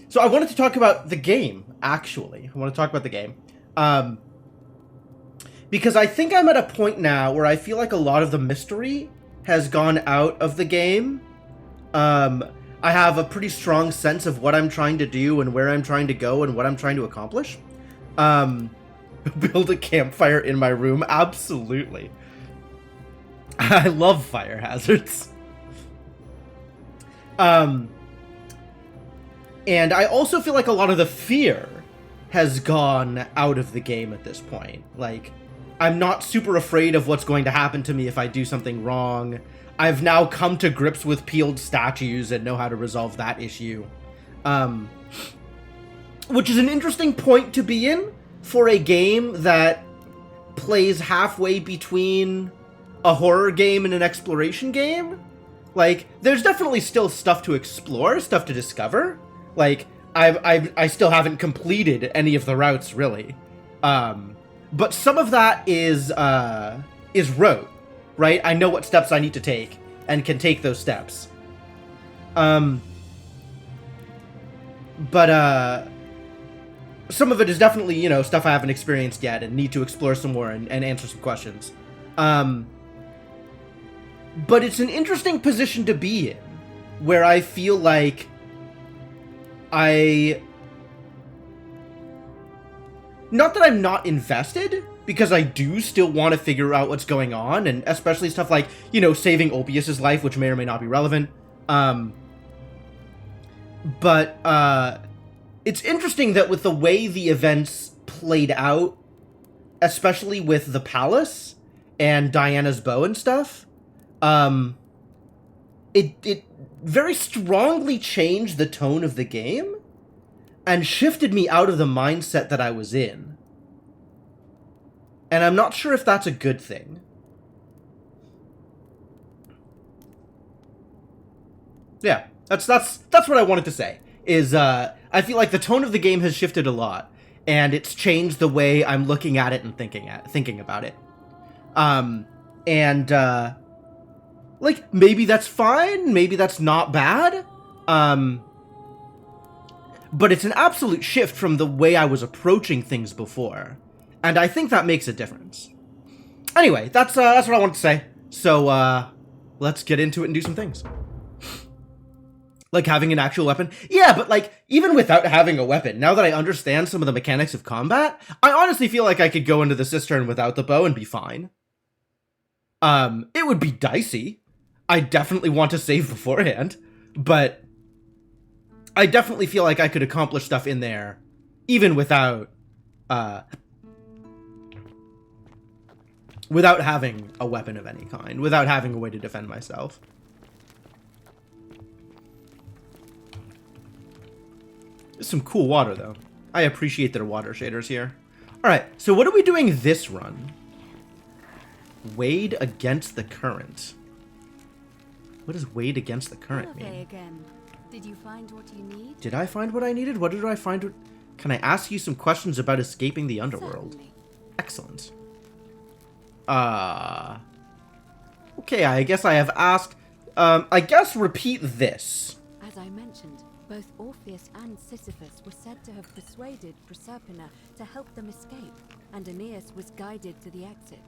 So I wanted to talk about the game, actually. I want to talk about the game. Because I think I'm at a point now where I feel like a lot of the mystery has gone out of the game. I have a pretty strong sense of what I'm trying to do and where I'm trying to go and what I'm trying to accomplish. Build a campfire in my room? Absolutely. I love fire hazards. And I also feel like a lot of the fear has gone out of the game at this point. Like, I'm not super afraid of what's going to happen to me if I do something wrong. I've now come to grips with peeled statues and know how to resolve that issue. Which is an interesting point to be in for a game that plays halfway between a horror game and an exploration game. Like, there's definitely still stuff to explore, stuff to discover. Like, I still haven't completed any of the routes, really. But some of that is rote, right? I know what steps I need to take, and can take those steps. But some of it is definitely, you know, stuff I haven't experienced yet, and need to explore some more and answer some questions. But it's an interesting position to be in, where I feel like not that I'm not invested, because I do still want to figure out what's going on, and especially stuff like, you know, saving Opius's life, which may or may not be relevant. But it's interesting that with the way the events played out, especially with the palace and Diana's bow and stuff, it very strongly changed the tone of the game and shifted me out of the mindset that I was in. And I'm not sure if that's a good thing. Yeah, that's what I wanted to say. Is I feel like the tone of the game has shifted a lot, and it's changed the way I'm looking at it and thinking about it. Like, maybe that's fine, maybe that's not bad. But it's an absolute shift from the way I was approaching things before, and I think that makes a difference. Anyway, that's what I wanted to say. So let's get into it and do some things. Like having an actual weapon. Yeah, but like, even without having a weapon, now that I understand some of the mechanics of combat, I honestly feel like I could go into the cistern without the bow and be fine. It would be dicey. I definitely want to save beforehand, but I definitely feel like I could accomplish stuff in there, even without having a weapon of any kind, without having a way to defend myself. There's some cool water, though. I appreciate their water shaders here. Alright, so what are we doing this run? Wade against the current. What does wade against the current mean? Again. Did you find what you need? Did I find what I needed? What did I find? Can I ask you some questions about escaping the underworld? Certainly. Excellent. Okay, I guess I have asked. I guess repeat this. As I mentioned, both Orpheus and Sisyphus were said to have persuaded Proserpina to help them escape, and Aeneas was guided to the exit.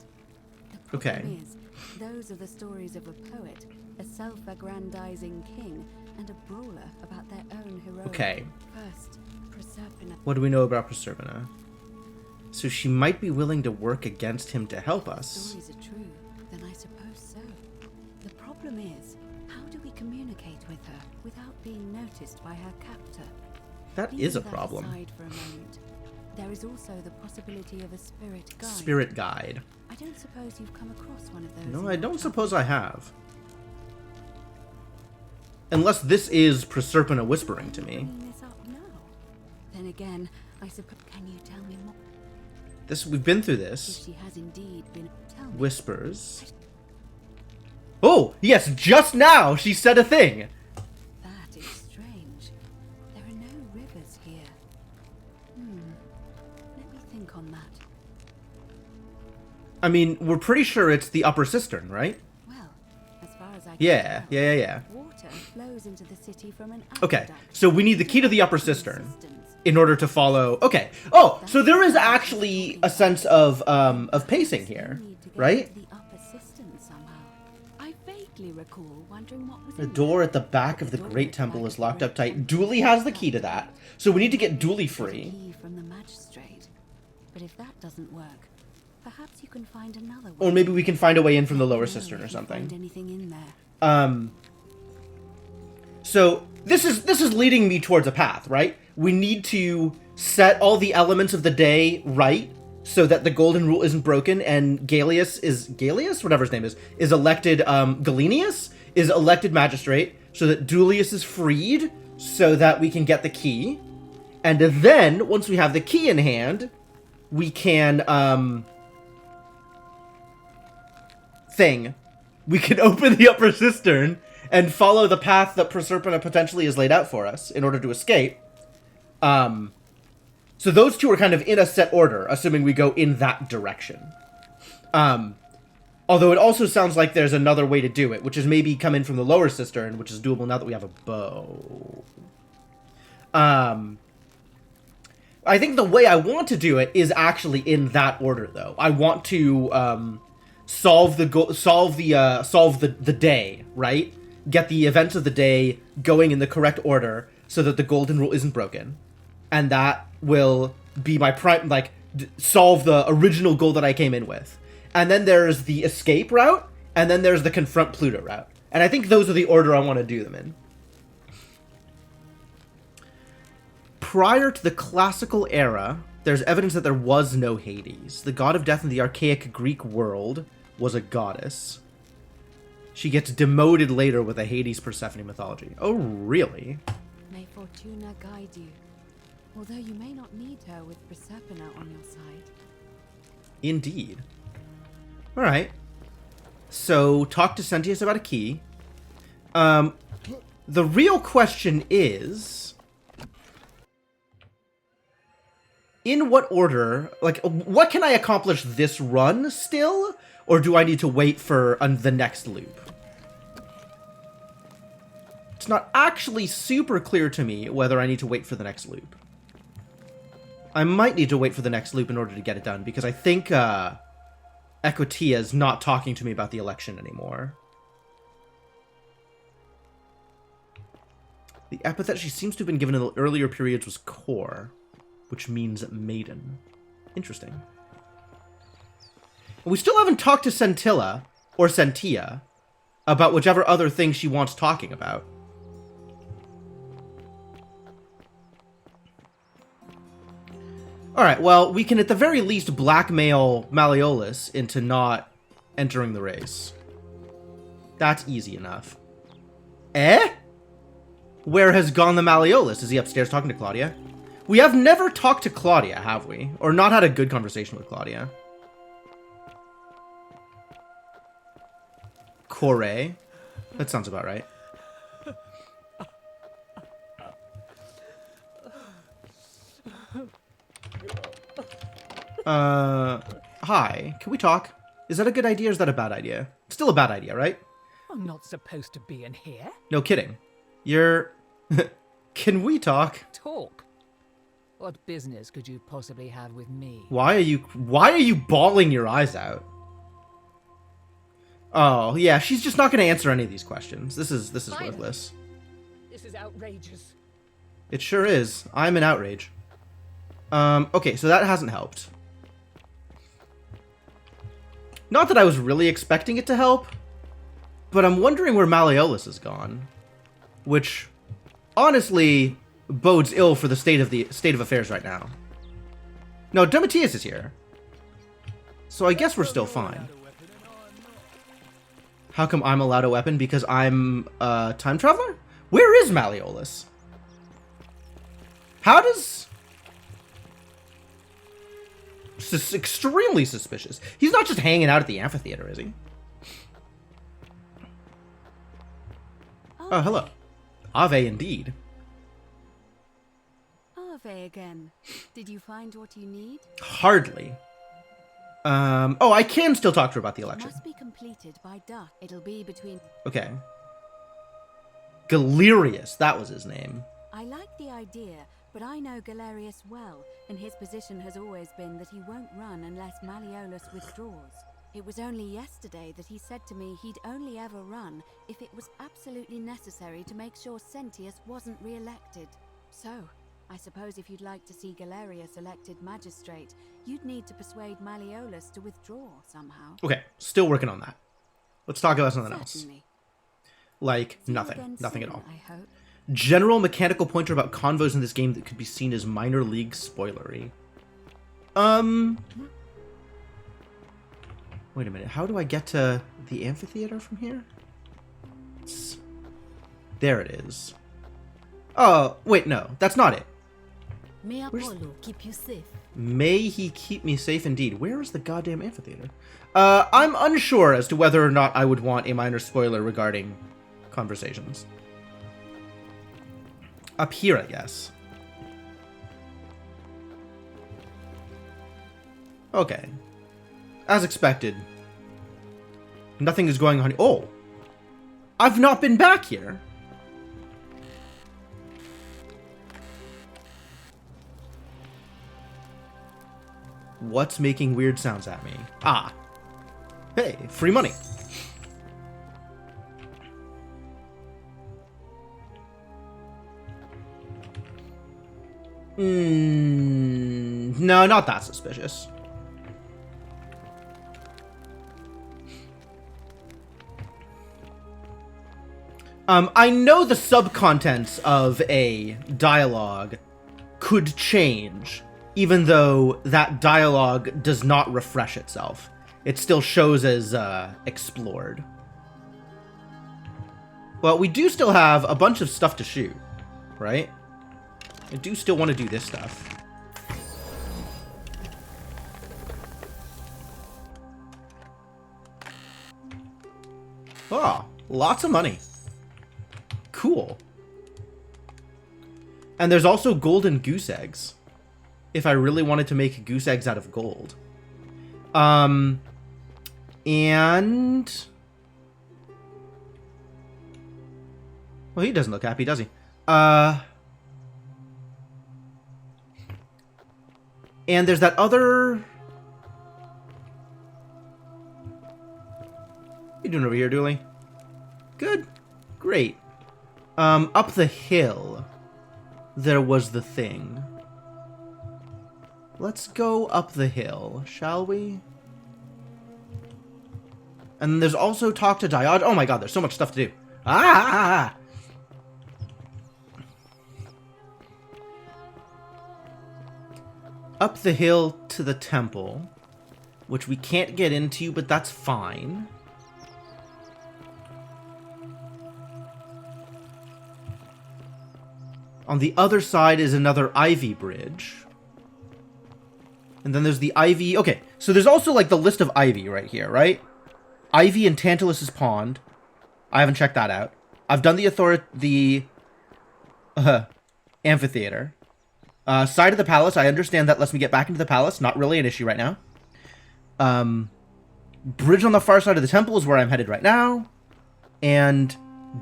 The problem is, those are the stories of a poet, a self-aggrandizing king, and a brawler about their own heroic. Okay. First, Proserpina. What do we know about Proserpina? So she might be willing to work against him to help us. Stories are true, then I suppose so. The problem is, how do we communicate with her without being noticed by her captor? That is a problem. Aside for a moment, there is also the possibility of a spirit guide. Spirit guide. I don't suppose you've come across one of those. No, I don't suppose I have. Unless this is Proserpina whispering to me. This up now. Then again, I suppose. Can you tell me more? We've been through If this. she has indeed been. Tell me. Whispers. Oh, yes, just now she said a thing. That is strange. There are no rivers here. Let me think on that. I mean, we're pretty sure it's the upper cistern, right? Well, as far as I Yeah. Water flows into the city from an Okay, aqueduct. so we need the key to the upper cistern in order to follow. Okay. Oh, so there is actually a sense of pacing here, right? The upper cistern somehow. I vaguely recall wondering what was The in door there. at the back of the Great Temple is locked up tight. Dooley has the key to that, so we need to get Dooley free. Key from the magistrate. But if that doesn't work, perhaps you can find another way. Or maybe we can find a way in from the lower Know cistern or if you something. Find anything in there. So this is leading me towards a path, right? We need to set all the elements of the day right so that the golden rule isn't broken and Gallius, whatever his name is elected, Galenius is elected magistrate so that Dulius is freed so that we can get the key. And then, once we have the key in hand, we can, we can open the upper cistern and follow the path that Proserpina potentially has laid out for us in order to escape. So those two are kind of in a set order, assuming we go in that direction. Although it also sounds like there's another way to do it, which is maybe come in from the lower cistern, which is doable now that we have a bow. I think the way I want to do it is actually in that order, though. I want to solve the day, right? Get the events of the day going in the correct order so that the golden rule isn't broken, and that will be my solve the original goal that I came in with. And then there's the escape route, and then there's the confront Pluto route. And I think those are the order I want to do them in. Prior to the classical era, there's evidence that there was no Hades. The god of death in the archaic Greek world was a goddess. She gets demoted later with a Hades-Persephone mythology. Oh, really? May Fortuna guide you, although you may not need her with Proserpina on your side. Indeed. Alright. So, talk to Sentius about a key. The real question is, in what order, what can I accomplish this run still? Or do I need to wait for the next loop? It's not actually super clear to me whether I need to wait for the next loop. I might need to wait for the next loop in order to get it done, because I think, Equitia is not talking to me about the election anymore. The epithet she seems to have been given in the earlier periods was Core, which means maiden. Interesting. We still haven't talked to Centilla, or Sentia, about whichever other thing she wants talking about. Alright, well, we can at the very least blackmail Malleolus into not entering the race. That's easy enough. Eh? Where has gone the Malleolus? Is he upstairs talking to Claudia? We have never talked to Claudia, have we? Or not had a good conversation with Claudia. Corey. That sounds about right. Hi. Can we talk? Is that a good idea or is that a bad idea? Still a bad idea, right? I'm not supposed to be in here. No kidding. You're... Can we talk? Talk? What business could you possibly have with me? Why are you bawling your eyes out? Oh, yeah, she's just not going to answer any of these questions. This is worthless. This is outrageous. It sure is. I'm in outrage. Okay, so that hasn't helped. Not that I was really expecting it to help, but I'm wondering where Malleolus has gone. Which, honestly, bodes ill for the state of affairs right now. No, Domitius is here. So I guess we're still fine. How come I'm allowed a weapon? Because I'm a time traveler? Where is Malleolus? How does... extremely suspicious. He's not just hanging out at the amphitheater, is he? Oh, hello. Ave indeed. Ave again. Did you find what you need? Hardly. Oh, I can still talk to her about the election. Must be completed by dusk. It'll be between... Okay. Galerius, that was his name. I like the idea, but I know Galerius well, and his position has always been that he won't run unless Malleolus withdraws. It was only yesterday that he said to me he'd only ever run if it was absolutely necessary to make sure Sentius wasn't re-elected. So, I suppose if you'd like to see Galerius elected magistrate, you'd need to persuade Malleolus to withdraw somehow. Okay, still working on that. Let's talk about something Certainly. else. Like, See you nothing. again Nothing soon, at all. I hope. General mechanical pointer about convos in this game that could be seen as minor league spoilery. Wait a minute. How do I get to the amphitheater from here? There it is. Oh, wait, no. That's not it. May Where's- Apollo keep you safe. May he keep me safe indeed. Where is the goddamn amphitheater? I'm unsure as to whether or not I would want a minor spoiler regarding conversations. Up here, I guess. Okay. As expected. Nothing is going on. Oh! I've not been back here! What's making weird sounds at me? Ah. Hey, free money. No, not that suspicious. I know the subcontents of a dialogue could change, even though that dialogue does not refresh itself. It still shows as explored. Well, we do still have a bunch of stuff to shoot, right? I do still want to do this stuff. Oh, lots of money. Cool. And there's also golden goose eggs. If I really wanted to make goose eggs out of gold. And... Well, he doesn't look happy, does he? And there's that other... What are you doing over here, Dooley? Good. Great. Up the hill, there was the thing. Let's go up the hill, shall we? And there's also talk to Diogenes. Oh my god, there's so much stuff to do. Ah! Up the hill to the temple, which we can't get into, but that's fine. On the other side is another ivy bridge. And then there's the ivy... Okay, so there's also, like, the list of ivy right here, right? Ivy in Tantalus's Pond. I haven't checked that out. I've done the amphitheater. Side of the palace, I understand that lets me get back into the palace. Not really an issue right now. Bridge on the far side of the temple is where I'm headed right now. And...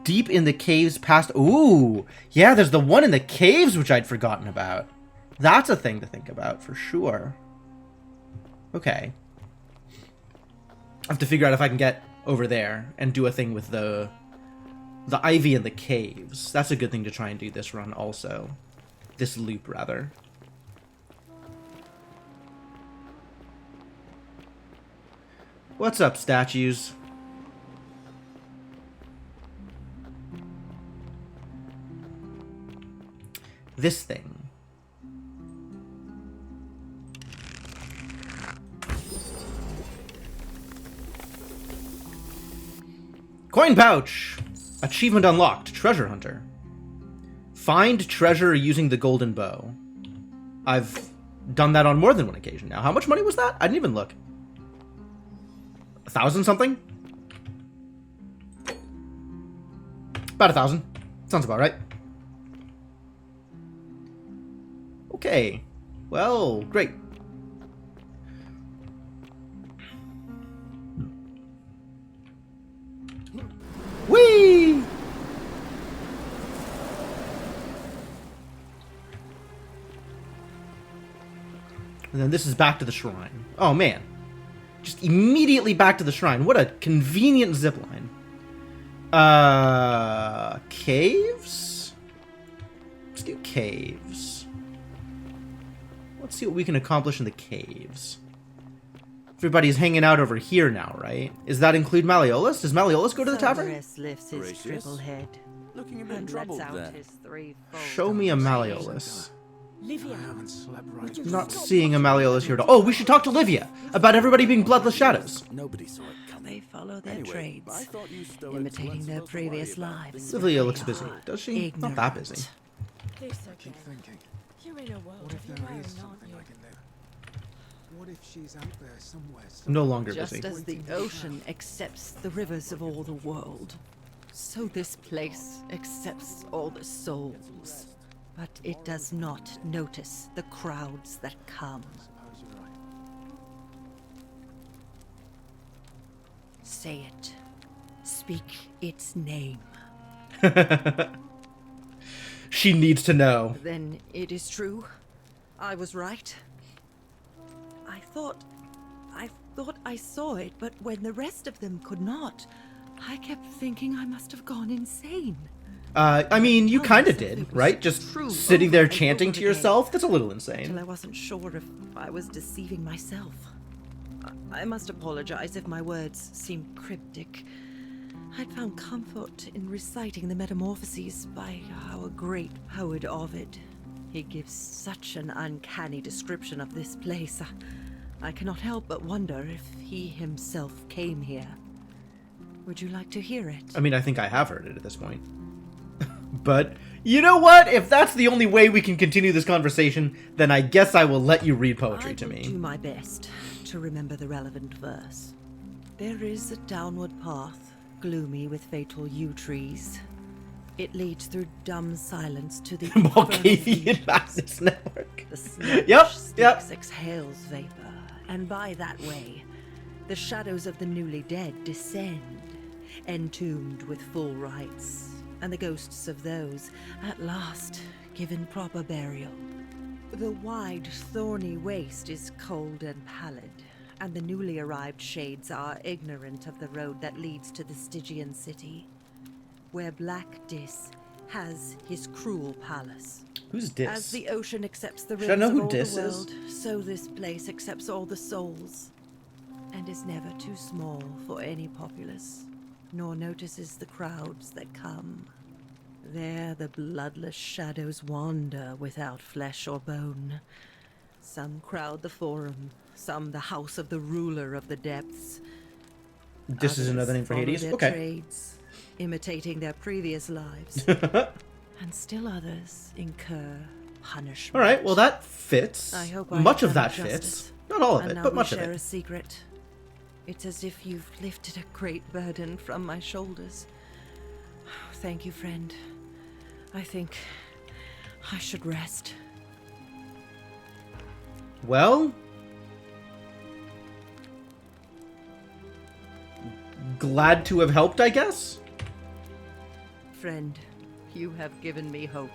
deep in the caves past... Ooh! Yeah, there's the one in the caves, which I'd forgotten about. That's a thing to think about, for sure. Okay. I have to figure out if I can get over there and do a thing with the ivy in the caves. That's a good thing to try and do this run also. This loop, rather. What's up, statues? This thing. Coin pouch! Achievement unlocked. Treasure hunter. Find treasure using the golden bow. I've done that on more than one occasion now. How much money was that? I didn't even look. 1,000 something? About 1,000. Sounds about right. Okay. Well, great. And then this is back to the shrine. Oh, man. Just immediately back to the shrine. What a convenient zipline. Caves? Let's do caves. Let's see what we can accomplish in the caves. Everybody's hanging out over here now, right? Does that include Malleolus? Does Malleolus go to the tavern? Cerberus lifts his triple head Looking a bit and troubled lets out there. his threefold Show me a arms. Malleolus. Livia, Not seeing a Malleolus here at all. Oh, we should talk to Livia about everybody being bloodless shadows. Nobody saw it coming. They follow their Anyway, I trades, thought you Stoics imitating weren't their supposed to worry previous about lives. things. Livia They looks busy. are Does she? Not that busy. ignorant. It's okay. Keep thinking. You're in a world What if of there your own, is aren't something you? I can do? What if she's out there somewhere? No longer Just busy. as the ocean accepts the rivers of all the world, so this place accepts all the souls. But it does not notice the crowds that come. Suppose you're right. Say it. Speak its name. She needs to know. Then it is true. I was right. I thought I saw it, but when the rest of them could not, I kept thinking I must have gone insane. I mean, you Tell kind of myself did, it was right? Just true sitting there over and chanting over to again. yourself? That's a little Till insane. I wasn't sure if I was deceiving myself. I must apologize if my words seemed cryptic. I'd found comfort in reciting the Metamorphoses by our great poet Ovid. He gives such an uncanny description of this place. I cannot help but wonder if he himself came here. Would you like to hear it? I mean, I think I have heard it at this point. But, you know what? If that's the only way we can continue this conversation, then I guess I will let you read poetry to I will me. do my best to remember the relevant verse. There is a downward path, gloomy with fatal yew trees. It leads through dumb silence to the infernal Malkavian regions. Madness Network. The snatch Yep, Styx exhales vapor, and by that way, the shadows of the newly dead descend, entombed with full rites, and the ghosts of those, at last, given proper burial. The wide, thorny waste is cold and pallid, and the newly arrived shades are ignorant of the road that leads to the Stygian city, where Black Dis has his cruel palace. Who's Dis? As the ocean accepts the Should I rivers know of who all Dis the is? world, so this place accepts all the souls, and is never too small for any populace, nor notices the crowds that come. There the bloodless shadows wander without flesh or bone. Some crowd the forum, some the house of the ruler of the depths. Dis is another name for Follow Hades? their Okay. trades, imitating their previous lives. And still others incur punishment. Alright, well that fits. I hope I Much have of done that justice. fits. Not all of And it, now but we much of share it. a secret. It's as if you've lifted a great burden from my shoulders. Thank you, friend. I think I should rest. Well, glad to have helped, I guess? Friend, you have given me hope.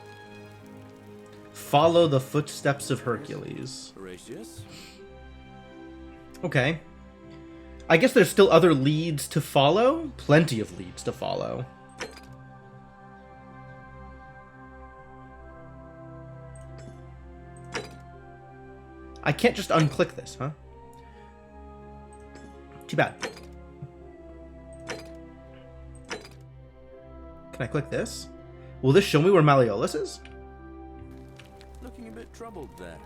Follow the footsteps of Hercules. Horatius? Okay. I guess there's still other leads to follow? Plenty of leads to follow. I can't just unclick this, huh? Too bad. Can I click this? Will this show me where Malleolus is? Looking a bit troubled there.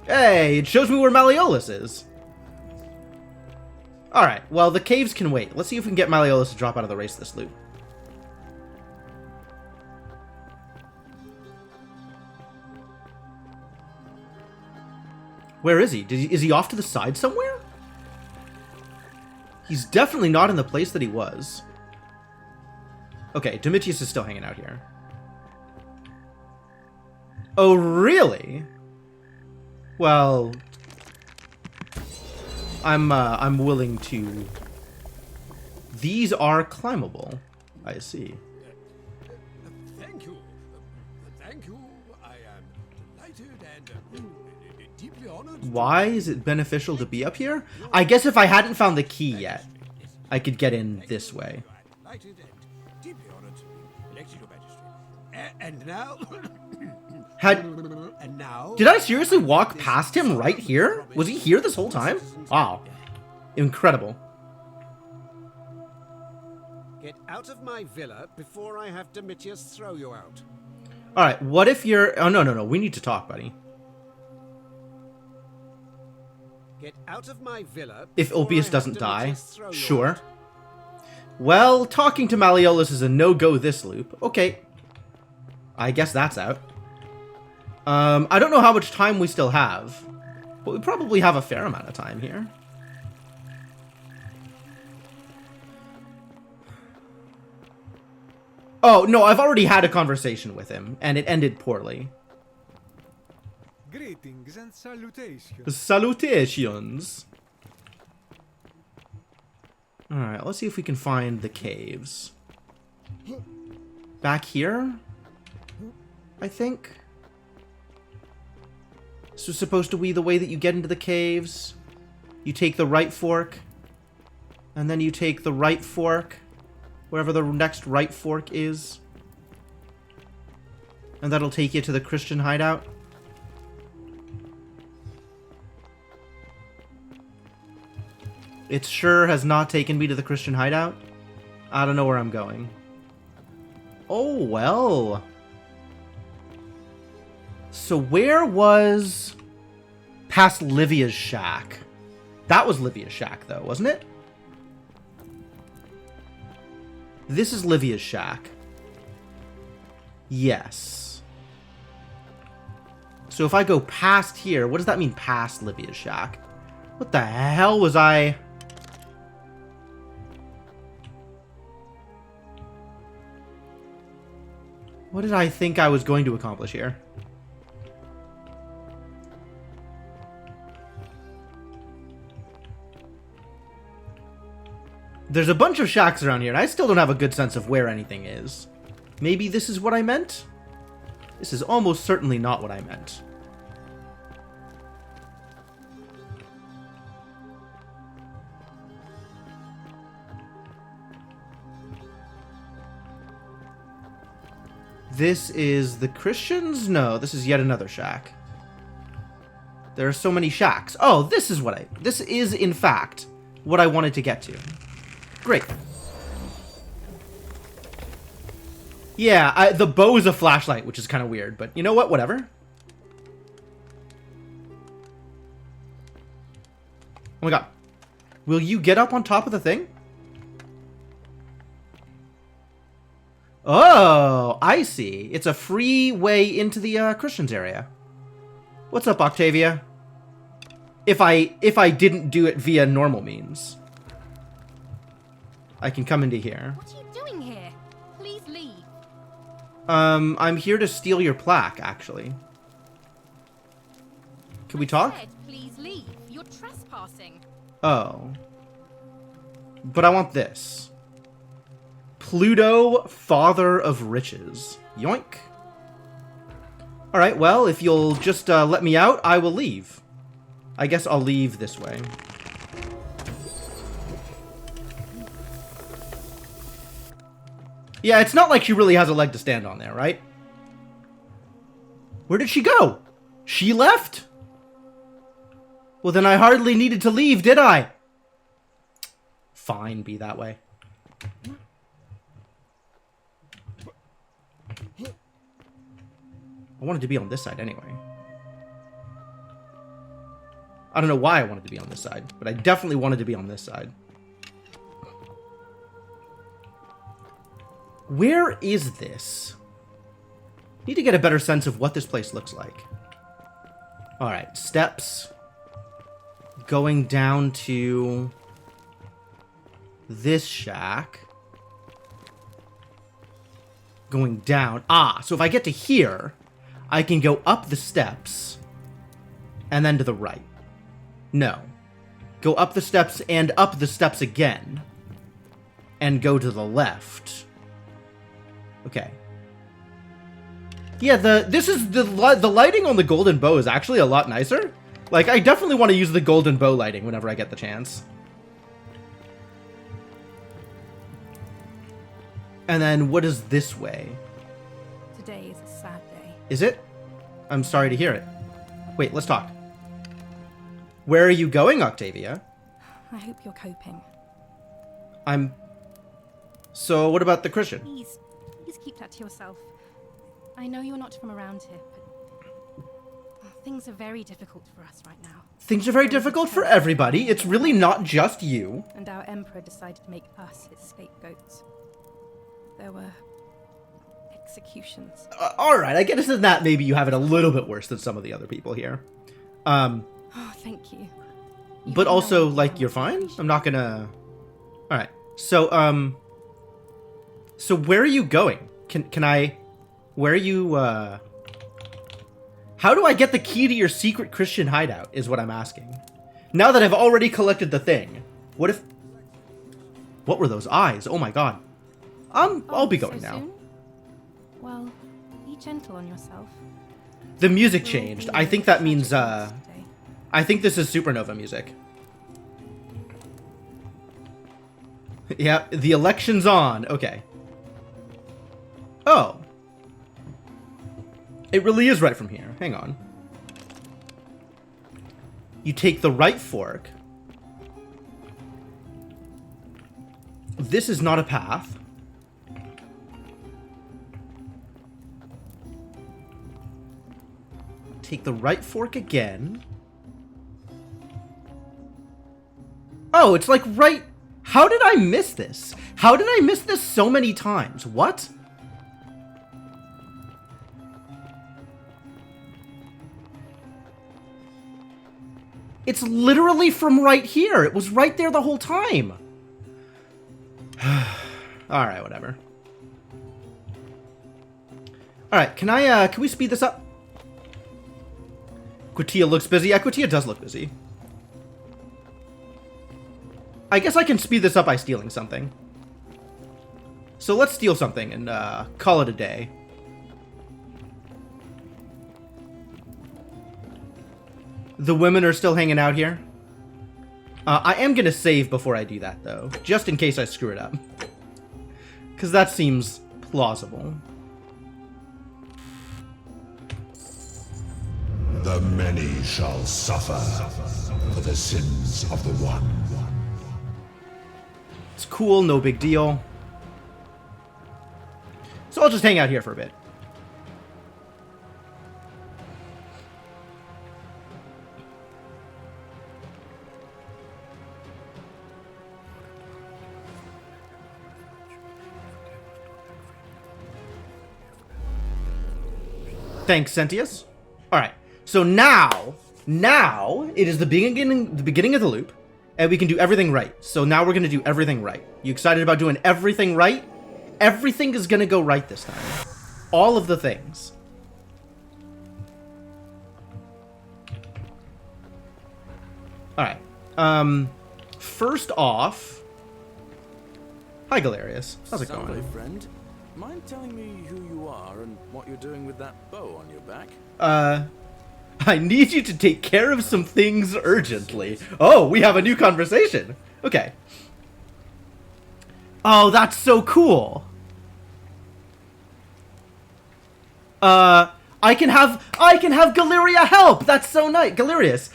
Hey, it shows me where Malleolus is. Alright, well, the caves can wait. Let's see if we can get Malleolus to drop out of the race this loot. Where is he? Is he off to the side somewhere? He's definitely not in the place that he was. Okay, Domitius is still hanging out here. Oh, really? Well, I'm willing to. These are climbable. I see. Thank you. Thank you. I am delighted and Why is it beneficial to be up here? I guess if I hadn't found the key yet, I could get in this way. And now... And now... Did I seriously walk past him right here? Was he here this whole time? Wow. Incredible. Get out of my villa before I have Domitius throw you out. Alright, what if you're... Oh, no. We need to talk, buddy. Get out of my villa. If Ulpius doesn't die. Sure. Well, talking to Malleolus is a no-go this loop. Okay. I guess that's out. I don't know how much time we still have. But we probably have a fair amount of time here. Oh, no, I've already had a conversation with him, and it ended poorly. Greetings and salutations. Salutations. Alright, let's see if we can find the caves. Back here? I think. This was supposed to be the way that you get into the caves. You take the right fork. And then you take the right fork. Wherever the next right fork is. And that'll take you to the Christian hideout. It sure has not taken me to the Christian hideout. I don't know where I'm going. Oh, well. So where was past Livia's shack? That was Livia's shack, though, wasn't it? This is Livia's shack. Yes. So if I go past here, what does that mean, past Livia's shack? What the hell was I... What did I think I was going to accomplish here? There's a bunch of shacks around here, and I still don't have a good sense of where anything is. Maybe this is what I meant? This is almost certainly not what I meant. This is the Christians? No, this is yet another shack. There are so many shacks. Oh, this is what this is, in fact, what I wanted to get to. Great. Yeah, the bow is a flashlight, which is kind of weird, but you know what? Whatever. Oh my god. Will you get up on top of the thing? Oh, I see. It's a free way into the Christians area. What's up, Octavia? If I didn't do it via normal means. I can come into here. What are you doing here? Please leave. I'm here to steal your plaque, actually. Can we talk? Said, please leave. You're trespassing. Oh. But I want this. Pluto, father of riches. Yoink. Alright, well, if you'll just let me out, I will leave. I guess I'll leave this way. Yeah, it's not like she really has a leg to stand on there, right? Where did she go? She left? Well, then I hardly needed to leave, did I? Fine, be that way. I wanted to be on this side anyway. I don't know why I wanted to be on this side, but I definitely wanted to be on this side. Where is this? Need to get a better sense of what this place looks like. Alright, steps. Going down to this shack. Going down. Ah, so if I get to here, I can go up the steps and then to the right. No. Go up the steps and up the steps again and go to the left. Okay. Yeah, the lighting on the golden bow is actually a lot nicer. Like, I definitely want to use the golden bow lighting whenever I get the chance. And then, what is this way? Today is a sad day. Is it? I'm sorry to hear it. Wait, let's talk. Where are you going, Octavia? I hope you're coping. So, what about the Christian? Please keep that to yourself. I know you're not from around here, but things are very difficult for us right now. Things are very difficult for everybody. It's really not just you. And our emperor decided to make us his scapegoats. There were executions. Alright, I guess in that maybe you have it a little bit worse than some of the other people here. Oh, thank you. But also, like, you're fine? I'm not gonna... Alright, so, so where are you going? Can I... Where are you, How do I get the key to your secret Christian hideout, is what I'm asking. Now that I've already collected the thing. What if... What were those eyes? Oh my god. I'll be going now. Soon? Well, be gentle on yourself. The music changed. I think that means, I think this is Supernova music. Yeah, the election's on. Okay. Oh. It really is right from here. Hang on. You take the right fork. This is not a path. Take the right fork again. Oh, it's like right... How did I miss this? How did I miss this so many times? What? It's literally from right here. It was right there the whole time. Alright, whatever. Alright, can we speed this up? Quatia looks busy. Yeah, Quatia does look busy. I guess I can speed this up by stealing something. So let's steal something and call it a day. The women are still hanging out here. I am going to save before I do that, though. Just in case I screw it up. Because that seems plausible. The many shall suffer for the sins of the one. It's cool, no big deal. So I'll just hang out here for a bit. Thanks, Sentius. Alright, so now it is the beginning of the loop, and we can do everything right. So now we're going to do everything right. You excited about doing everything right? Everything is going to go right this time. All of the things. Alright, first off... Hi, Galerius. How's it going? Salve, friend. Mind telling me who you are and what you're doing with that bow on your back? I need you to take care of some things urgently. Oh, we have a new conversation. Okay. Oh, that's so cool. I can have Galeria help. That's so nice. Galerius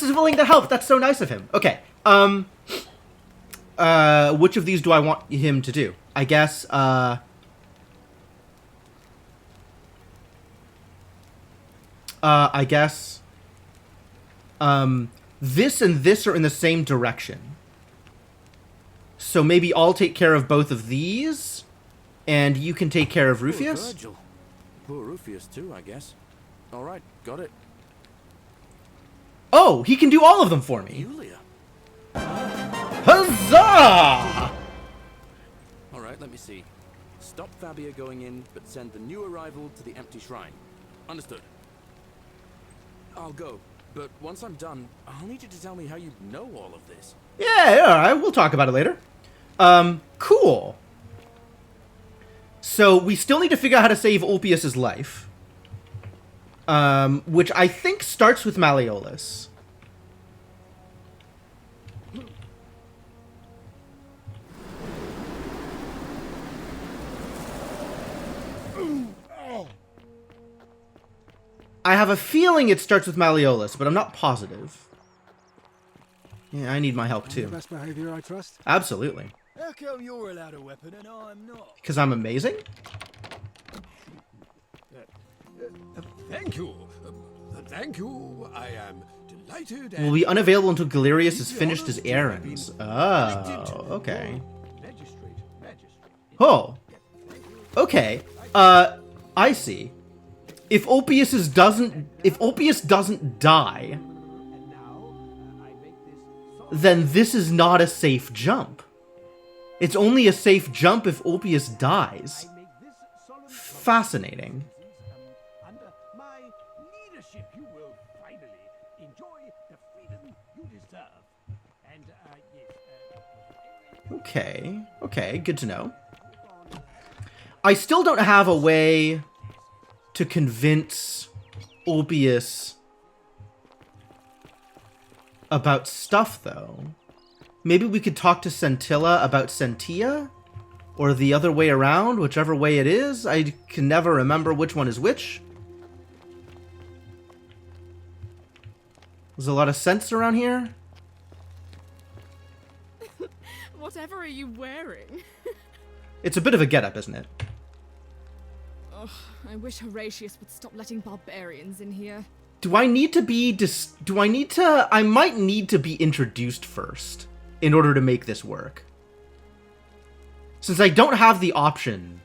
is willing to help. That's so nice of him. Okay. Which of these do I want him to do? I guess, this and this are in the same direction. So maybe I'll take care of both of these, and you can take care of Rufius? Virgil. Poor Rufius too, I guess. Alright, got it. Oh, he can do all of them for me. Julia. Huzzah! Alright, let me see. Stop Fabia going in, but send the new arrival to the empty shrine. Understood. I'll go, but once I'm done, I'll need you to tell me how you know all of this. Yeah, alright, we'll talk about it later. Cool. So, we still need to figure out how to save Ulpius's life. which I think starts with Malleolus. I have a feeling it starts with Malleolus, but I'm not positive. Yeah, I need my help too. Best behavior, I trust. Absolutely. How come you're allowed a weapon and I'm not? Because I'm amazing? Thank you. Thank you. I am delighted. Will be unavailable until Galerius has finished his errands. Oh, okay. Oh. Okay. I see. If Ulpius doesn't die, then this is not a safe jump. It's only a safe jump if Ulpius dies. Fascinating. Under my leadership, you will finally enjoy the freedom you deserve. And yes. Okay. Okay, good to know. I still don't have a way to convince Ulpius about stuff, though. Maybe we could talk to Centilla about Sentia? Or the other way around, whichever way it is. I can never remember which one is which. There's a lot of scents around here. Whatever are you wearing? It's a bit of a getup, isn't it? Oh, I wish Horatius would stop letting barbarians in here. Do I need to be I might need to be introduced first in order to make this work. Since I don't have the option.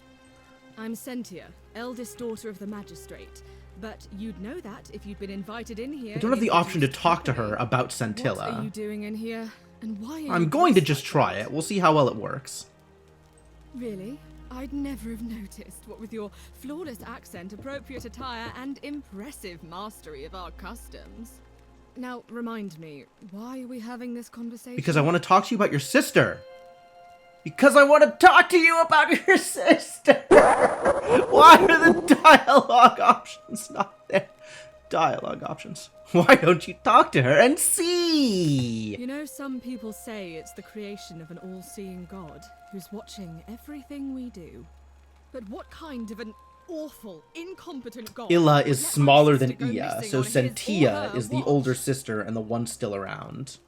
I'm Sentia, eldest daughter of the magistrate. But you'd know that if you'd been invited in here. I don't have the option to talk to her about Centilla. What are you doing in here? And why are you I'm going to just try it. We'll see how well it works. Really? I'd never have noticed, what with your flawless accent, appropriate attire, and impressive mastery of our customs. Now, remind me, why are we having this conversation? Because I want to talk to you about your sister. Because I want to talk to you about your sister. Why are the dialogue options not there? Dialogue options. Why don't you talk to her and see? You know, some people say it's the creation of an all-seeing God who's watching everything we do. But what kind of an awful, incompetent God? Illa is smaller than Ia, so Sentia is the older sister and the one still around.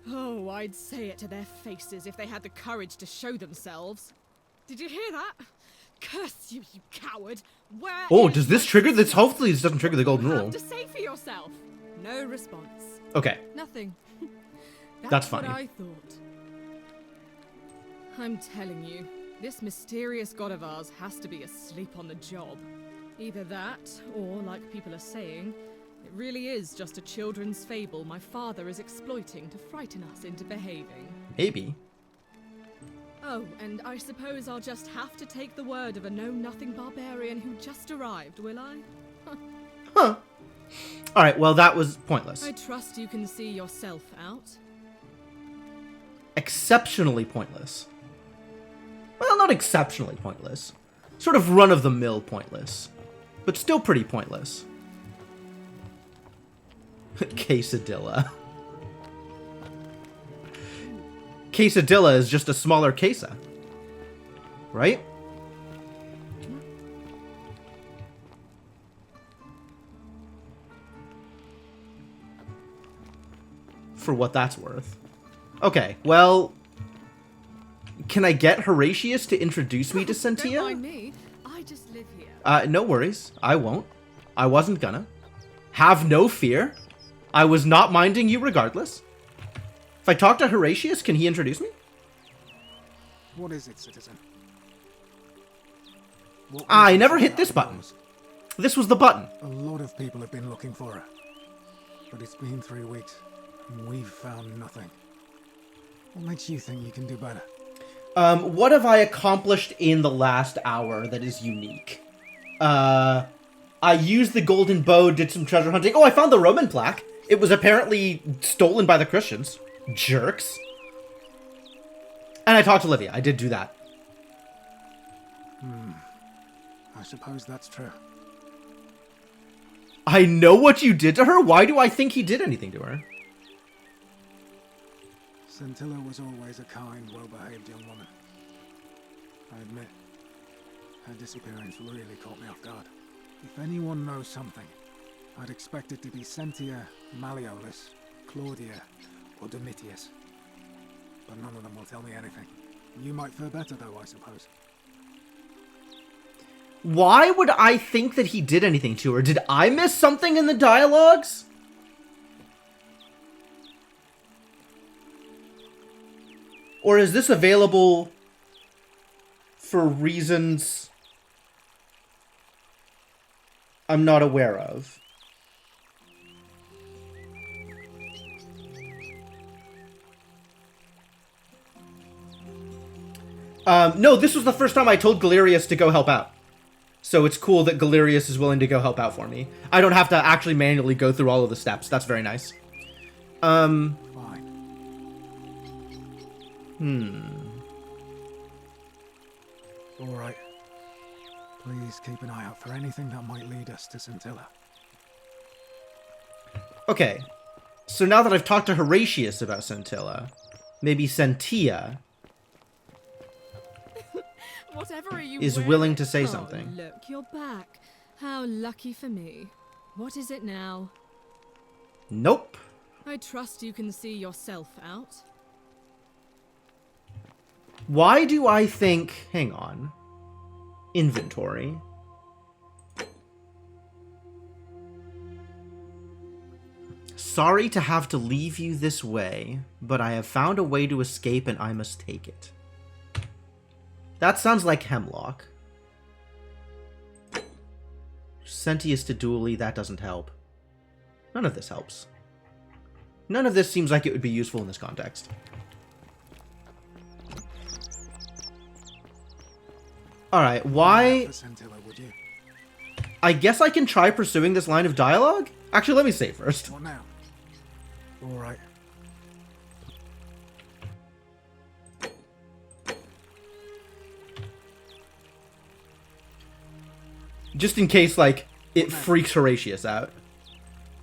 Oh, I'd say it to their faces if they had the courage to show themselves. Did you hear that? Curse you, you coward! Where Does this trigger this? Hopefully this doesn't trigger the golden rule. to say for yourself? No response. Okay. Nothing. That's funny. What I thought. I'm telling you, this mysterious god of ours has to be asleep on the job. Either that, or like people are saying, it really is just a children's fable my father is exploiting to frighten us into behaving. Maybe. Oh, and I suppose I'll just have to take the word of a know-nothing barbarian who just arrived, will I? Huh. Alright, well that was pointless. I trust you can see yourself out. Exceptionally pointless. Well, not exceptionally pointless. Sort of run-of-the-mill pointless. But still pretty pointless. Quesadilla. Quesadilla is just a smaller queso. Right? For what that's worth. Okay, well... Can I get Horatius to introduce me to Sentia? Don't mind me. I just live here. No worries. I won't. I wasn't gonna. Have no fear. I was not minding you regardless. If I talk to Horatius, can he introduce me? What is it, citizen? I never hit this button. This was the button. A lot of people have been looking for her. But it's been 3 weeks, and we've found nothing. What makes you think you can do better? What have I accomplished in the last hour that is unique? I used the golden bow, did some treasure hunting. Oh, I found the Roman plaque. It was apparently stolen by the Christians. Jerks. And I talked to Livia. I did do that. I suppose that's true. I know what you did to her? Why do I think he did anything to her? Scintilla was always a kind, well-behaved young woman. I admit, her disappearance really caught me off guard. If anyone knows something, I'd expect it to be Sentia, Malleolus, Claudia, or Domitius. But none of them will tell me anything. You might fare better though, I suppose. Why would I think that he did anything to her? Did I miss something in the dialogues? Or is this available for reasons I'm not aware of? No, this was the first time I told Galerius to go help out. So it's cool that Galerius is willing to go help out for me. I don't have to actually manually go through all of the steps. That's very nice. Fine. All right. Please keep an eye out for anything that might lead us to Scintilla. Okay. So now that I've talked to Horatius about Scintilla, maybe Sentia Whatever are you is wearing? willing to say Oh, something. Look, you're back. How lucky for me. What is it now? Nope. I trust you can see yourself out. Why do I think... Hang on. Inventory. Sorry to have to leave you this way, but I have found a way to escape and I must take it. That sounds like Hemlock. Sentius to Dooley, that doesn't help. None of this helps. None of this seems like it would be useful in this context. Alright, why... I guess I can try pursuing this line of dialogue? Actually, let me save first. What now? Alright. Just in case, like, it freaks Horatius out.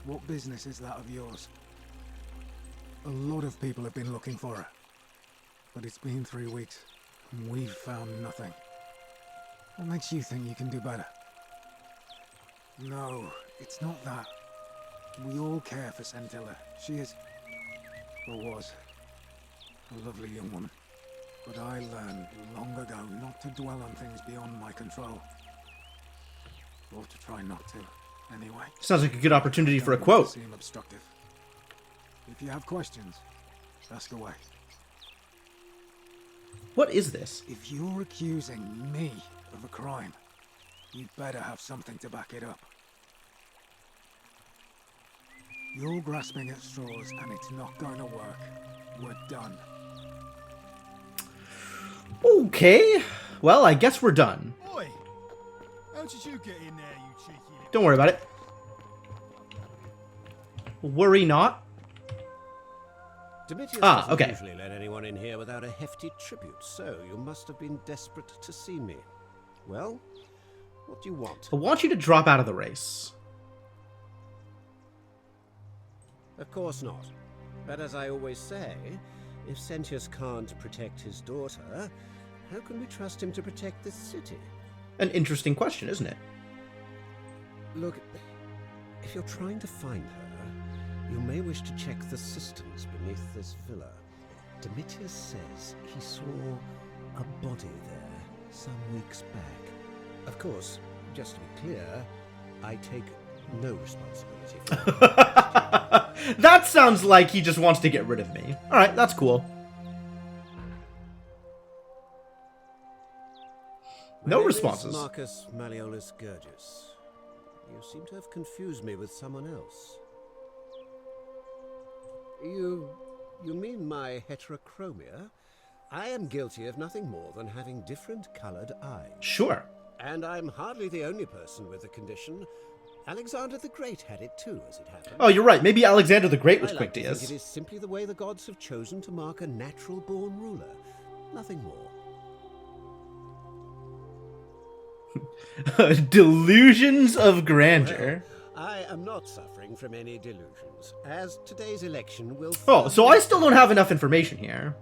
What business is that of yours? A lot of people have been looking for her. But it's been 3 weeks, and we've found nothing. What makes you think you can do better? No, it's not that. We all care for Scintilla. She is, or was, a lovely young woman. But I learned long ago not to dwell on things beyond my control. Or to try not to, anyway. Sounds like a good opportunity for a quote. Seem obstructive. If you have questions, ask away. What is this? If you're accusing me of a crime, you'd better have something to back it up. You're grasping at straws and it's not going to work. We're done. Okay. Well, I guess we're done. Oi! How did you get in there, you cheeky little... Don't worry about it. Worry not. Domitius okay. doesn't usually let anyone in here without a hefty tribute, so you must have been desperate to see me. Well, what do you want? I want you to drop out of the race. Of course not. But as I always say, if Sentius can't protect his daughter, how can we trust him to protect this city? An interesting question, isn't it? Look, if you're trying to find her, you may wish to check the systems beneath this villa. Domitius says he saw a body there some weeks back. Of course, just to be clear, I take no responsibility for it. That sounds like he just wants to get rid of me. Alright, that's cool. No responses. Marcus Malleolus Gurgis. You seem to have confused me with someone else. You mean my heterochromia? I am guilty of nothing more than having different colored eyes. Sure. And I'm hardly the only person with the condition. Alexander the Great had it too, as it happened. Oh, you're right. Maybe Alexander the Great was quick to think use. it is simply the way the gods have chosen to mark a natural-born ruler. Nothing more. Delusions of grandeur. I am not suffering from any delusions, as today's election will... Oh, so I still don't have enough information here.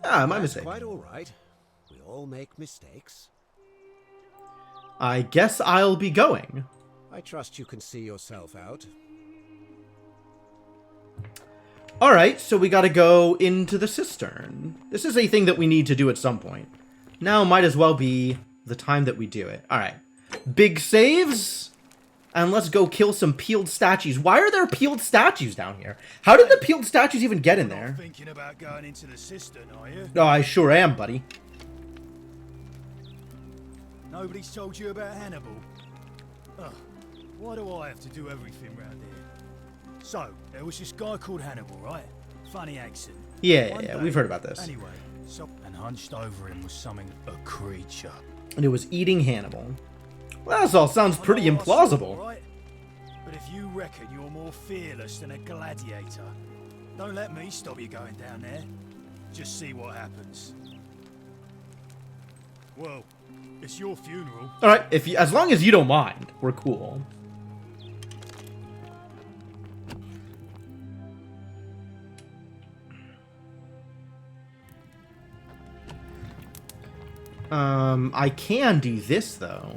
Ah, my mistake. Quite all right. We all make mistakes. I guess I'll be going. I trust you can see yourself out. Alright, so we gotta go into the cistern. This is a thing that we need to do at some point. Now might as well be the time that we do it. Alright. Big saves. And let's go kill some peeled statues. Why are there peeled statues down here? How did the peeled statues even get in there? Thinking about going into the cistern, are you? Oh, I sure am, buddy. Nobody's told you about Hannibal? Ugh, why do I have to do everything round here? So, there was this guy called Hannibal, right? Funny accent. Yeah, we've heard about this. Anyway, and hunched over him was something, a creature. And it was eating Hannibal. Well, this all sounds pretty implausible. Right? But if you reckon you're more fearless than a gladiator, don't let me stop you going down there. Just see what happens. Well, it's your funeral. All right, as long as you don't mind, we're cool. I can do this though.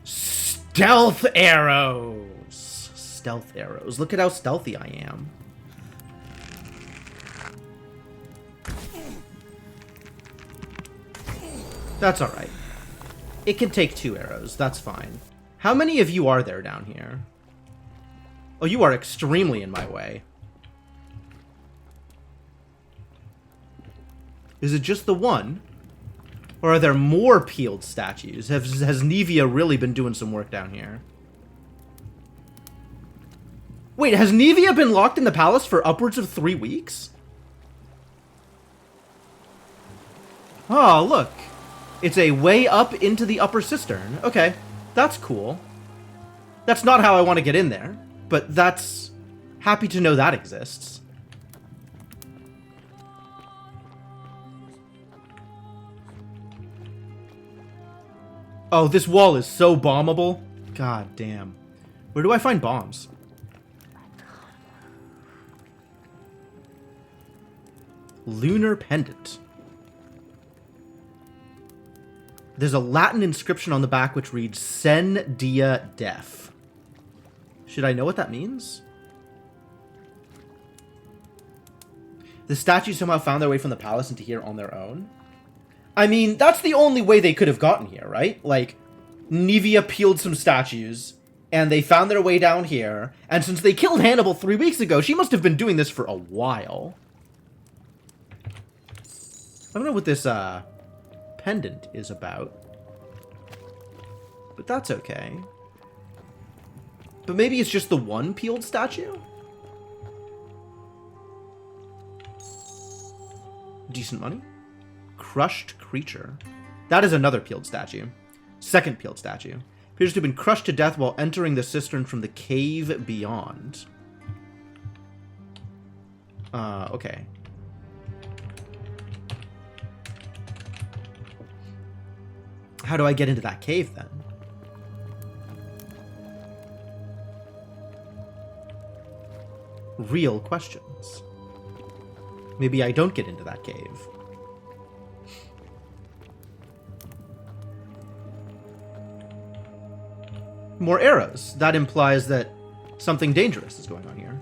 Stealth arrows. Stealth arrows. Look at how stealthy I am. That's alright. It can take 2 arrows. That's fine. How many of you are there down here? Oh, you are extremely in my way. Is it just the one? Or are there more peeled statues? Has Nevia really been doing some work down here? Wait, has Nevia been locked in the palace for upwards of 3 weeks? Oh, look. It's a way up into the upper cistern. Okay, that's cool. That's not how I want to get in there, but that's... happy to know that exists. Oh, this wall is so bombable. God damn. Where do I find bombs? Lunar pendant. There's a Latin inscription on the back which reads Sen Dia Def. Should I know what that means? The statues somehow found their way from the palace into here on their own. I mean, that's the only way they could have gotten here, right? Like, Nevia peeled some statues, and they found their way down here, and since they killed Hannibal 3 weeks ago, she must have been doing this for a while. I don't know what this, pendant is about. But that's okay. But maybe it's just the one peeled statue? Decent money. Crushed creature. That is another peeled statue. Second peeled statue. Appears to have been crushed to death while entering the cistern from the cave beyond. Okay. How do I get into that cave then? Real questions. Maybe I don't get into that cave. More arrows. That implies that something dangerous is going on here.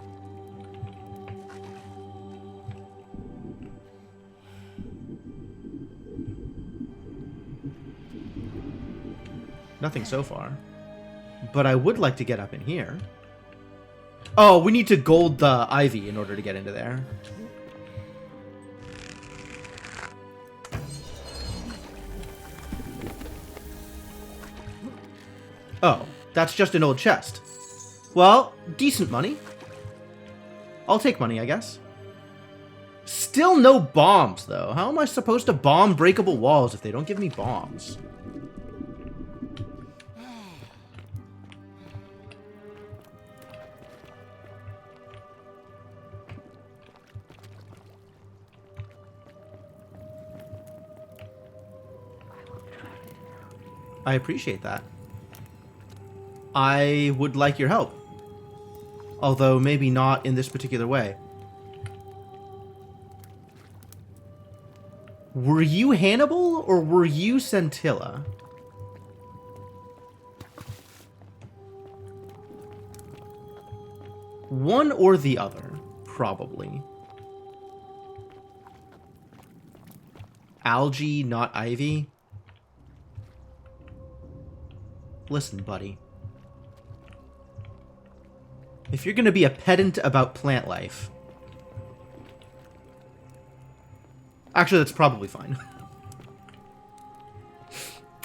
Nothing so far. But I would like to get up in here. Oh, we need to gold the ivy in order to get into there. Oh, that's just an old chest. Well, decent money. I'll take money, I guess. Still no bombs, though. How am I supposed to bomb breakable walls if they don't give me bombs? I appreciate that. I would like your help. Although maybe not in this particular way. Were you Hannibal or were you Scintilla? One or the other, probably. Algae, not ivy. Listen, buddy. If you're gonna be a pedant about plant life... Actually, that's probably fine.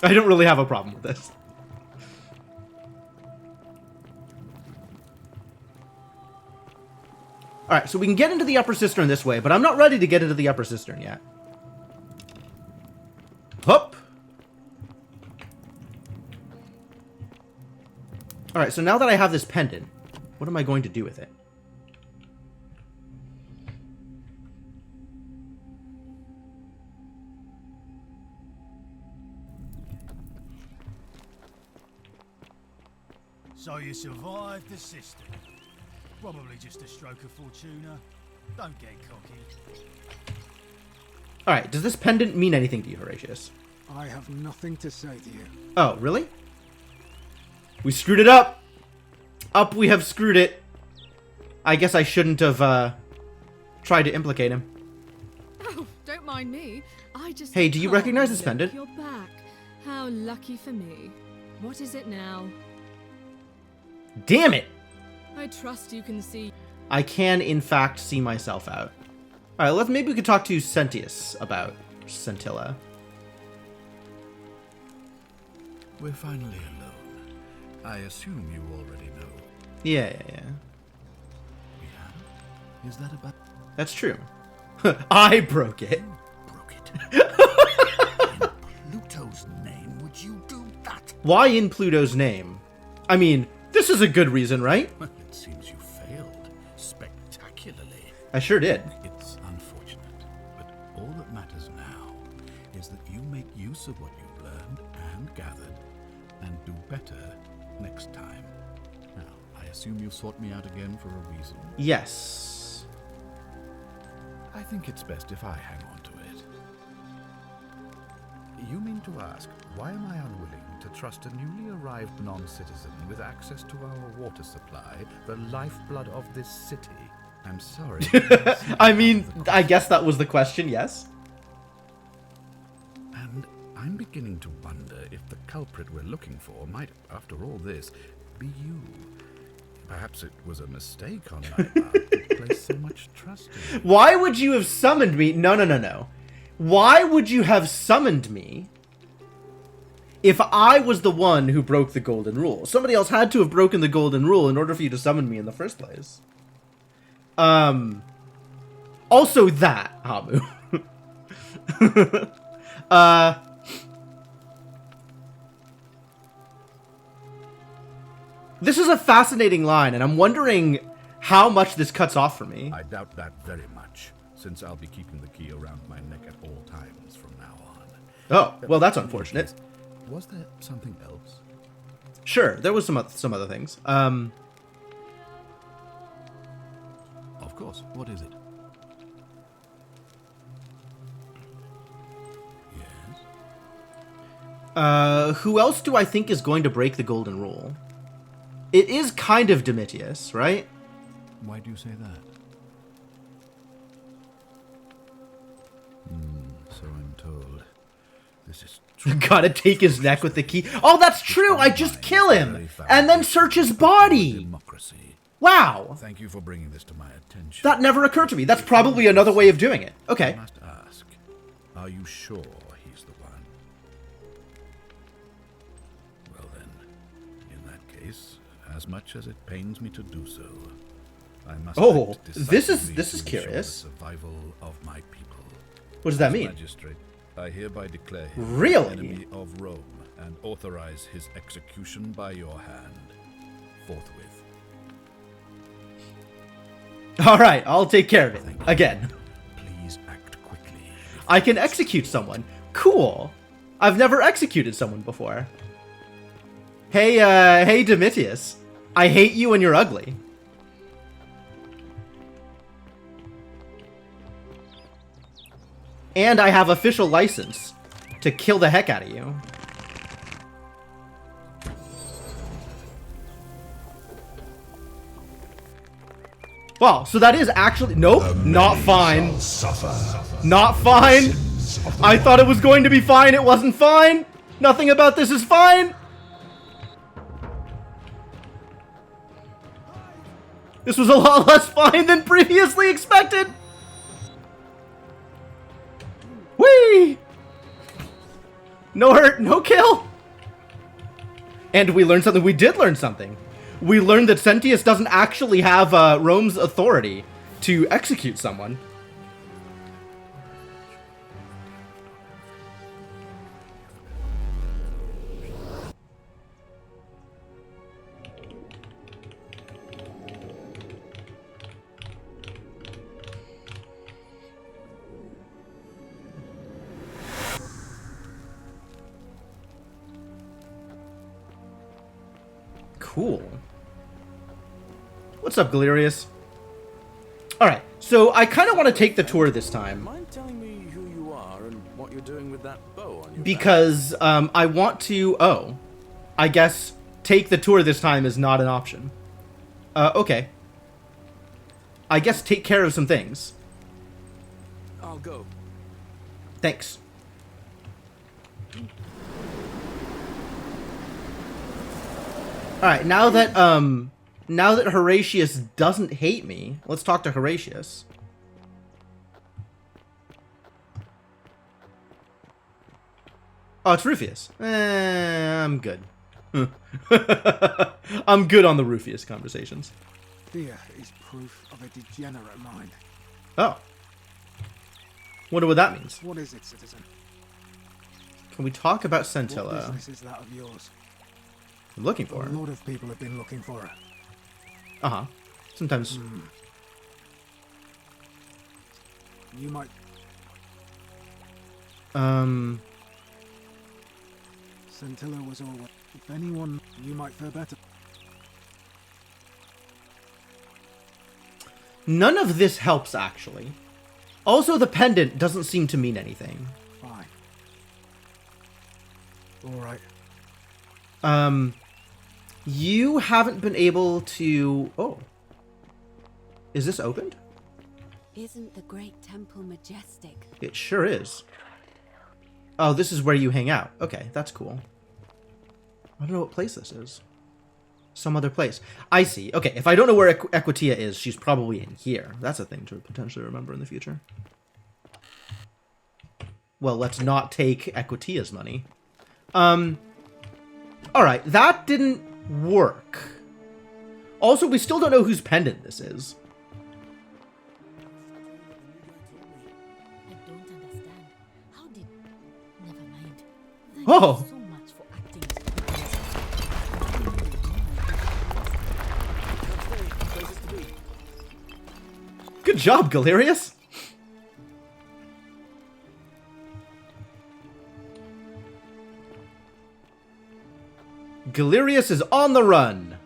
I don't really have a problem with this. Alright, so we can get into the Upper Cistern this way, but I'm not ready to get into the Upper Cistern yet. Hup! Alright, so now that I have this pendant, what am I going to do with it? So you survived the system. Probably just a stroke of Fortuna. Don't get cocky. Alright, does this pendant mean anything to you, Horatius? I have nothing to say to you. Oh, really? We screwed it up! Up, we have screwed it. I guess I shouldn't have, tried to implicate him. Oh, don't mind me. I just... Hey, do you recognize this pendant? You're back. How lucky for me. What is it now? Damn it! I trust you can see. I can, in fact, see myself out. Alright, maybe we could talk to Sentius about Scintilla. We're finally alone. I assume you already know. Yeah. Is that about... That's true. I broke it. In Pluto's name, would you do that? Why in Pluto's name? I mean, this is a good reason, right? Well, it seems you failed spectacularly. I sure did. It's unfortunate, but all that matters now is that you make use of what you've learned and gathered and do better next time. Now, I assume you sought me out again for a reason? Yes. I think it's best if I hang on to it. You mean to ask, why am I unwilling to trust a newly arrived non-citizen with access to our water supply, the lifeblood of this city? I'm sorry. I mean, I guess that was the question, yes? And I'm beginning to wonder if the culprit we're looking for might, after all this, be you. Perhaps it was a mistake on my part to place so much trust in you. Why would you have summoned me? No. Why would you have summoned me if I was the one who broke the golden rule? Somebody else had to have broken the golden rule in order for you to summon me in the first place. Also that, Hamu. This is a fascinating line, and I'm wondering how much this cuts off for me. I doubt that very much, since I'll be keeping the key around my neck at all times from now on. Oh, well, that's unfortunate. Was there something else? Sure, there was some other things. Of course. What is it? Yes? Who else do I think is going to break the golden rule? It is kind of Domitius, right? Why do you say that? So I'm told. This is true. Gotta take his neck with the key. Oh, that's true! I just kill him! And then search his body! Democracy. Wow! Thank you for bringing this to my attention. That never occurred to me. That's probably another way of doing it. Okay. I must ask, are you sure he's the one? Well then, in that case, as much as it pains me to do so, I must act this is decisively to ensure curious. the survival of my people. What does that As mean? Magistrate, I hereby declare him Really? enemy of Rome and authorize his execution by your hand forthwith. Alright, I'll take care of it. Again. Please act quickly. I can execute someone. Cool. I've never executed someone before. Hey, Domitius. I hate you and you're ugly. And I have official license to kill the heck out of you. Wow, so that is actually... Nope, not fine. Not fine. I thought it was going to be fine. It wasn't fine. Nothing about this is fine. This was a lot less fine than previously expected. Whee! No hurt, no kill. And we learned something. We did learn something. We learned that Sentius doesn't actually have Rome's authority to execute someone. Cool. What's up, Galerius? Alright, so I kind of want to take the tour this time. Mind telling me who you are and what you're doing with that bow on your Because I want to... Oh. I guess take the tour this time is not an option. Okay. I guess take care of some things. I'll go. Thanks. Alright, now that Horatius doesn't hate me, let's talk to Horatius. Oh, it's Rufius. I'm good. I'm good on the Rufius conversations. Fear is proof of a degenerate mind. Oh. Wonder what that means. What is it, citizen? Can we talk about What Scintilla? business is that of yours? I'm looking for A her. lot of people have been looking for her. Uh-huh. Sometimes. You might... Scintilla was always... If anyone, you might fare better. None of this helps, actually. Also, the pendant doesn't seem to mean anything. Fine. Alright. You haven't been able to... Oh. Is this opened? Isn't the great temple majestic? It sure is. Oh, this is where you hang out. Okay, that's cool. I don't know what place this is. Some other place. I see. Okay, if I don't know where Equitia is, she's probably in here. That's a thing to potentially remember in the future. Well, let's not take Equitia's money. Alright, that didn't work. Also, we still don't know whose pendant this is. I don't understand. How did... Never mind. Thank Oh. you so much for acting. Good job, Galerius. Galerius is on the run.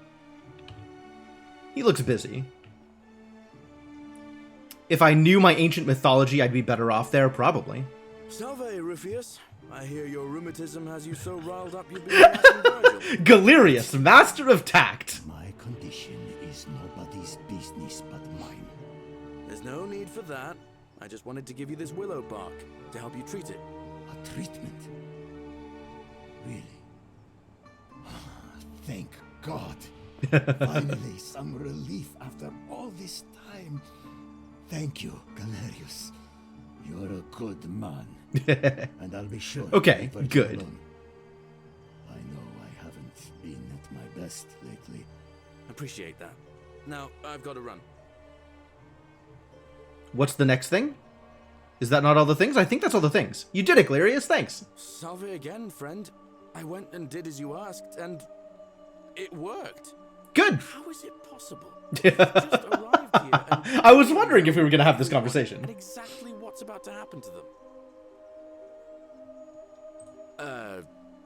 He looks busy. If I knew my ancient mythology, I'd be better off there, probably. Salve, Rufius. I hear your rheumatism has you so riled up you've been harassing Virgil. Galerius, master of tact. My condition is nobody's business but mine. There's no need for that. I just wanted to give you this willow bark to help you treat it. A treatment? Really? Thank God. Finally, some relief after all this time. Thank you, Galerius. You're a good man. And I'll be sure to Okay, leave Virgil good. alone. I know I haven't been at my best lately. Appreciate that. Now, I've got to run. What's the next thing? Is that not all the things? I think that's all the things. You did it, Galerius. Thanks. Salve again, friend. I went and did as you asked, and it worked. Good. How is it possible? Just arrived here and I was wondering if we were going to have this conversation. and exactly what's about to happen to them.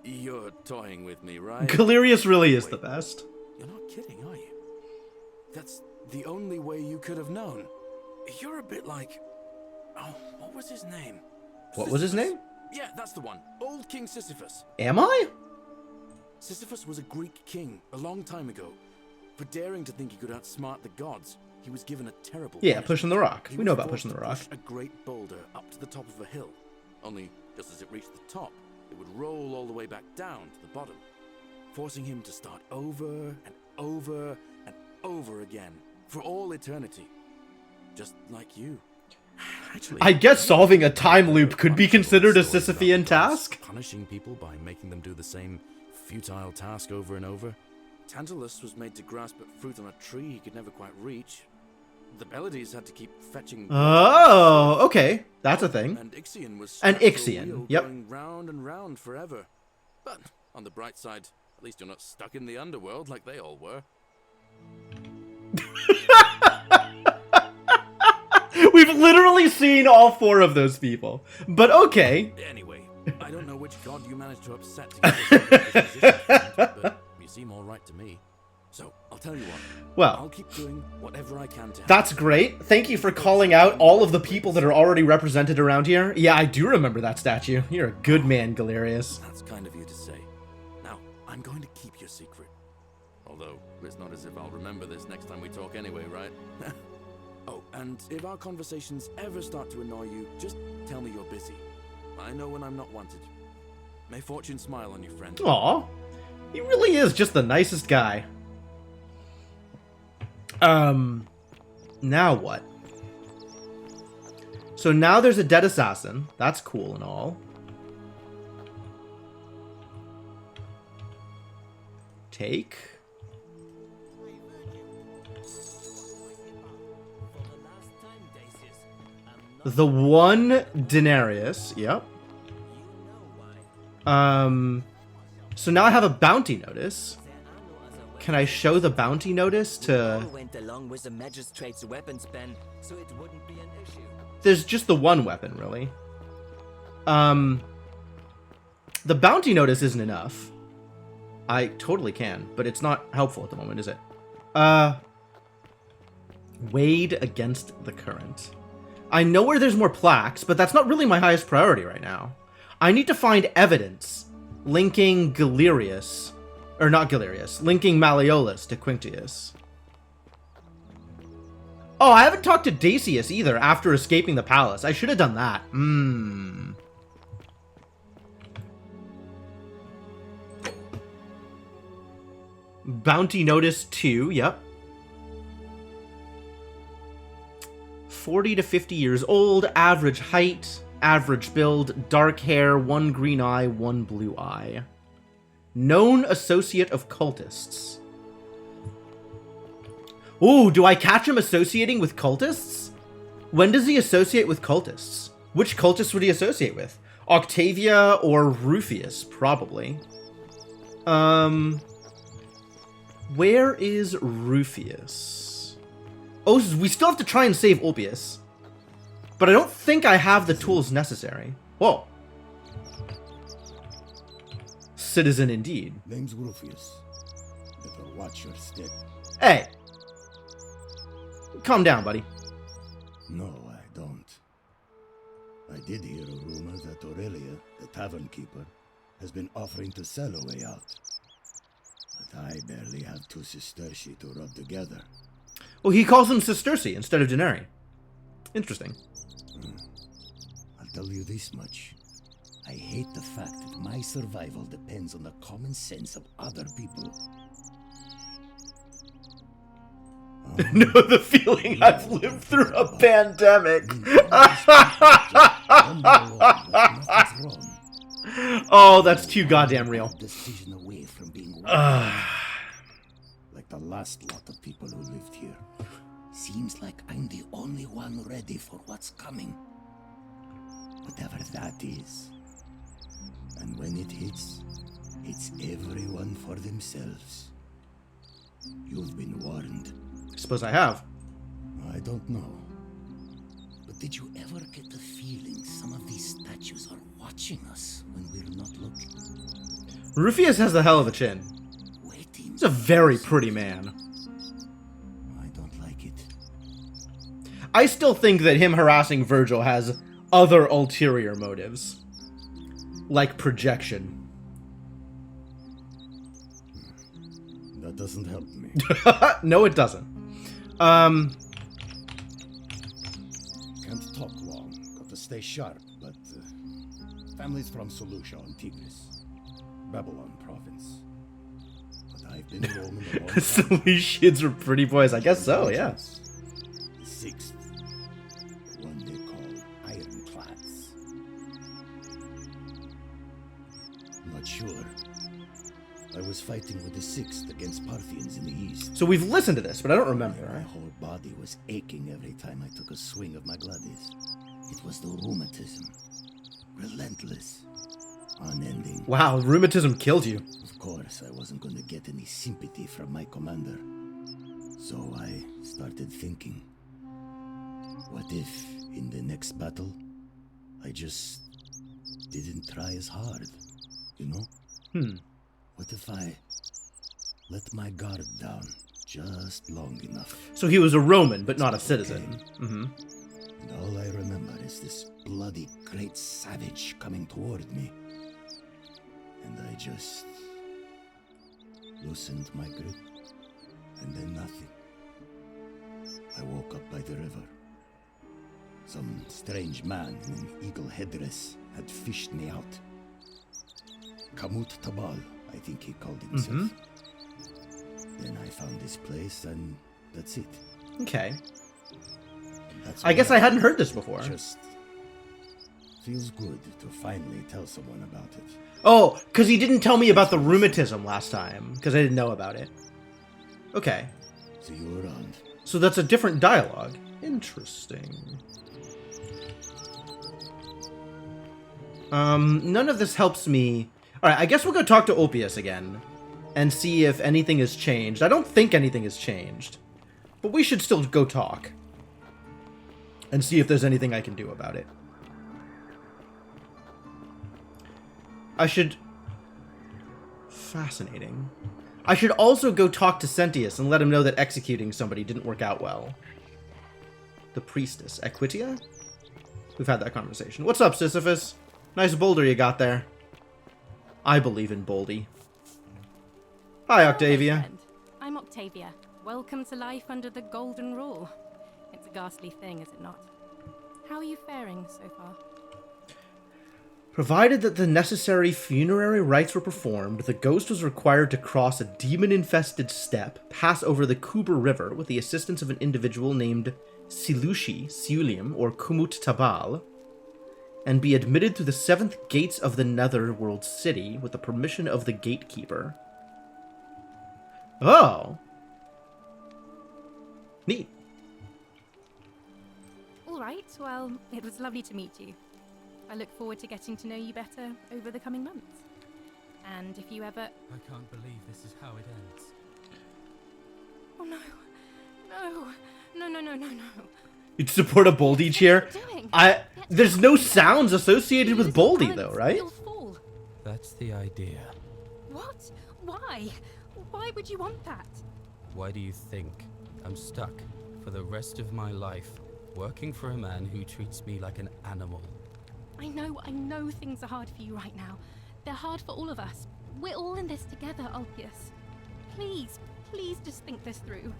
You're toying with me, right? Galerius really is the best. You're not kidding, are you? That's the only way you could have known. You're a bit like... Oh, what was his name? What was his name? Yeah, that's the one. Old King Sisyphus. Am I? Sisyphus was a Greek king a long time ago. For daring to think he could outsmart the gods, he was given a terrible punishment. Pushing the rock. He We know was about pushing the rock. forced to push a great boulder up to the top of a hill. Only, just as it reached the top, it would roll all the way back down to the bottom, forcing him to start over and over and over again for all eternity. Just like you. Actually, I guess solving a time loop could be considered a Sisyphean task. Punishing people by making them do the same futile task over and over. Tantalus was made to grasp at fruit on a tree he could never quite reach. The Pleiades had to keep fetching... Oh, okay. That's a thing. And Ixion was An strapped to a Ixion, wheel yep. going round and round forever. But on the bright side, at least you're not stuck in the underworld like they all were. We've literally seen all 4 of those people. But okay. Anyway, I don't know which god you managed to upset to get this position, but you seem all right to me. So, I'll tell you what. Well, I'll keep doing whatever I can to help. That's great. Thank you for calling out all of the people that are already represented around here. Yeah, I do remember that statue. You're a good man, Galerius. That's kind of you to say. Now, I'm going to keep your secret. Although, it's not as if I'll remember this next time we talk anyway, right? Oh, and if our conversations ever start to annoy you, just tell me you're busy. I know when I'm not wanted. May fortune smile on you, friend. Aw. He really is just the nicest guy. Now what? So now there's a dead assassin. That's cool and all. Take. The 1 denarius. Yep. So now I have a bounty notice. Can I show the bounty notice to... Went along with the magistrate's weapons ban, so it wouldn't be an issue. There's just the 1 weapon, really. The bounty notice isn't enough. I totally can, but it's not helpful at the moment, is it? Wade against the current. I know where there's more plaques, but that's not really my highest priority right now. I need to find evidence linking Galerius, or not Galerius, linking Malleolus to Quinctius. Oh, I haven't talked to Dacius either after escaping the palace. I should have done that. Bounty notice 2, yep. 40 to 50 years old, average height, average build, dark hair, 1 green eye, 1 blue eye. Known associate of cultists. Ooh, do I catch him associating with cultists? When does he associate with cultists? Which cultists would he associate with? Octavia or Rufius, probably. Where is Rufius? Oh, we still have to try and save Ulpius. But I don't think I have the tools necessary. Whoa. Citizen indeed. Name's Rufius. Better watch your step. Hey. Calm down, buddy. No, I don't. I did hear a rumor that Aurelia, the tavern keeper, has been offering to sell a way out. But I barely have 2 sesterci to rub together. Well, he calls them sesterci instead of denarii. Interesting. I'll tell you this much. I hate the fact that my survival depends on the common sense of other people. Know the feeling I've lived through a pandemic. Oh, that's too goddamn real. Decision away from being like the last lot of people who lived here. Seems like I'm the only one ready for what's coming. Whatever that is. And when it hits, it's everyone for themselves. You've been warned. I suppose I have. I don't know. But did you ever get the feeling some of these statues are watching us when we're not looking. Rufius has the hell of a chin. He's a very pretty man. I don't like it. I still think that him harassing Virgil has other ulterior motives. Like projection. That doesn't help me. No, it doesn't. Can't talk long. Got to stay sharp, but family's from Seleucia on Tigris, Babylon province. But I've been roaming the long Seleucians were pretty boys. I guess so, yeah. The sixth, the one they call Ironclads. Not sure. I was fighting with the sixth against Parthians in the east. So we've listened to this, but I don't remember. My whole body was aching every time I took a swing of my gladius. It was the rheumatism. Relentless. Unending. Wow, rheumatism killed you. Of course, I wasn't going to get any sympathy from my commander. So I started thinking, what if, in the next battle, I just didn't try as hard, you know? What if I let my guard down just long enough? So he was a Roman, but not a citizen. And all I remember is this bloody great savage coming toward me. And I just loosened my grip, and then nothing. I woke up by the river. Some strange man in an eagle headdress had fished me out. Kamut Tabal, I think he called himself. Then I found this place, and that's it. Okay. That's I guess I hadn't heard this before. Just feels good to finally tell someone about it. Oh, because he didn't tell me about the rheumatism last time, because I didn't know about it. Okay. See you around. So that's a different dialogue. Interesting. None of this helps me. Alright, I guess we'll go talk to Ulpius again, and see if anything has changed. I don't think anything has changed, but we should still go talk, and see if there's anything I can do about it. I should... Fascinating. I should also go talk to Sentius and let him know that executing somebody didn't work out well. The priestess. Equitia? We've had that conversation. What's up, Sisyphus? Nice boulder you got there. I believe in Boldy. Hi, Octavia. Hello, I'm Octavia. Welcome to life under the Golden Rule. It's a ghastly thing, is it not? How are you faring so far? Provided that the necessary funerary rites were performed, the ghost was required to cross a demon-infested steppe, pass over the Kuber River with the assistance of an individual named Silushi, Siulium, or Kumut Tabal, and be admitted through the 7th gates of the Netherworld City with the permission of the gatekeeper. Oh. Neat. All right, well, it was lovely to meet you. I look forward to getting to know you better over the coming months. And if you ever... I can't believe this is how it ends. Oh no. No. No, no, no, no, no. You'd support a Boldy cheer? There's no sounds associated with Boldy, though, right? That's the idea. What? Why? Why would you want that? Why do you think I'm stuck for the rest of my life working for a man who treats me like an animal? I know things are hard for you right now. They're hard for all of us. We're all in this together, Ulpius. Please, please just think this through.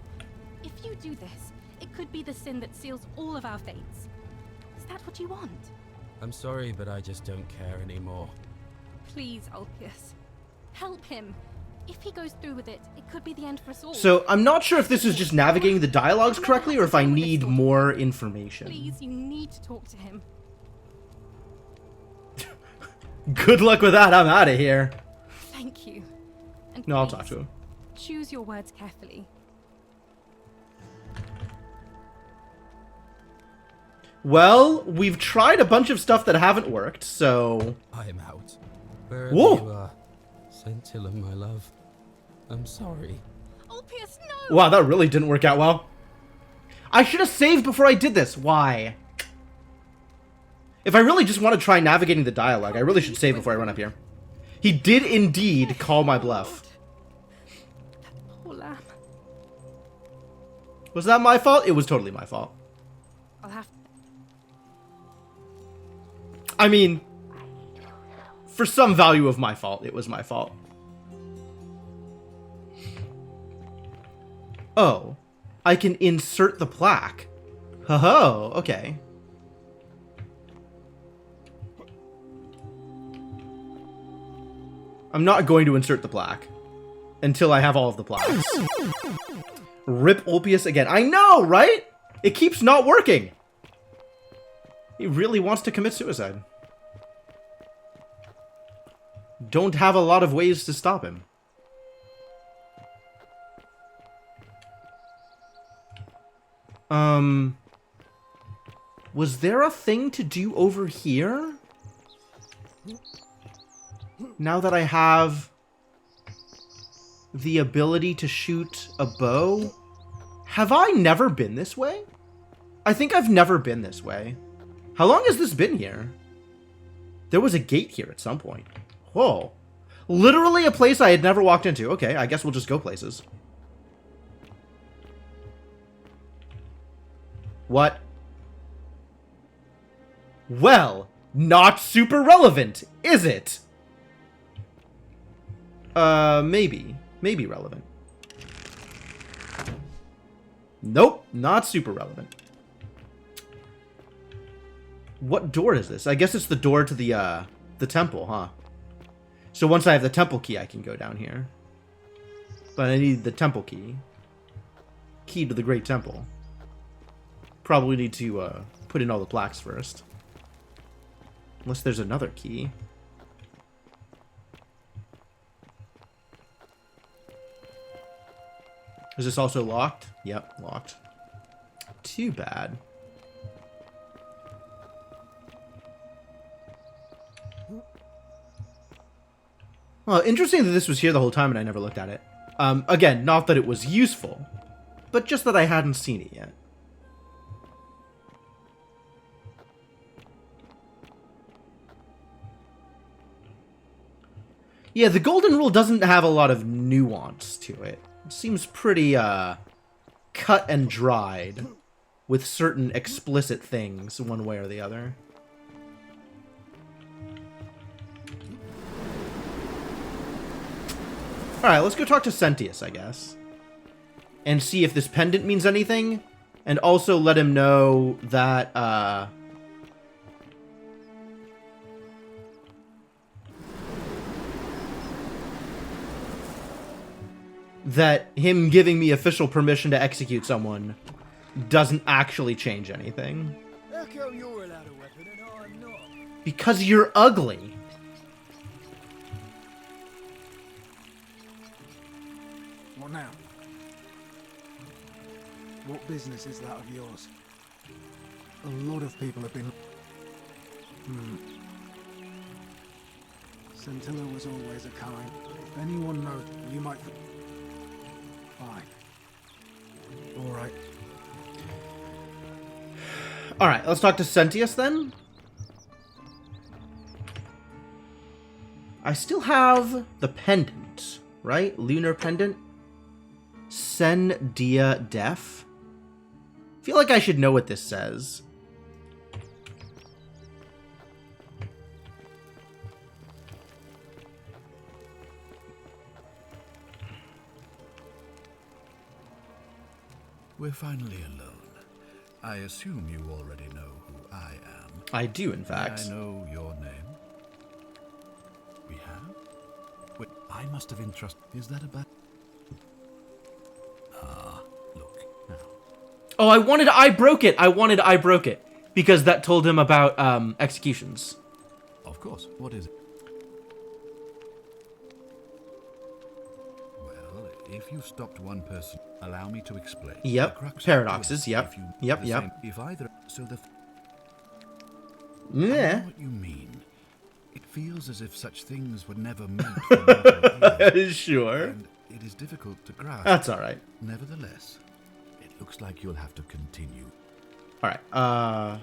If you do this, it could be the sin that seals all of our fates. Is that what you want? I'm sorry, but I just don't care anymore. Please, Ulpius. Help him. If he goes through with it, it could be the end for us all. So, I'm not sure if this is just navigating the dialogues correctly or if I need more information. Please, you need to talk to him. Good luck with that, I'm out of here. Thank you. And no, I'll please, talk to him. Choose your words carefully. Well, we've tried a bunch of stuff that haven't worked, so... I'm out. Wherever Whoa! you are, Scintilla, my love. I'm sorry. Ulpius, no! Wow, that really didn't work out well. I should have saved before I did this. Why? If I really just want to try navigating the dialogue, I really should save before I run up here. He did indeed call my bluff. Poor lamb. Was that my fault? It was totally my fault. I'll have to... I mean, for some value of my fault, it was my fault. Oh, I can insert the plaque. Ho-ho, okay. I'm not going to insert the plaque until I have all of the plaques. Rip Ulpius again. I know, right? It keeps not working. He really wants to commit suicide. Don't have a lot of ways to stop him. Was there a thing to do over here? Now that I have the ability to shoot a bow, have I never been this way? I think I've never been this way. How long has this been here? There was a gate here at some point. Whoa. Literally a place I had never walked into. Okay, I guess we'll just go places. What? Well, not super relevant, is it? Maybe. Maybe relevant. Nope, not super relevant. What door is this? I guess it's the door to the temple, huh? So once I have the temple key, I can go down here. But I need the temple key. Key to the Great Temple. Probably need to put in all the plaques first. Unless there's another key. Is this also locked? Yep, locked. Too bad. Well, interesting that this was here the whole time and I never looked at it. Again, not that it was useful, but just that I hadn't seen it yet. Yeah, the Golden Rule doesn't have a lot of nuance to it. It seems pretty, cut and dried with certain explicit things one way or the other. Alright, let's go talk to Sentius, I guess. And see if this pendant means anything. And also let him know that, that him giving me official permission to execute someone doesn't actually change anything. How come you're allowed a weapon and I'm not? Because you're ugly. What now? What business is that of yours? A lot of people have been... Scintilla was always a kind. If anyone knows, you might... Fine. Alright. Alright, let's talk to Sentius then. I still have the pendant, right? Lunar pendant. Sen Dia Def. Feel like I should know what this says. We're finally alone. I assume you already know who I am. I do, in fact. May I know your name? We have? Wait, I must have entrusted... Is that about... Look, now. Oh, I broke it. I broke it. Because that told him about, executions. Of course. What is it? Well, if you stopped one person, allow me to explain. Yep. Paradoxes. Yep. Yep. If either... So the... Yeah. I know what you mean. It feels as if such things were never meant for mortal ears. Sure. And it is difficult to grasp. That's all right. Nevertheless, it looks like you'll have to continue. All right.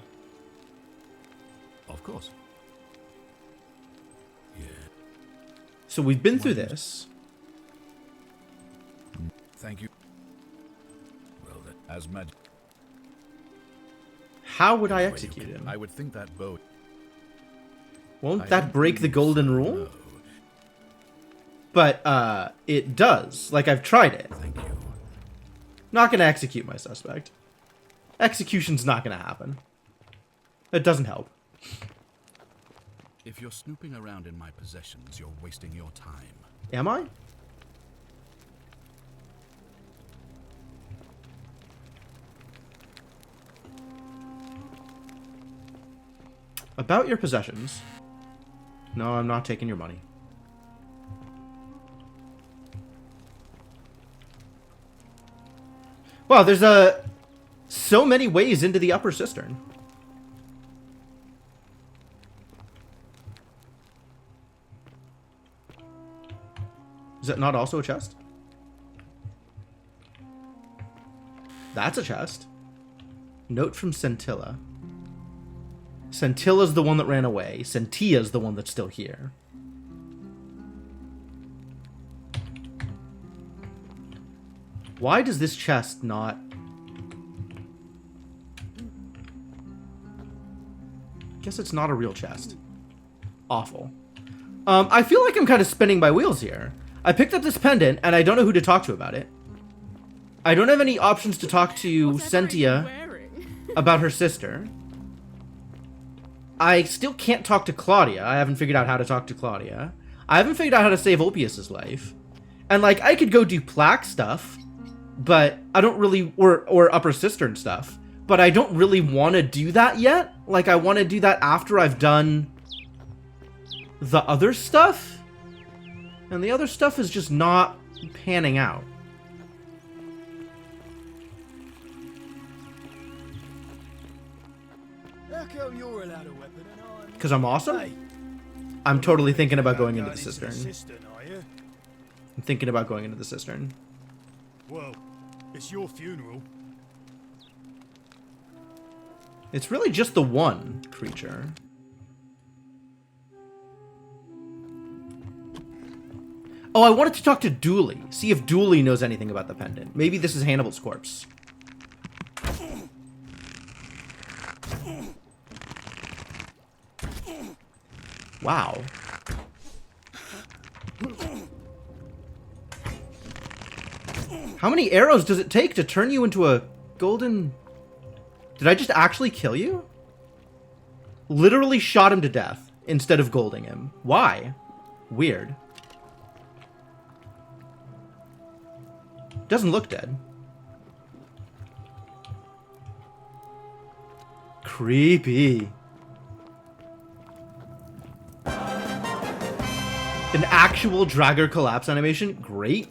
Of course. Yeah. So we've been through this. Thank you. Well then, as magic. How would I execute him? I would think that bow. Won't that break the golden rule? But, it does. Like, I've tried it. Thank you. Not gonna execute my suspect. Execution's not gonna happen. It doesn't help. If you're snooping around in my possessions, you're wasting your time. Am I? About your possessions. No, I'm not taking your money. Wow, there's so many ways into the upper cistern. Is that not also a chest? That's a chest. Note from Scintilla. Scintilla's the one that ran away. Scintilla's the one that's still here. Why does this chest not... Guess it's not a real chest. Awful. I feel like I'm kind of spinning my wheels here. I picked up this pendant, and I don't know who to talk to about it. I don't have any options to talk to Cynthia about her sister. I still can't talk to Claudia. I haven't figured out how to talk to Claudia. I haven't figured out how to save Ulpius's life. And, like, I could go do plaque stuff, but I don't really... Or upper cistern stuff. But I don't really want to do that yet. Like, I want to do that after I've done the other stuff. And the other stuff is just not panning out. How come you're allowed a weapon and I'm... Because I'm awesome? Hey, I'm totally thinking about going into the cistern. Are you? I'm thinking about going into the cistern. Well, it's your funeral. It's really just the one creature. Oh, I wanted to talk to Dooley. See if Dooley knows anything about the pendant. Maybe this is Hannibal's corpse. Wow. How many arrows does it take to turn you into a golden... Did I just actually kill you? Literally shot him to death instead of golding him. Why? Weird. Doesn't look dead. Creepy. An actual Dragger collapse animation? Great.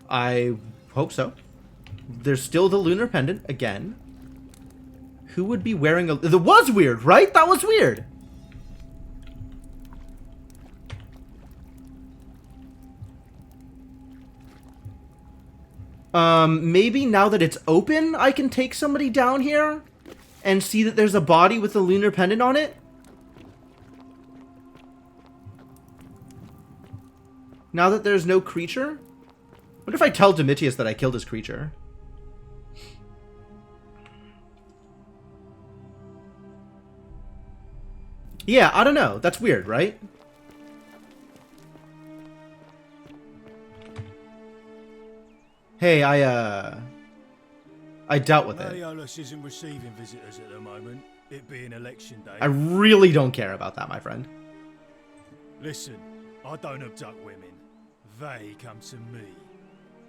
I hope so. There's still the lunar pendant again. Who would be wearing a... That was weird, right? That was weird. Maybe now that it's open, I can take somebody down here and see that there's a body with a lunar pendant on it. Now that there's no creature? What if I tell Domitius that I killed his creature? Yeah, I don't know. That's weird, right? Hey, I dealt with it. Malleolus isn't receiving visitors at the moment, it being election day. I really don't care about that, my friend. Listen, I don't abduct women. They come to me.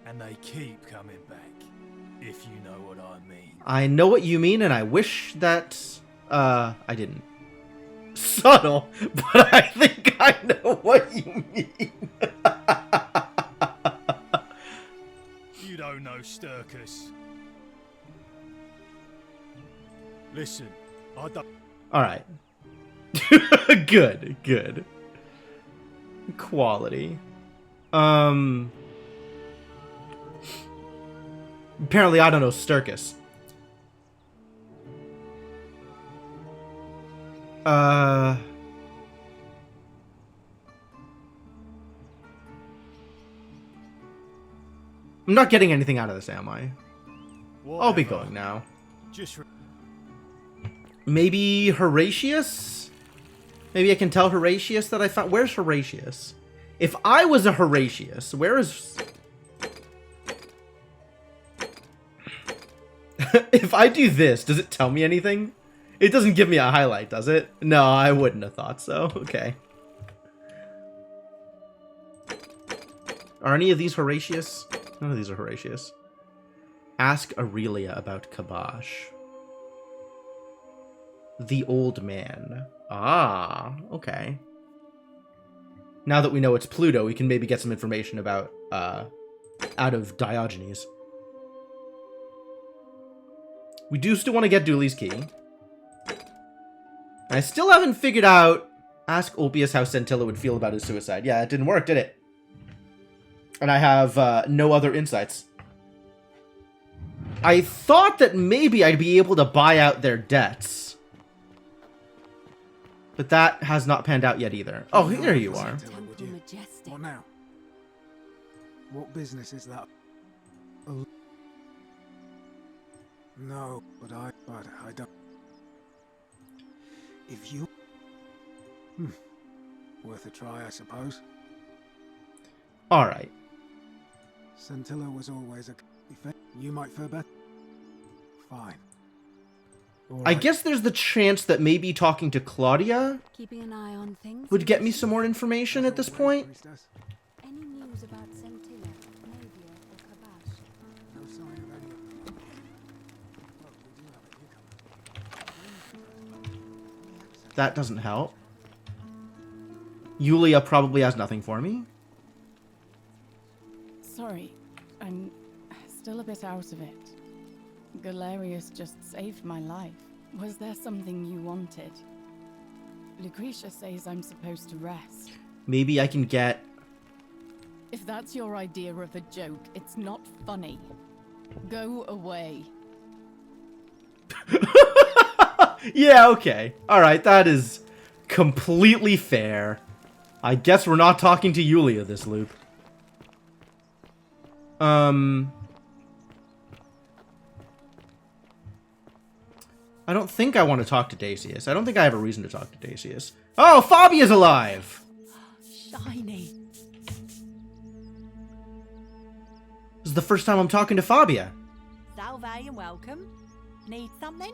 And they keep coming back. If you know what I mean. I know what you mean, and I wish that, I didn't. Subtle, but I think I know what you mean. You don't know Sturkus. Listen, I don't... Alright. Good, good. Quality. Apparently I don't know Sturkus. I'm not getting anything out of this, am I? I'll be going now. Just maybe Horatius? Maybe I can tell Horatius that I found... Where's Horatius? If I was a Horatius, where is... If I do this, does it tell me anything? It doesn't give me a highlight, does it? No, I wouldn't have thought so. Okay. Are any of these Horatius? None of these are Horatius. Ask Aurelia about Kabash. The old man. Ah, okay. Now that we know it's Pluto, we can maybe get some information about, out of Diogenes. We do still want to get Dooley's key. I still haven't figured out... Ask Ulpius how Centilla would feel about his suicide. Yeah, it didn't work, did it? And I have no other insights. I thought that maybe I'd be able to buy out their debts. But that has not panned out yet either. Oh, here you are. What now? What business is that? No, but I don't. If you... Worth a try, I suppose. Alright. Centilla was always a... You might fare better. Fine. I guess there's the chance that maybe talking to Claudia Keeping an eye on things would get me some more information at this point. Any news about Centilla, Navia, or Kabash? No sign of any of them. That doesn't help. Yulia probably has nothing for me. Sorry, I'm still a bit out of it. Galerius just saved my life. Was there something you wanted? Lucretia says I'm supposed to rest. Maybe I can get... If that's your idea of a joke, it's not funny. Go away. Yeah, okay. Alright, that is completely fair. I guess we're not talking to Yulia this loop. I don't think I want to talk to Dacius. I don't think I have a reason to talk to Dacius. Oh, Fabia's alive! Shiny. This is the first time I'm talking to Fabia. Salve and welcome. Need something?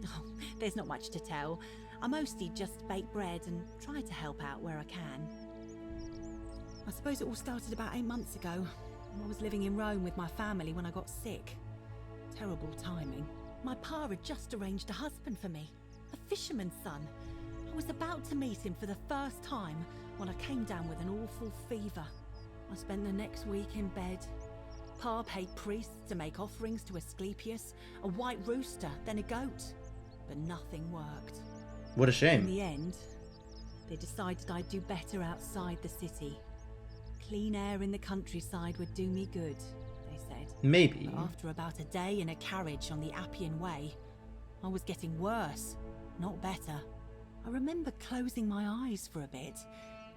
Oh, there's not much to tell. I mostly just bake bread and try to help out where I can. I suppose it all started about 8 months ago. I was living in Rome with my family when I got sick. Terrible timing. My pa had just arranged a husband for me, a fisherman's son. I was about to meet him for the first time when I came down with an awful fever. I spent the next week in bed. Pa paid priests to make offerings to Asclepius, a white rooster, then a goat. But nothing worked. What a shame. In the end, they decided I'd do better outside the city. Clean air in the countryside would do me good, they said. Maybe. But after about a day in a carriage on the Appian Way, I was getting worse, not better. I remember closing my eyes for a bit,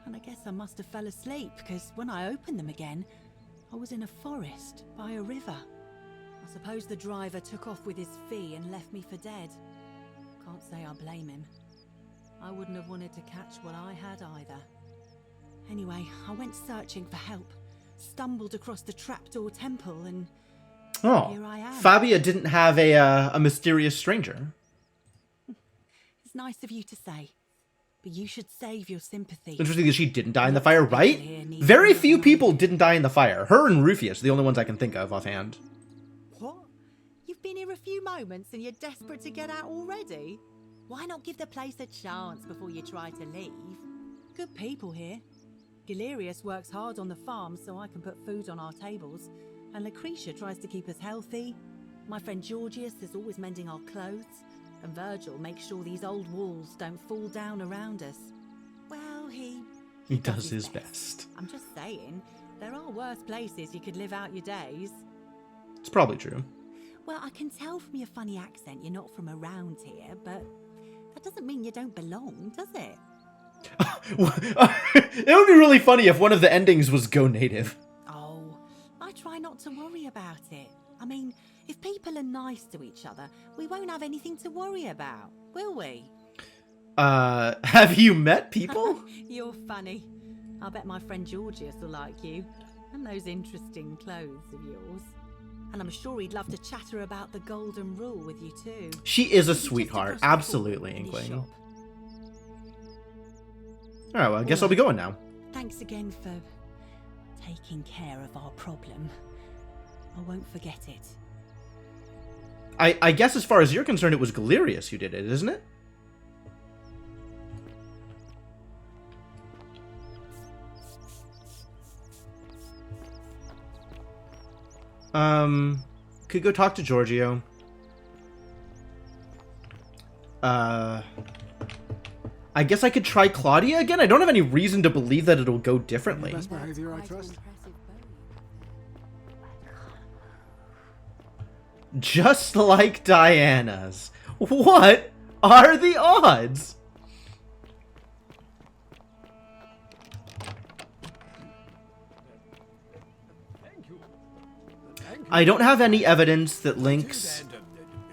and I guess I must have fell asleep, because when I opened them again, I was in a forest by a river. I suppose the driver took off with his fee and left me for dead. Can't say I blame him. I wouldn't have wanted to catch what I had either. Anyway, I went searching for help, stumbled across the trapdoor temple, and here I am. Fabia didn't have a mysterious stranger. It's nice of you to say, but you should save your sympathy. Interesting that she didn't die in the fire, right? Very few people didn't die in the fire. Her and Rufius are the only ones I can think of offhand. What? You've been here a few moments and you're desperate to get out already? Why not give the place a chance before you try to leave? Good people here. Galerius works hard on the farm so I can put food on our tables, and Lucretia tries to keep us healthy. My friend Georgius is always mending our clothes, and Virgil makes sure these old walls don't fall down around us. Well, he does his best. I'm just saying, there are worse places you could live out your days. It's probably true. Well, I can tell from your funny accent you're not from around here, but That doesn't mean you don't belong, does it? It would be really funny if one of the endings was Go Native. Oh, I try not to worry about it. I mean, if people are nice to each other, we won't have anything to worry about, will we? Have you met people? You're funny. I bet my friend Georgius will like you. And those interesting clothes of yours. And I'm sure he'd love to chatter about the golden rule with you too. She is a sweetheart. Absolutely, Inkling. Alright, well, I guess I'll be going now. Thanks again for taking care of our problem. I won't forget it. I guess as far as you're concerned, it was Galerius who did it, isn't it? Could go talk to Giorgio. I guess I could try Claudia again? I don't have any reason to believe that it'll go differently. Best behavior, I trust. Just like Diana's. What are the odds? I don't have any evidence that links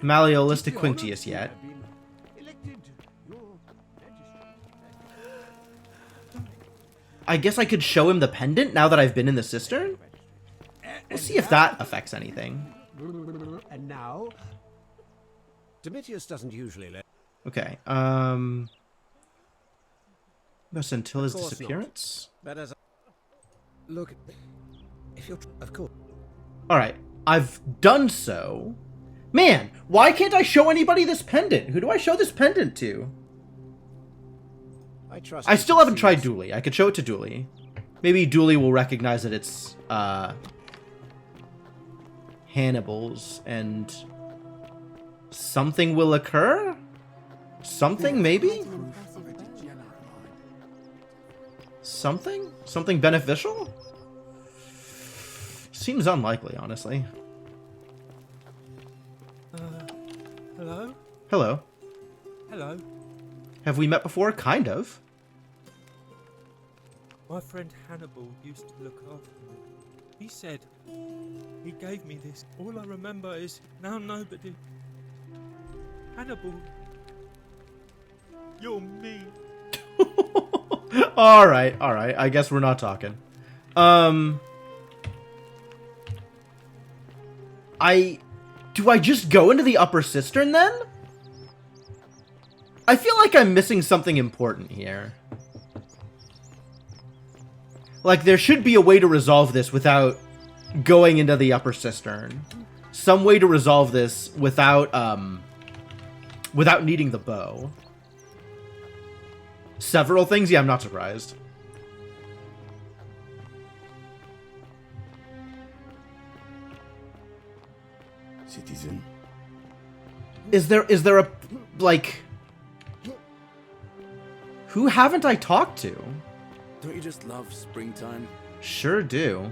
Malleolus to Quintius yet. I guess I could show him the pendant now that I've been in the cistern? We'll see if that affects anything. And now, Domitius doesn't usually let. Okay, Scintilla's disappearance? But as look, if you're of course. Alright, I've done so. Man, why can't I show anybody this pendant? Who do I show this pendant to? I still haven't tried Dooley. I could show it to Dooley. Maybe Dooley will recognize that it's Hannibal's and something will occur? Something, maybe? Something? Something beneficial? Seems unlikely, honestly. Hello? Hello. Hello. Have we met before? Kind of. My friend Hannibal used to look after me. He said he gave me this. All I remember is now nobody. Hannibal, you're me. Alright. I guess we're not talking. Do I just go into the upper cistern then? I feel like I'm missing something important here. Like, there should be a way to resolve this without going into the upper cistern. Some way to resolve this without, without needing the bow. Several things? Yeah, I'm not surprised. Citizen. Is there a, like... Who haven't I talked to? Don't you just love springtime? Sure do.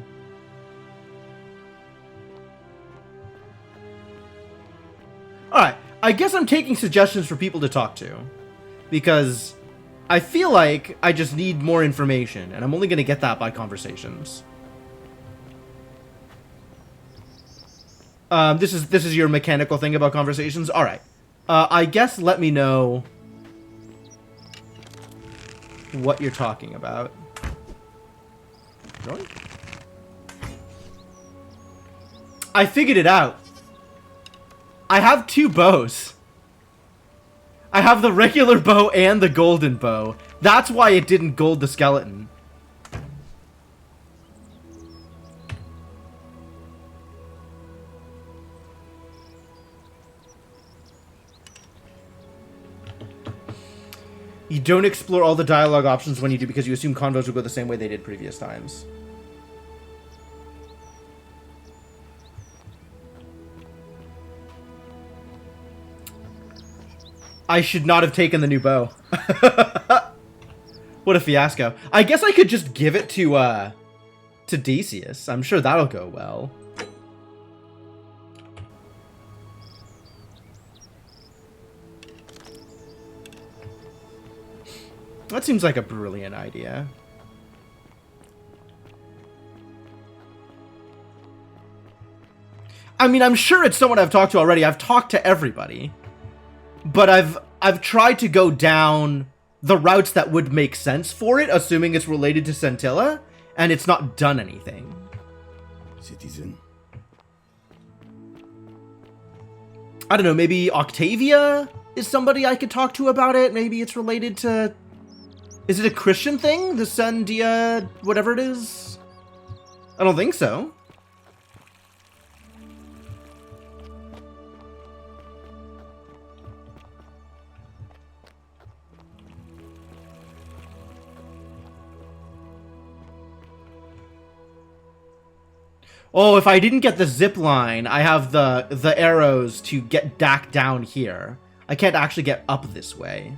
Alright, I guess I'm taking suggestions for people to talk to. Because I feel like I just need more information, and I'm only going to get that by conversations. This is your mechanical thing about conversations? Alright. I guess let me know what you're talking about. Really? I figured it out. I have two bows. I have the regular bow and the golden bow. That's why it didn't gold the skeleton. You don't explore all the dialogue options when you do because you assume convos will go the same way they did previous times. I should not have taken the new bow. What a fiasco. I guess I could just give it to Decius. I'm sure that'll go well. That seems like a brilliant idea. I mean, I'm sure it's someone I've talked to already. I've talked to everybody. But I've tried to go down the routes that would make sense for it, assuming it's related to Scintilla, and it's not done anything. Citizen. I don't know, maybe Octavia is somebody I could talk to about it. Maybe it's related to... Is it a Christian thing? The Sandia... whatever it is? I don't think so. Oh, if I didn't get the zip line, I have the arrows to get back down here. I can't actually get up this way.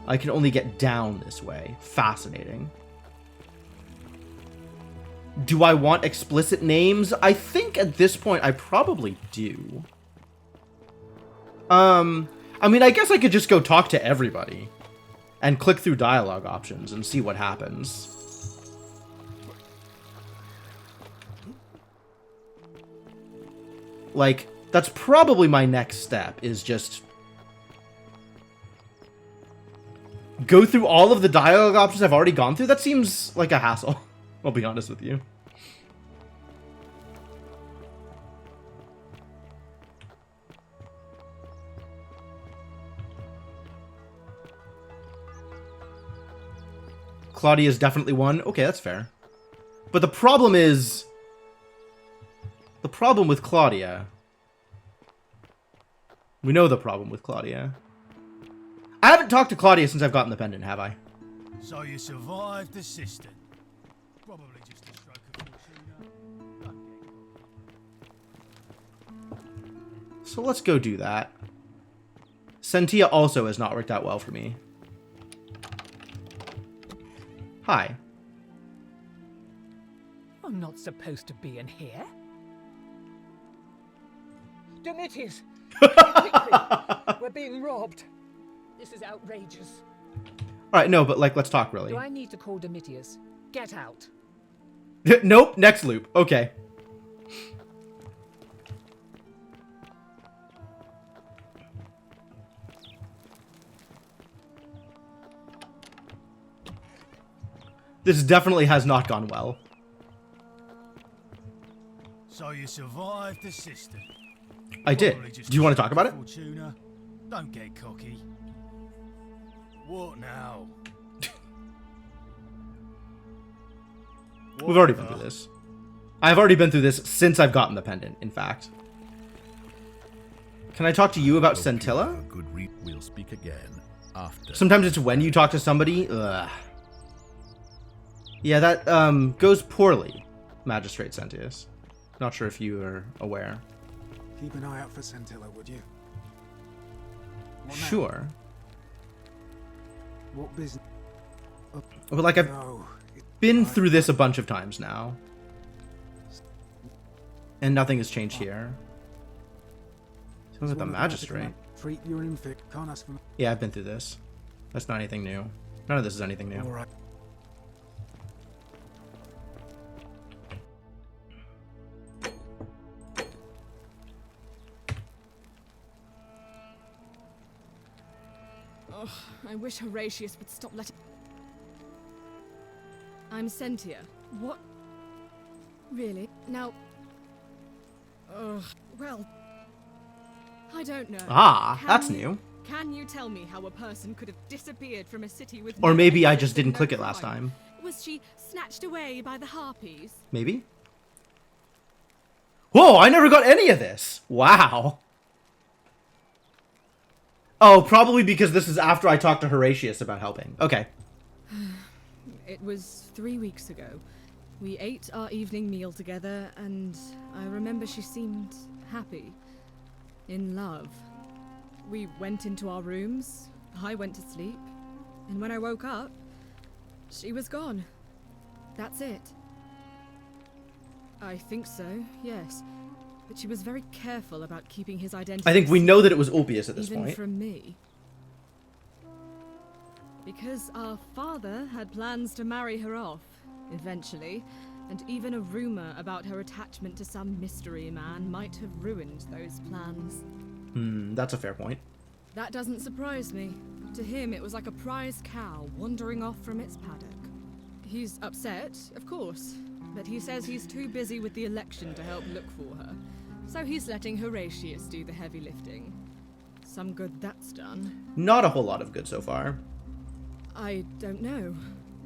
I can only get down this way. Fascinating. Do I want explicit names? I think at this point I probably do. I mean, I guess I could just go talk to everybody and click through dialogue options and see what happens. Like, that's probably my next step, is just go through all of the dialogue options I've already gone through. That seems like a hassle, I'll be honest with you. Claudia's definitely one. Okay, that's fair. But the problem is... The problem with Claudia... We know the problem with Claudia. I haven't talked to Claudia since I've gotten the pendant, have I? So you survived the system. Probably just a stroke of fortuna. So let's go do that. Sentia also has not worked out well for me. Hi. I'm not supposed to be in here. Domitius! Quickly! We're being robbed. This is outrageous. Alright, no, but like, let's talk really. Do I need to call Domitius? Get out. Nope, next loop. Okay. This definitely has not gone well. So you survived the system. I did. Do you want to talk about it? Fortuna. Don't get cocky. What now? We've already been through this. I've already been through this since I've gotten the pendant, in fact. Can I talk to you about Scintilla? We'll speak again after. Sometimes it's when you talk to somebody. Ugh. Yeah, that goes poorly, Magistrate Sentius. Not sure if you are aware. Keep an eye out for Scintilla, would you? Sure. What business? But like, I've been through this a bunch of times now. And nothing has changed here. Something with the Magistrate. Treat your infant. Can't ask for... Yeah, I've been through this. That's not anything new. None of this is anything new. All right. Oh, I wish Horatius would stop letting... I'm Sentia. What? Really? Now... Ugh, well... I don't know. Ah, that's new. Can you tell me how a person could have disappeared from a city with... Or no maybe I exit just didn't and click no it last crime? time. Was she snatched away by the Harpies? Maybe? Whoa, I never got any of this! Wow. Oh, probably because this is after I talked to Horatius about helping. Okay. It was 3 weeks ago. We ate our evening meal together, and I remember she seemed happy. In love. We went into our rooms, I went to sleep, and when I woke up, she was gone. That's it. I think so, yes. But she was very careful about keeping his identity. I think we know that it was Ulpius at this even point. from me. Because our father had plans to marry her off, eventually, and even a rumor about her attachment to some mystery man might have ruined those plans. That's a fair point. That doesn't surprise me. To him, it was like a prize cow wandering off from its paddock. He's upset, of course, but he says he's too busy with the election to help look for her, so he's letting Horatius do the heavy lifting. Some good that's done. Not a whole lot of good so far. I don't know,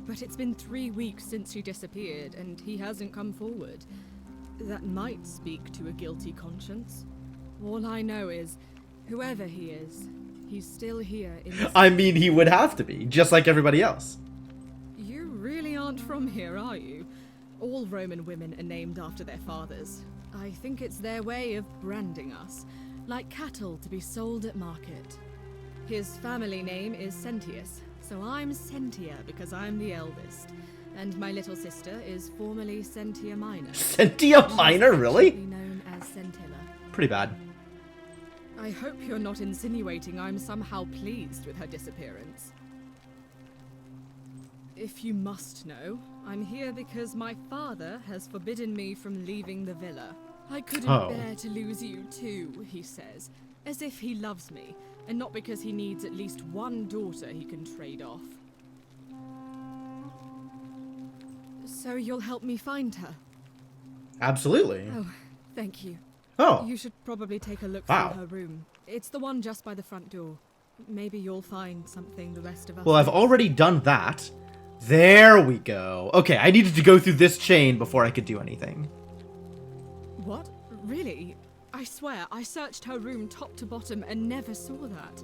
but it's been 3 weeks since she disappeared, and he hasn't come forward. That might speak to a guilty conscience. All I know is, whoever he is, he's still here in this... I mean, he would have to be, just like everybody else. You really aren't from here, are you? All Roman women are named after their fathers. I think it's their way of branding us, like cattle to be sold at market. His family name is Sentius, so I'm Sentia because I'm the eldest. And my little sister is formerly Sentia Minor. Sentia Minor, really? Known as Sentilla. Pretty bad. I hope you're not insinuating I'm somehow pleased with her disappearance. If you must know, I'm here because my father has forbidden me from leaving the villa. I couldn't bear to lose you too, he says, as if he loves me, and not because he needs at least one daughter he can trade off. So you'll help me find her? Absolutely. Oh, thank you. Oh. You should probably take a look Wow. through her room. It's the one just by the front door. Maybe you'll find something the rest of us... Well, I've already done that. There we go. Okay, I needed to go through this chain before I could do anything. What? Really? I swear, I searched her room top to bottom and never saw that.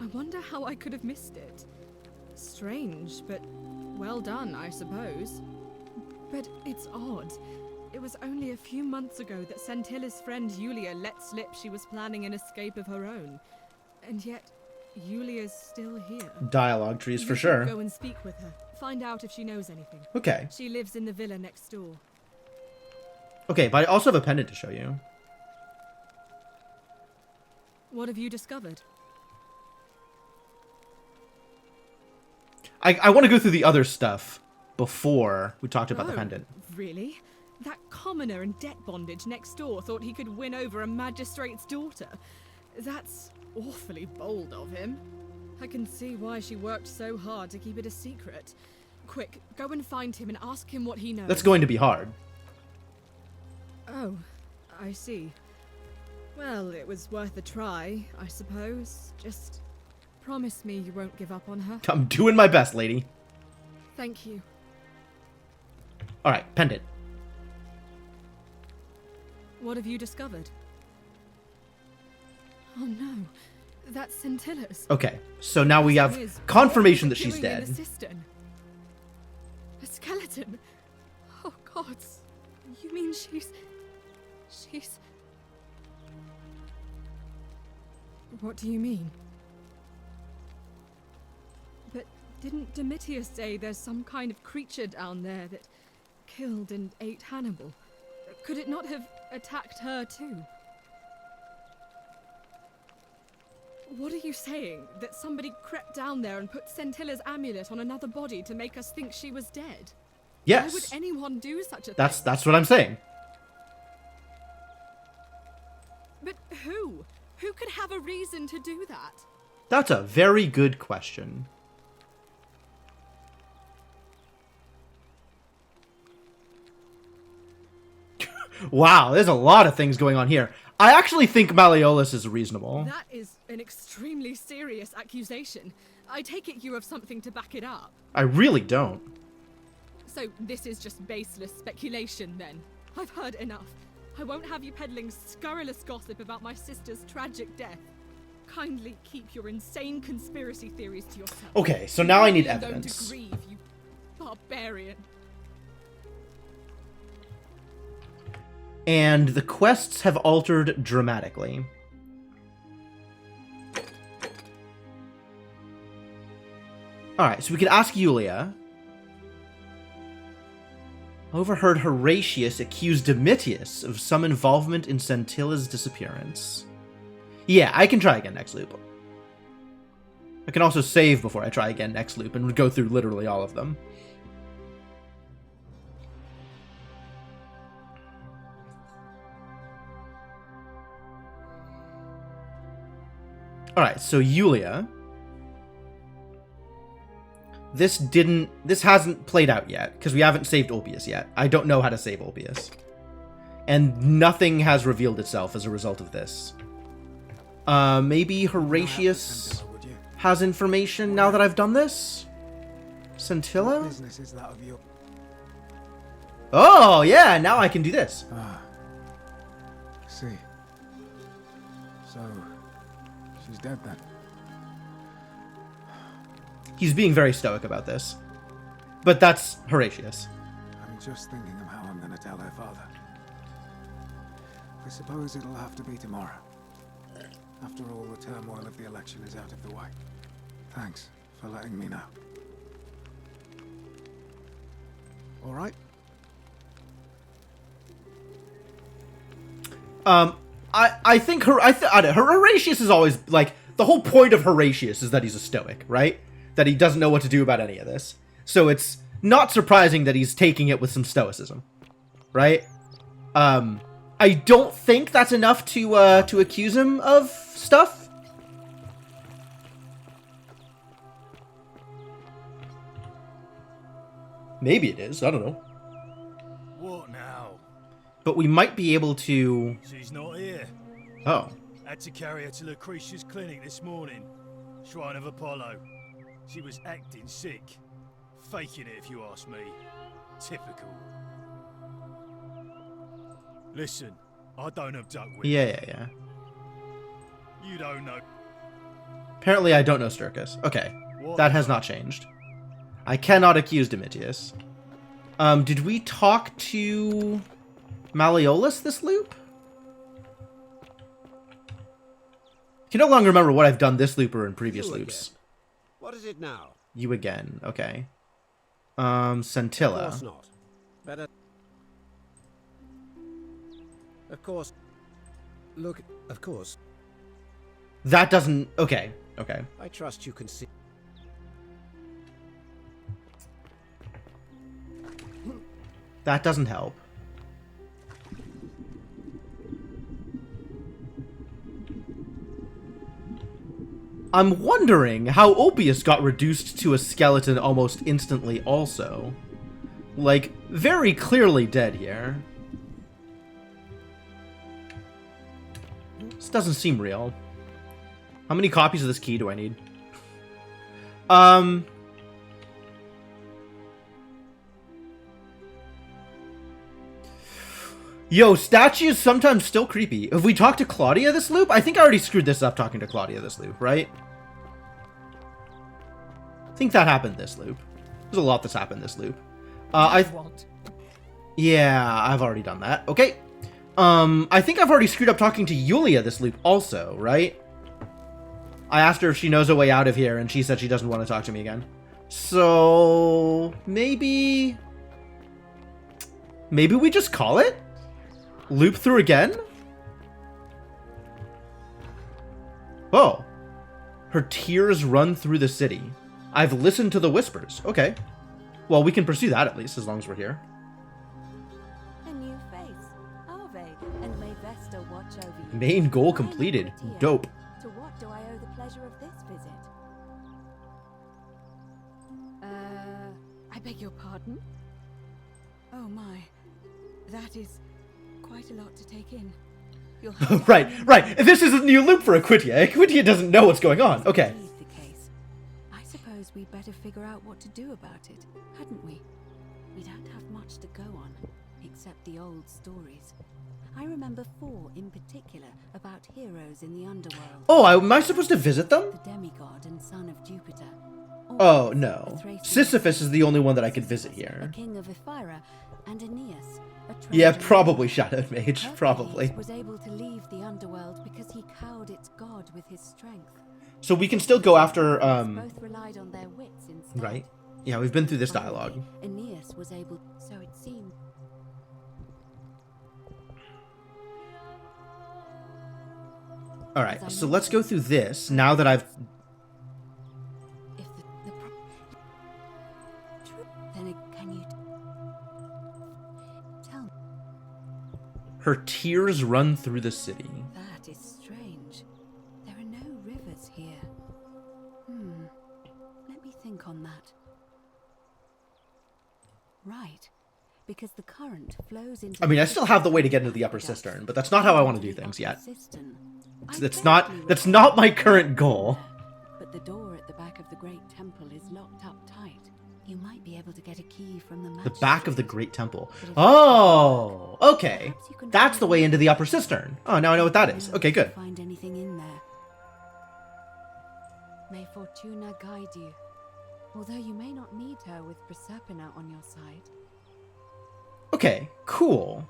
I wonder how I could have missed it. Strange, but well done, I suppose. But it's odd. It was only a few months ago that Sentilla's friend Yulia let slip she was planning an escape of her own. And yet, Yulia's still here. Dialogue trees for You should sure. Go and speak with her. Find out if she knows anything. Okay. She lives in the villa next door. Okay, but I also have a pendant to show you. What have you discovered? I want to go through the other stuff before we talked about the pendant. Really? That commoner in debt bondage next door thought he could win over a magistrate's daughter. That's awfully bold of him. I can see why she worked so hard to keep it a secret. Quick, go and find him and ask him what he knows. That's going to be hard. Oh, I see. Well, it was worth a try, I suppose. Just promise me you won't give up on her. I'm doing my best, lady. Thank you. Alright, pendant. What have you discovered? Oh no, that's Sentilla's. Okay, so now we have confirmation that she's dead. A skeleton? Oh god, you mean she's... What do you mean? But didn't Domitius say there's some kind of creature down there that killed and ate Hannibal? Could it not have attacked her too? What are you saying? That somebody crept down there and put Sentilla's amulet on another body to make us think she was dead? Yes. Why would anyone do such a thing? That's what I'm saying. But who? Who could have a reason to do that? That's a very good question. Wow, there's a lot of things going on here. I actually think Malleolus is reasonable. That is an extremely serious accusation. I take it you have something to back it up. I really don't. So this is just baseless speculation then? I've heard enough. I won't have you peddling scurrilous gossip about my sister's tragic death. Kindly keep your insane conspiracy theories to yourself. Okay, so now I need Leave me alone evidence. to grieve, you barbarian. And the quests have altered dramatically. Alright, so we could ask Yulia. Overheard Horatius accuse Domitius of some involvement in Sentilla's disappearance. Yeah, I can try again next loop. I can also save before I try again next loop and go through literally all of them. Alright, so Yulia. This hasn't played out yet, because we haven't saved Ulpius yet. I don't know how to save Ulpius. And nothing has revealed itself as a result of this. Maybe Horatius has information now that I've done this? Scintilla? Business is that of you? Oh, yeah, now I can do this. See. So, she's dead then. He's being very stoic about this. But that's Horatius. I'm just thinking of how I'm going to tell her father. I suppose it'll have to be tomorrow. After all, the turmoil of the election is out of the way. Thanks for letting me know. All right? I think Horatius is always, like, the whole point of Horatius is that he's a stoic, right? That he doesn't know what to do about any of this. So it's not surprising that he's taking it with some stoicism, right? I don't think that's enough to accuse him of stuff. Maybe it is, I don't know. What now? But we might be able to... She's not here. Oh. Had to carry her to Lucretia's clinic this morning. Shrine of Apollo. She was acting sick. Faking it, if you ask me. Typical. Listen, I don't abduct women. Yeah. You don't know. Apparently I don't know Sturkis. Okay. That has not changed. I cannot accuse Domitius. Did we talk to Malleolus this loop? I can no longer remember what I've done this loop or in previous loops. What is it now? You again. Okay. Scintilla. Of course not. Better. Of course. Look, of course. That doesn't... Okay. I trust you can see. That doesn't help. I'm wondering how Ulpius got reduced to a skeleton almost instantly also. Like, very clearly dead here. This doesn't seem real. How many copies of this key do I need? Yo, statue is sometimes still creepy. If we talk to Claudia this loop, I think I already screwed this up talking to Claudia this loop, right? I think that happened this loop. There's a lot that's happened this loop. Yeah, I've already done that. Okay. I think I've already screwed up talking to Yulia this loop also, right? I asked her if she knows a way out of here, and she said she doesn't want to talk to me again. So... Maybe we just call it? Loop through again? Oh. Her tears run through the city. I've listened to the whispers. Okay. Well, we can pursue that at least, as long as we're here. A new face. Arve, and may Vesta watch over you. Main goal completed. Dope. To what do I owe the pleasure of this visit? I beg your pardon? Oh my. That is quite a lot to take in. You'll have right. This is a new loop for Aquitia. Aquitia doesn't know what's going on. Okay. I suppose we'd better figure out what to do about it, hadn't we? We don't have much to go on, except the old stories. I remember 4 in particular about heroes in the underworld. Oh, am I supposed to visit them? The demigod and son of Jupiter. Oh, no. Sisyphus is the only one that I could visit here. The king of Ephyra, and Aeneas. Yeah, probably Shadowed Mage. Probably. Was able to leave the underworld because he cowed its god with his strength. So we can still go after Both relied on their wits instead. Right. Yeah, we've been through this dialogue. Aeneas was able, so it seemed. All right. So let's go through this now that I've Her tears run through the city. That is strange. There are no rivers here. Let me think on that. Right. Because the current flows into... I mean, I still have the way to get into the upper cistern, but that's not how I want to do things yet. That's not my current goal. But the door at the back of the Great Temple is locked up tight. You might be able to get a key from the magistrate. The back of the Great Temple. Oh, okay. That's the way into the upper cistern. Oh, now I know what that is. Okay, good. Find anything in there. May Fortuna guide you. Although you may not need her with Proserpina on your side. Okay, cool.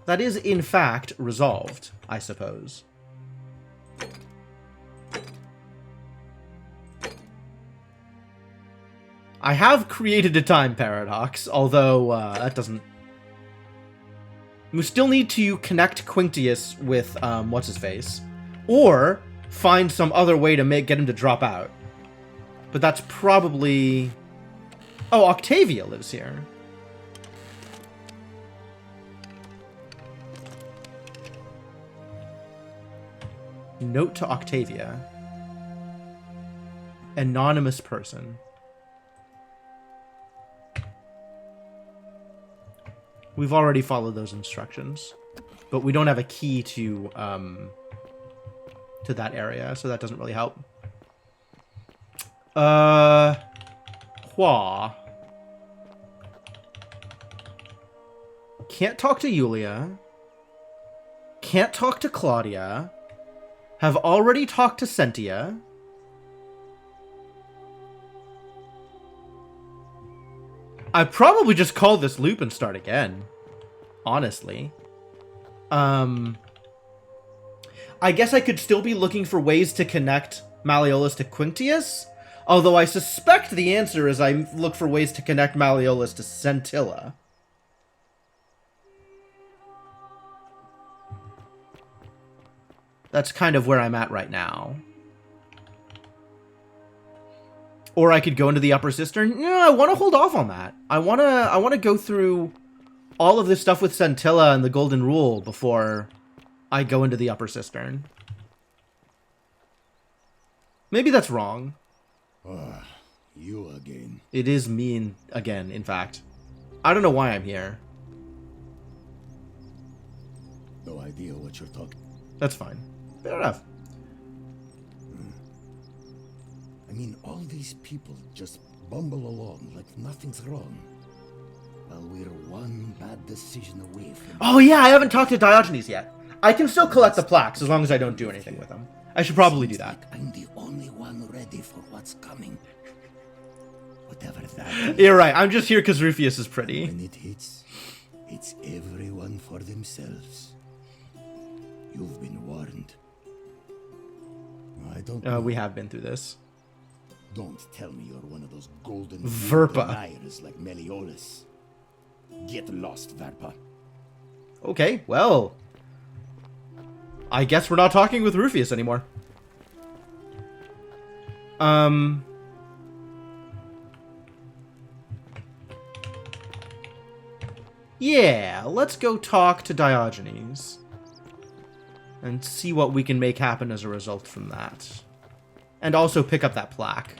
That is, in fact, resolved, I suppose. I have created a time paradox, although that doesn't... We still need to connect Quinctius with, what's-his-face, or find some other way to get him to drop out. But that's probably... Oh, Octavia lives here. Note to Octavia. Anonymous person. We've already followed those instructions, but we don't have a key to that area, so that doesn't really help. Hua. Can't talk to Yulia. Can't talk to Claudia. Have already talked to Sentia. I'd probably just call this loop and start again. Honestly. I guess I could still be looking for ways to connect Malleolus to Quinctius. Although I suspect the answer is I look for ways to connect Malleolus to Scintilla. That's kind of where I'm at right now. Or I could go into the upper cistern. Yeah, I want to hold off on that. I want to go through all of this stuff with Scintilla and the Golden Rule before I go into the upper cistern. Maybe that's wrong. You again. It is me again, in fact. I don't know why I'm here. No idea what you're talking. That's fine. Fair enough. I mean, all these people just bumble along like nothing's wrong. While we're one bad decision away from... Oh yeah, I haven't talked to Diogenes yet. I can still collect the plaques as long as I don't do anything with them. I should probably do that. Like I'm the only one ready for what's coming. Whatever that is. You're right, I'm just here because Rufius is pretty. When it hits, it's everyone for themselves. You've been warned. I don't know. We have been through this. Don't tell me you're one of those golden Verpa liars like Malleolus. Get lost, Verpa. Okay, well, I guess we're not talking with Rufius anymore. Yeah, let's go talk to Diogenes and see what we can make happen as a result from that. And also pick up that plaque.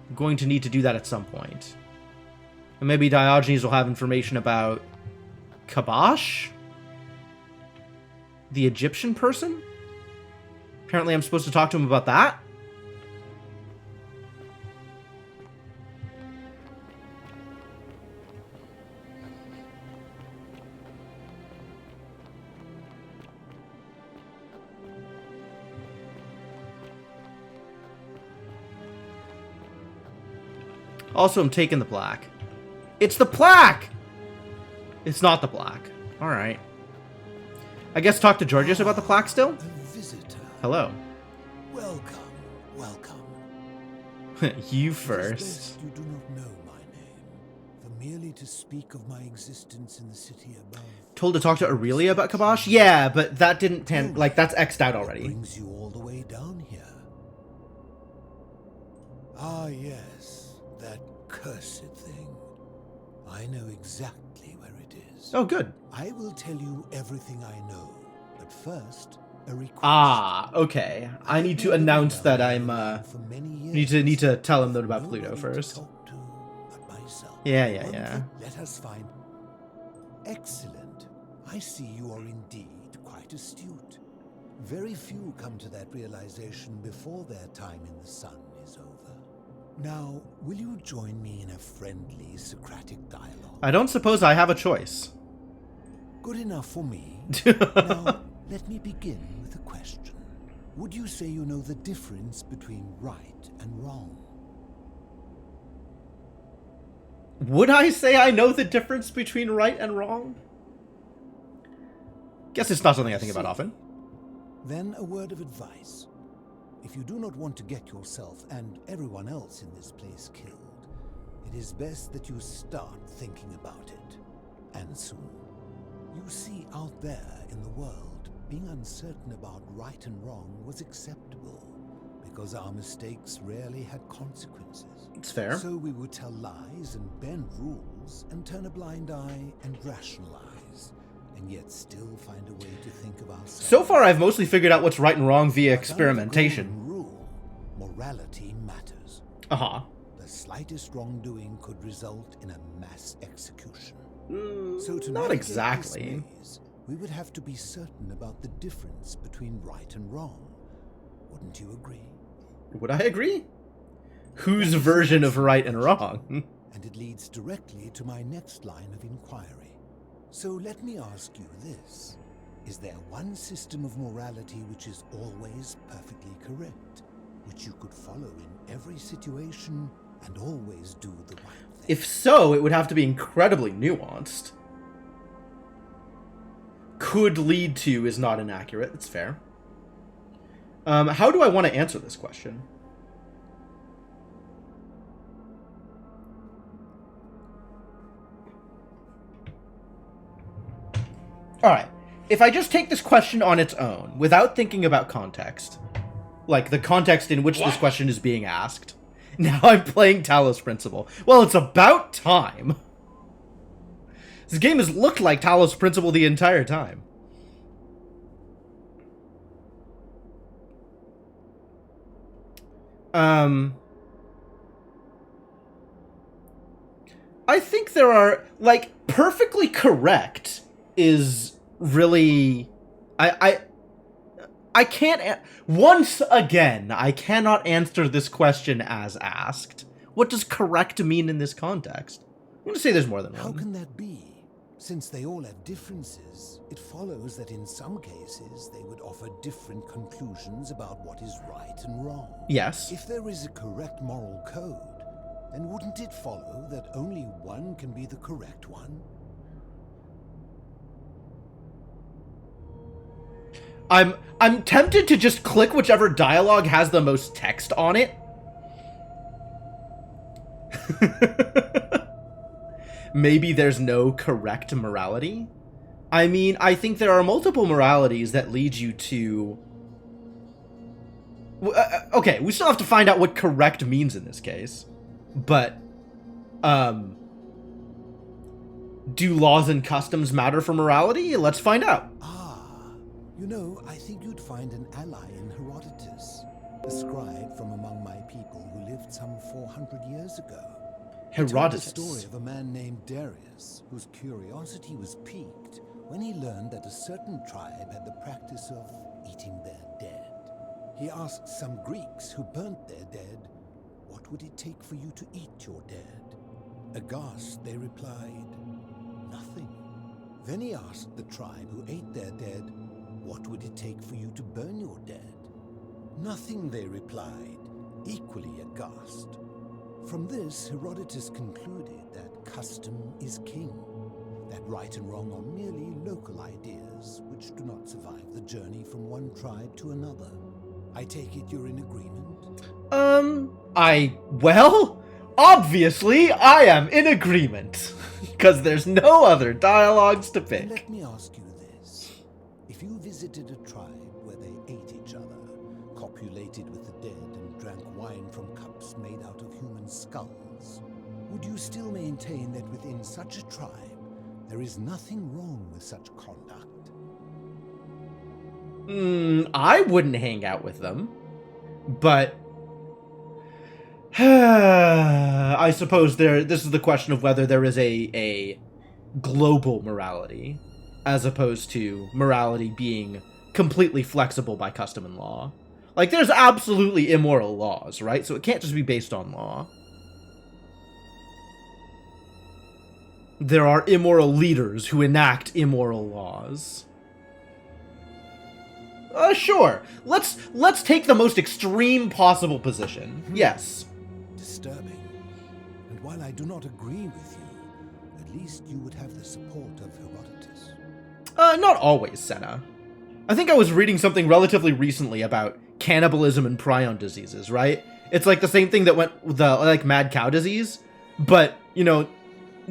I'm going to need to do that at some point. And maybe Diogenes will have information about Kabosh? The Egyptian person? Apparently I'm supposed to talk to him about that? Also, I'm taking the plaque. It's the plaque! It's not the plaque. Alright. I guess talk to Georgius about the plaque still? Visitor. Hello. Welcome, welcome. You first. You do not know my name, for merely to speak of my existence in the city above. Told to talk to Aurelia about Kabosh? Yeah, but that didn't like, that's X'd out already. Brings you all the way down here. Ah, yes. That cursed thing. I know exactly where it is. Oh, good. I will tell you everything I know, but first, a request. Ah, okay. I need to announce that I'm, need to tell him about Pluto first. Yeah. Let us find. Excellent. I see you are indeed quite astute. Very few come to that realization before their time in the sun is over. Now, will you join me in a friendly Socratic dialogue? I don't suppose I have a choice. Good enough for me. Now, let me begin with a question. Would you say you know the difference between right and wrong? Would I say I know the difference between right and wrong? Guess it's not something I think about often. Then a word of advice. If you do not want to get yourself and everyone else in this place killed, it is best that you start thinking about it. And soon. You see, out there in the world, being uncertain about right and wrong was acceptable, because our mistakes rarely had consequences. It's fair. So we would tell lies and bend rules and turn a blind eye and rationalize, and yet still find a way to think of ourselves. So far, I've mostly figured out what's right and wrong via experimentation. Rule, morality matters. Uh-huh. The slightest wrongdoing could result in a mass execution. So to not exactly. Maze, we would have to be certain about the difference between right and wrong. Wouldn't you agree? Would I agree? Whose version of right and wrong? And it leads directly to my next line of inquiry. So let me ask you this. Is there one system of morality which is always perfectly correct, which you could follow in every situation and always do the right thing? If so, it would have to be incredibly nuanced. Could lead to is not inaccurate. It's fair. How do I want to answer this question? Alright, if I just take this question on its own, without thinking about context, like the context in which this question is being asked, now I'm playing Talos Principle. Well, it's about time. This game has looked like Talos Principle the entire time. I think there are, like, perfectly correct is really... I can't... Once again, I cannot answer this question as asked. What does correct mean in this context? I'm going to say there's more than one. How can that be? Since they all have differences, it follows that in some cases they would offer different conclusions about what is right and wrong. Yes. If there is a correct moral code, then wouldn't it follow that only one can be the correct one? I'm tempted to just click whichever dialogue has the most text on it. Maybe there's no correct morality. I mean, I think there are multiple moralities that lead you to... okay, we still have to find out what correct means in this case. But, do laws and customs matter for morality? Let's find out. You know, I think you'd find an ally in Herodotus, a scribe from among my people who lived some 400 years ago. Herodotus. He told the story of a man named Darius, whose curiosity was piqued when he learned that a certain tribe had the practice of eating their dead. He asked some Greeks who burnt their dead, "What would it take for you to eat your dead?" Aghast, they replied, "Nothing." Then he asked the tribe who ate their dead, "What would it take for you to burn your dead?" "Nothing," they replied, equally aghast. From this, Herodotus concluded that custom is king, that right and wrong are merely local ideas which do not survive the journey from one tribe to another. I take it you're in agreement? Well, obviously I am in agreement, because there's no other dialogues to pick. Let me ask you this. If you visited a tribe where they ate each other, copulated with the dead, and drank wine from cups made out of human skulls, would you still maintain that within such a tribe, there is nothing wrong with such conduct? I wouldn't hang out with them, but I suppose this is the question of whether there is a global morality as opposed to morality being completely flexible by custom and law. Like, there's absolutely immoral laws, right? So it can't just be based on law. There are immoral leaders who enact immoral laws. Sure. Let's take the most extreme possible position. Yes. Disturbing. And while I do not agree with you, at least you would have the support of Herodotus. Not always, Senna. I think I was reading something relatively recently about cannibalism and prion diseases, right? It's like the same thing that went with the, like, mad cow disease, but, you know,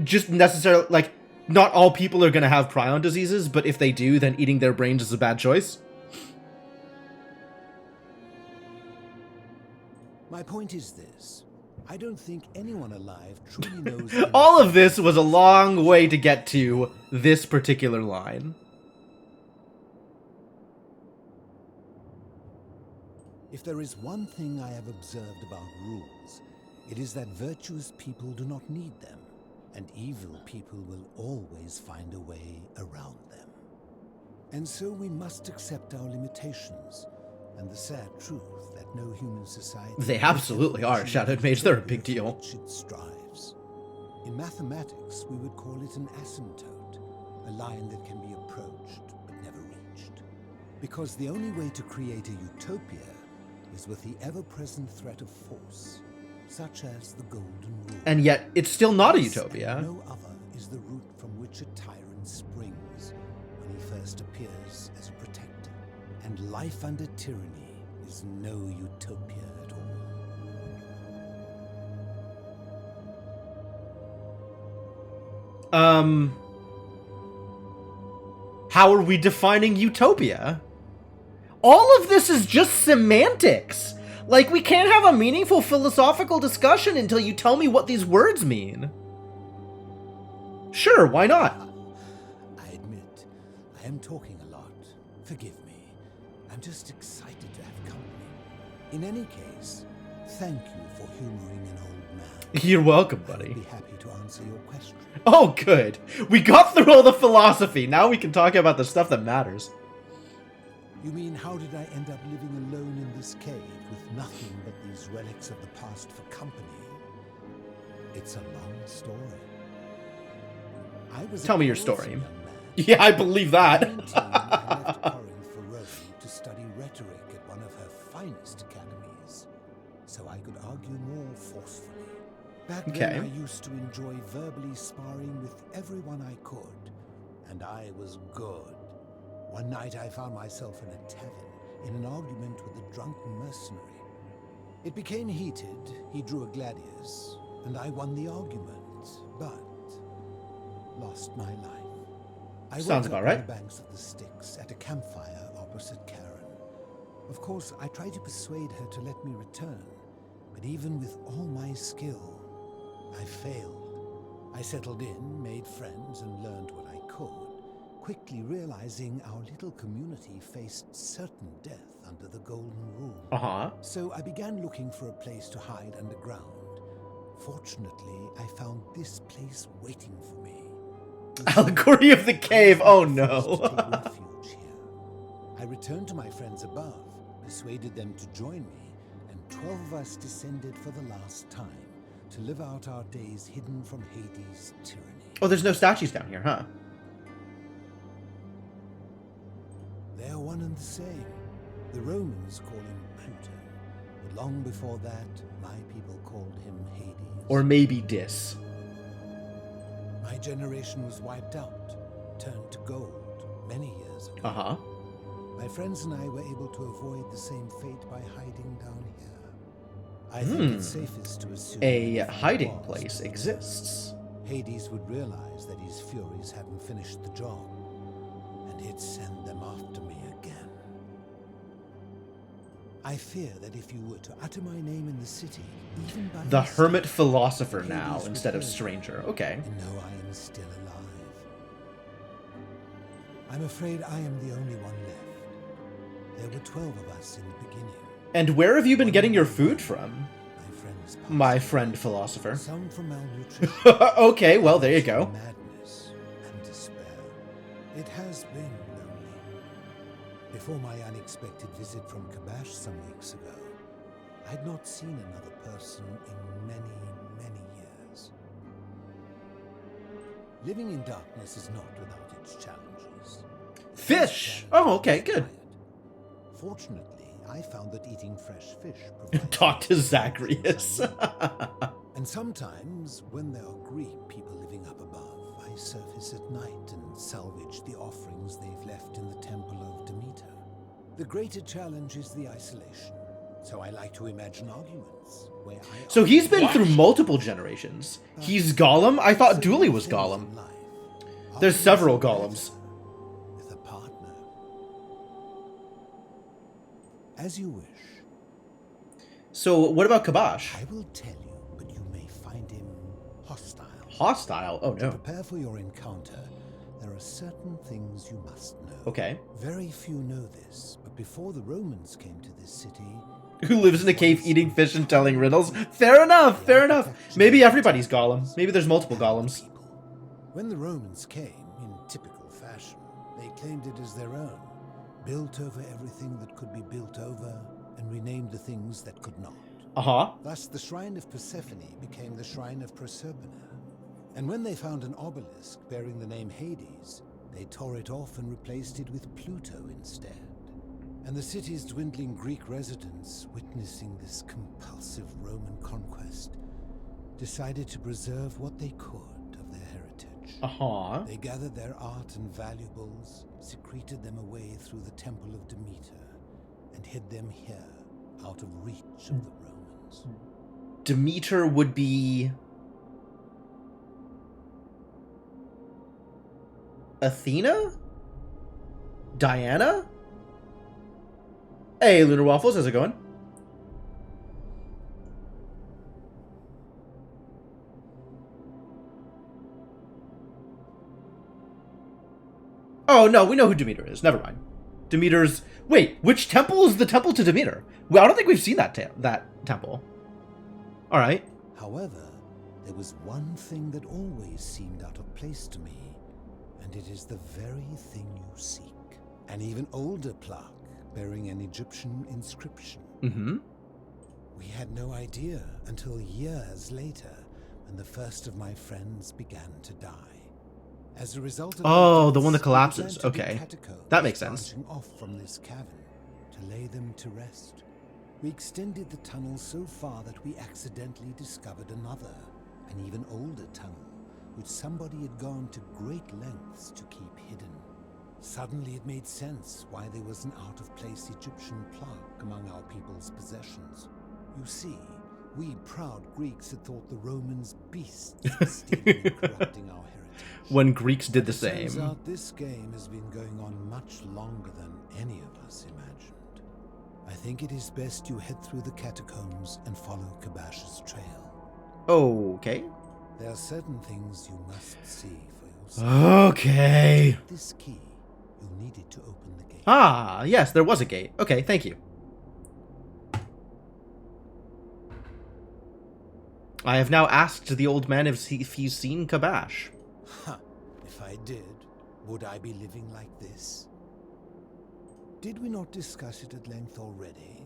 just necessarily, like, not all people are gonna have prion diseases, but if they do, then eating their brains is a bad choice. My point is this. I don't think anyone alive truly knows... All of this was a long way to get to this particular line. If there is one thing I have observed about rules, it is that virtuous people do not need them, and evil people will always find a way around them. And so we must accept our limitations, and the sad truth that no human society... They absolutely are, Shadowed Mage. They're a big deal. ...it strives. In mathematics, we would call it an asymptote, a line that can be approached but never reached. Because the only way to create a utopia is with the ever-present threat of force, such as the Golden Rule. And yet, it's still not a utopia. No other is the root from which a tyrant springs when he first appears as a protector. And life under tyranny is no utopia at all. How are we defining utopia? All of this is just semantics. Like, we can't have a meaningful philosophical discussion until you tell me what these words mean. Sure, why not? I admit, I am talking a lot. Forgive me. I'm just excited to have company. In any case, thank you for humoring an old man. You're welcome, buddy. I'd be happy to answer your question. Oh, good. We got through all the philosophy. Now we can talk about the stuff that matters. You mean, how did I end up living alone in this cave with nothing but these relics of the past for company? It's a long story. I was Tell me your story. Yeah, I believe that. I left Corinth for Rome to study rhetoric at one of her finest academies, so I could argue more forcefully. Back then, I used to enjoy verbally sparring with everyone I could, and I was good. One night I found myself in a tavern, in an argument with a drunken mercenary. It became heated, he drew a gladius, and I won the argument, but lost my life. I Sounds about right. On the banks of the Styx at a campfire opposite Karen. Of course, I tried to persuade her to let me return, but even with all my skill, I failed. I settled in, made friends, and learned what I could, quickly realizing our little community faced certain death under the Golden Rule. So I began looking for a place to hide underground. Fortunately, I found this place waiting for me. Allegory of the Cave, oh no. I returned to my friends above, persuaded them to join me, and 12 of us descended for the last time to live out our days hidden from Hades' tyranny. Oh, there's no statues down here, huh? They are one and the same. The Romans call him Pluto, but long before that, my people called him Hades. Or maybe Dis. My generation was wiped out, turned to gold, many years ago. My friends and I were able to avoid the same fate by hiding down here. I think it's safest to assume a hiding place exists. Hades would realize that his furies hadn't finished the job, and he'd send them after me again. I fear that if you were to utter my name in the city, even by The mistake, hermit philosopher Hades now would instead of hear you stranger. Okay. and know I am still alive. I'm afraid I am the only one left. There were 12 of us in the beginning. And where have you been getting your food from? My friends My friend philosopher. Some from malnutrition. Okay, well, there you go. Madness and despair. It has been lonely. Before my unexpected visit from Kabash some weeks ago, I'd not seen another person in many, many years. Living in darkness is not without its challenges. Fish! Oh, okay, good. Fortunately, I found that eating fresh fish provides... Talk to Zagreus. And sometimes, when there are Greek people living up above, I surface at night and salvage the offerings they've left in the temple of Demeter. The greater challenge is the isolation, so I like to imagine arguments where I... So he's been through multiple generations. He's Gollum? I thought Dooley was Gollum. There's several Gollums. With a partner. As you wish. So what about Kabash? I will tell you, but you may find him hostile. Hostile? Oh To no. prepare for your encounter, there are certain things you must know. Okay. Very few know this, but before the Romans came to this city... Who lives in a cave eating fish and telling riddles? Fair enough, fair enough. Maybe everybody's Gollum. Maybe there's multiple Gollums. When the Romans came, in typical fashion, they claimed it as their own, built over everything that could be built over, and renamed the things that could not. Uh-huh. Thus, the Shrine of Persephone became the Shrine of Proserpina. And when they found an obelisk bearing the name Hades, they tore it off and replaced it with Pluto instead. And the city's dwindling Greek residents, witnessing this compulsive Roman conquest, decided to preserve what they could of their heritage. Uh-huh. They gathered their art and valuables, secreted them away through the Temple of Demeter, and hid them here, out of reach of the Romans. Demeter would be... Athena? Diana? Hey, Lunar Waffles, how's it going? Oh, no, we know who Demeter is. Never mind. Demeter's... Wait, which temple is the temple to Demeter? Well, I don't think we've seen that temple. All right. However, there was one thing that always seemed out of place to me, and it is the very thing you seek. An even older plaque bearing an Egyptian inscription. Mm-hmm. We had no idea until years later when the first of my friends began to die. As a result of Oh, their the one that deaths, collapses. we began to dig Okay. catacombs That makes sense. branching off from this cavern to lay them to rest. We extended the tunnel so far that we accidentally discovered another, an even older tunnel, which somebody had gone to great lengths to keep hidden. Suddenly it made sense why there was an out-of-place Egyptian plaque among our people's possessions. You see, we proud Greeks had thought the Romans beasts were stealing and corrupting our heritage. When Greeks did the Turns same. out this game has been going on much longer than any of us imagined. I think it is best you head through the catacombs and follow Kabash's trail. Okay. There are certain things you must see for yourself. Okay. This key, you'll need it to open the gate. Ah, yes, there was a gate. Okay, thank you. I have now asked the old man if he's seen Kabash. Ha! If I did, would I be living like this? Did we not discuss it at length already?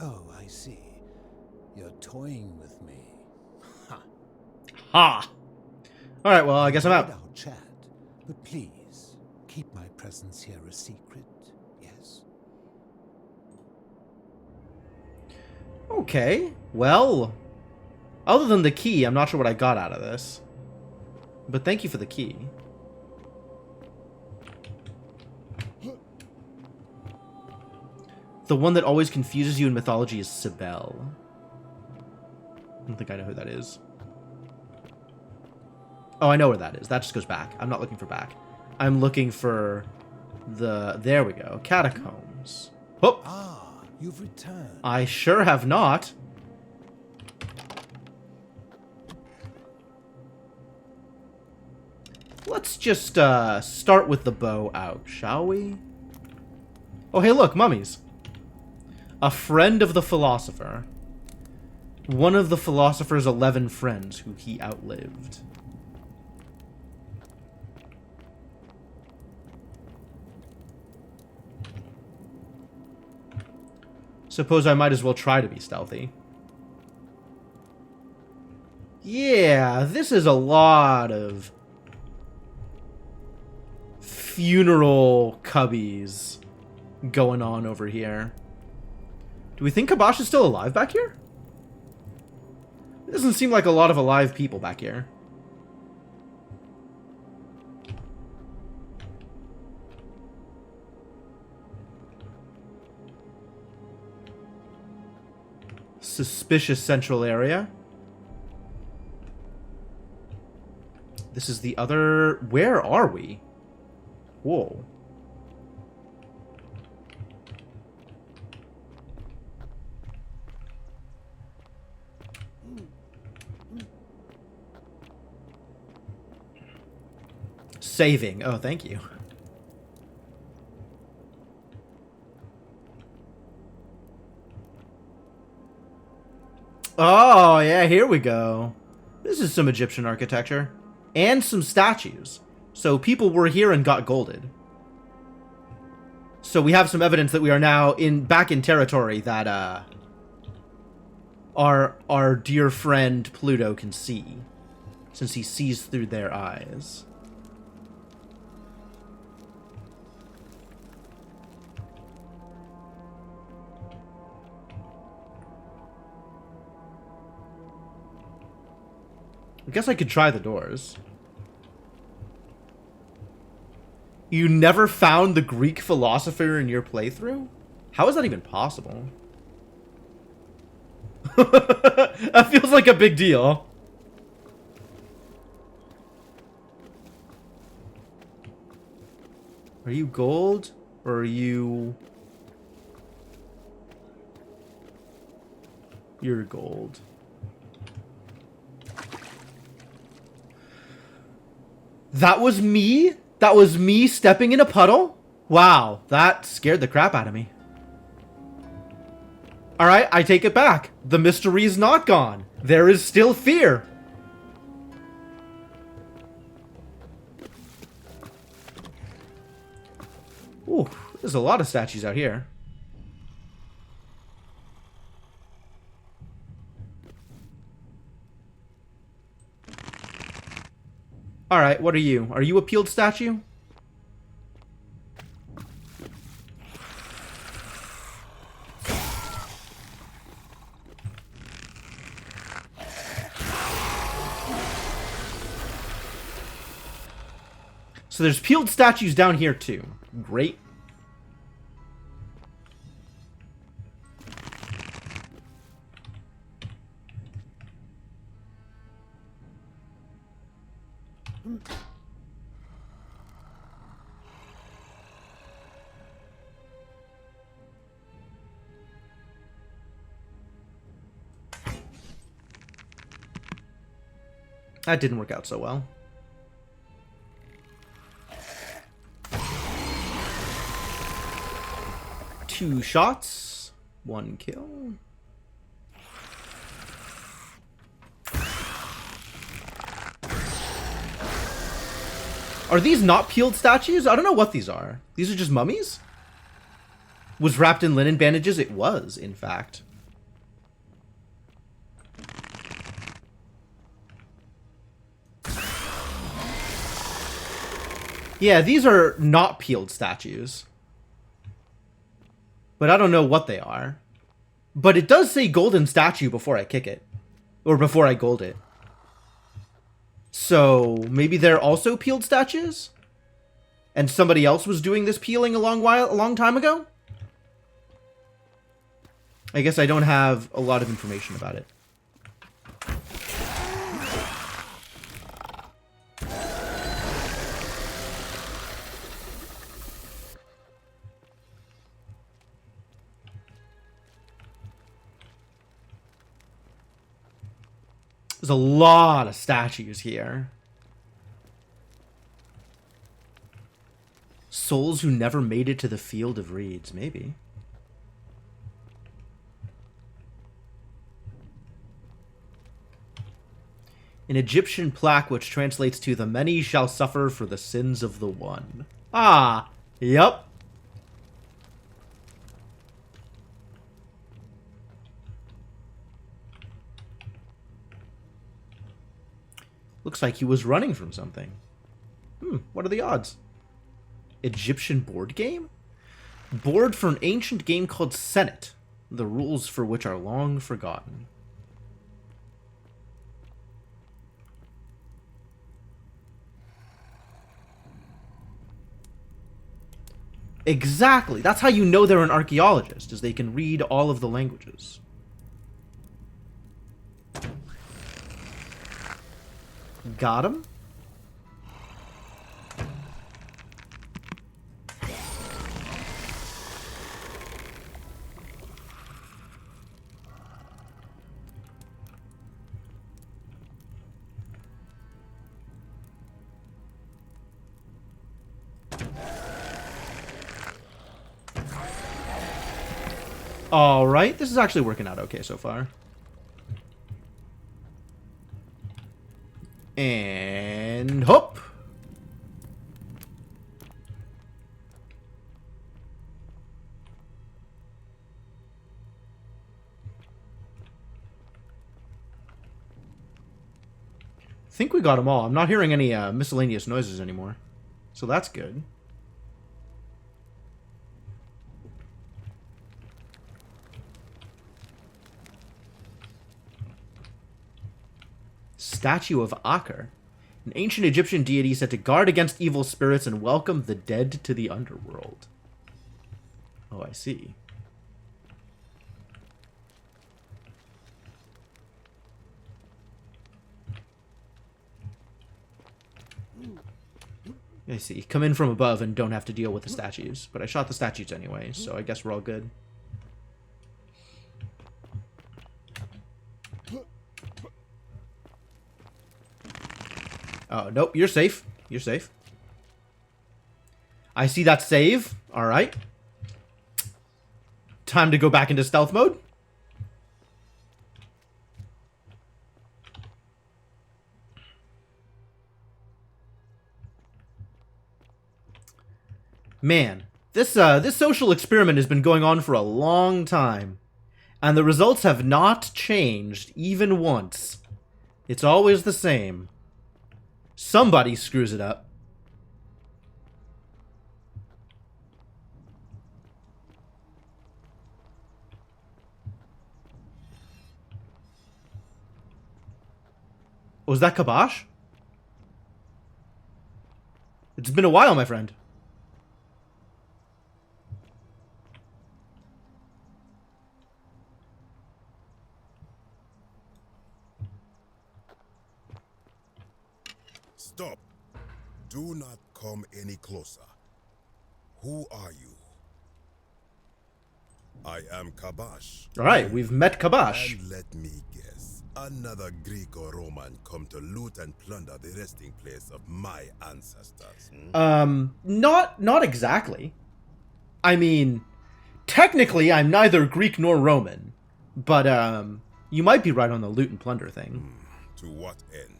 Oh, I see. You're toying with me. Ha! Ha! Alright, well, I guess I'm out. Our chat, but please, keep my presence here a secret, yes? Okay, well... Other than the key, I'm not sure what I got out of this. But thank you for the key. The one that always confuses you in mythology is Cybele. I don't think I know who that is. Oh, I know where that is. That just goes back. I'm not looking for back. I'm looking for the... There we go. Catacombs. Oh! Ah, You've returned. I sure have not. Let's just start with the bow out, shall we? Oh, hey, look, mummies. A friend of the philosopher. One of the philosopher's 11 friends who he outlived. Suppose I might as well try to be stealthy. Yeah, this is a lot of funeral cubbies going on over here. Do we think Kabosh is still alive back here? It doesn't seem like a lot of alive people back here. Suspicious central area. This is the other... Where are we? Whoa. Saving. Oh, thank you. Oh, yeah, here we go. This is some Egyptian architecture. And some statues. So people were here and got golded. So we have some evidence that we are now back in territory that our dear friend Pluto can see. Since he sees through their eyes. I guess I could try the doors. You never found the Greek philosopher in your playthrough? How is that even possible? That feels like a big deal. Are you gold? Or are you... You're gold. That was me? That was me stepping in a puddle? Wow, that scared the crap out of me. Alright, I take it back. The mystery is not gone. There is still fear. Ooh, there's a lot of statues out here. Alright, what are you? Are you a peeled statue? So there's peeled statues down here too. Great. That didn't work out so well. Two shots, one kill. Are these not peeled statues? I don't know what these are. These are just mummies? Was wrapped in linen bandages? It was, in fact. Yeah, these are not peeled statues. But I don't know what they are. But it does say golden statue before I kick it. Or before I gold it. So, maybe they're also peeled statues? And somebody else was doing this peeling a long time ago? I guess I don't have a lot of information about it. There's a lot of statues here. Souls who never made it to the Field of Reeds, maybe. An Egyptian plaque which translates to "The many shall suffer for the sins of the one." Ah, yep. Looks like he was running from something. What are the odds? Egyptian board game? Board for an ancient game called Senet, the rules for which are long forgotten. Exactly. That's how you know they're an archaeologist, is they can read all of the languages. Got him? Alright, this is actually working out okay so far. And hop. I think we got them all. I'm not hearing any miscellaneous noises anymore, so that's good. Statue of Aker, an ancient Egyptian deity said to guard against evil spirits and welcome the dead to the underworld. Oh, I see. I see. Come in from above and don't have to deal with the statues. But I shot the statues anyway, so I guess we're all good. Oh, nope, you're safe. You're safe. I see that save. Alright. Time to go back into stealth mode. Man, this social experiment has been going on for a long time. And the results have not changed even once. It's always the same. Somebody screws it up. Was that Kabash? It's been a while, my friend. Stop. Do not come any closer. Who are you? I am Kabash. Alright, we've met Kabash. And let me guess. Another Greek or Roman come to loot and plunder the resting place of my ancestors. Not exactly. I mean, technically I'm neither Greek nor Roman. But, you might be right on the loot and plunder thing. To what end?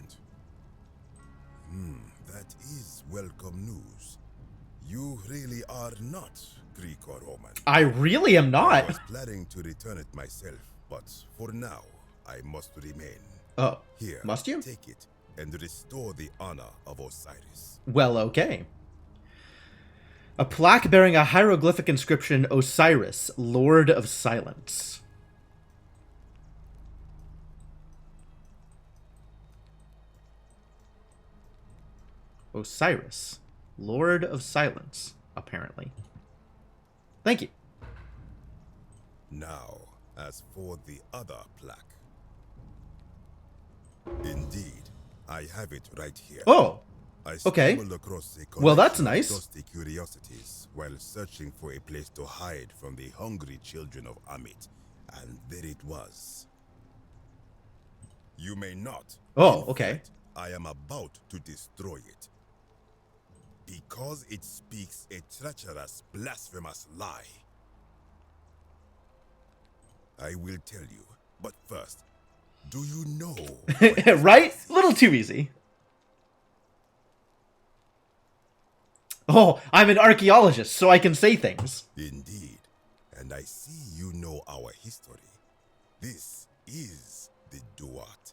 That is welcome news. You really are not Greek or Roman. I really am not. I was planning to return it myself, but for now, I must remain. Oh, here, must you? Take it and restore the honor of Osiris. Well, okay. A plaque bearing a hieroglyphic inscription, Osiris, Lord of Silence. Osiris, Lord of Silence, apparently. Thank you. Now, as for the other plaque. Indeed, I have it right here. Oh, I okay. stumbled across a Well, that's collection of nice. Dusty curiosities while searching for a place to hide from the hungry children of Amit, and there it was. You may not. Oh, In okay. fact, I am about to destroy it. Because it speaks a treacherous, blasphemous lie. I will tell you, but first, do you know... Right? A little too easy. Oh, I'm an archaeologist, so I can say things. Indeed. And I see you know our history. This is the Duat.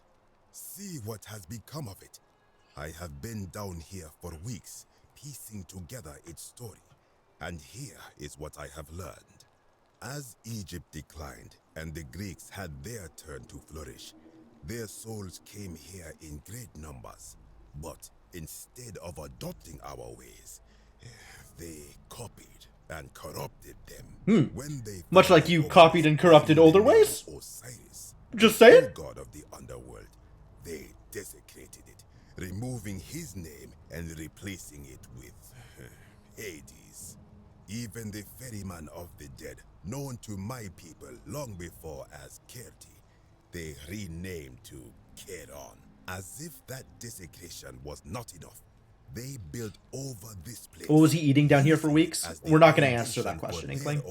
See what has become of it. I have been down here for weeks, piecing together its story. And here is what I have learned. As Egypt declined and the Greeks had their turn to flourish, their souls came here in great numbers. But instead of adopting our ways, they copied and corrupted them. When they Much like you copied and corrupted older ways? Osiris, Just saying? god of the underworld, they desecrated it, removing his name and replacing it with Hades. Even the ferryman of the dead, known to my people long before as Kerti, they renamed to Keron. As if that desecration was not enough, they built over this place. What was he eating down here for weeks? We're not going to answer that question, Inkling.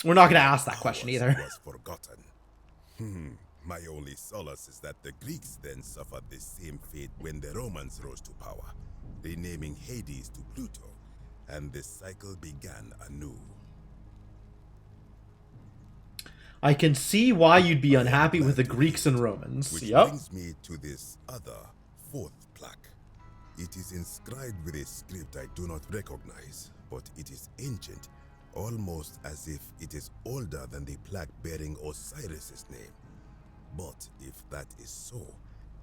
We're not going to ask that question either. Was forgotten. My only solace is that the Greeks then suffered the same fate when the Romans rose to power, renaming Hades to Pluto, and the cycle began anew. I can see why you'd be unhappy with the Greeks and Romans. Which Yup. brings me to this other, fourth plaque. It is inscribed with a script I do not recognize, but it is ancient, almost as if it is older than the plaque bearing Osiris's name. But if that is so,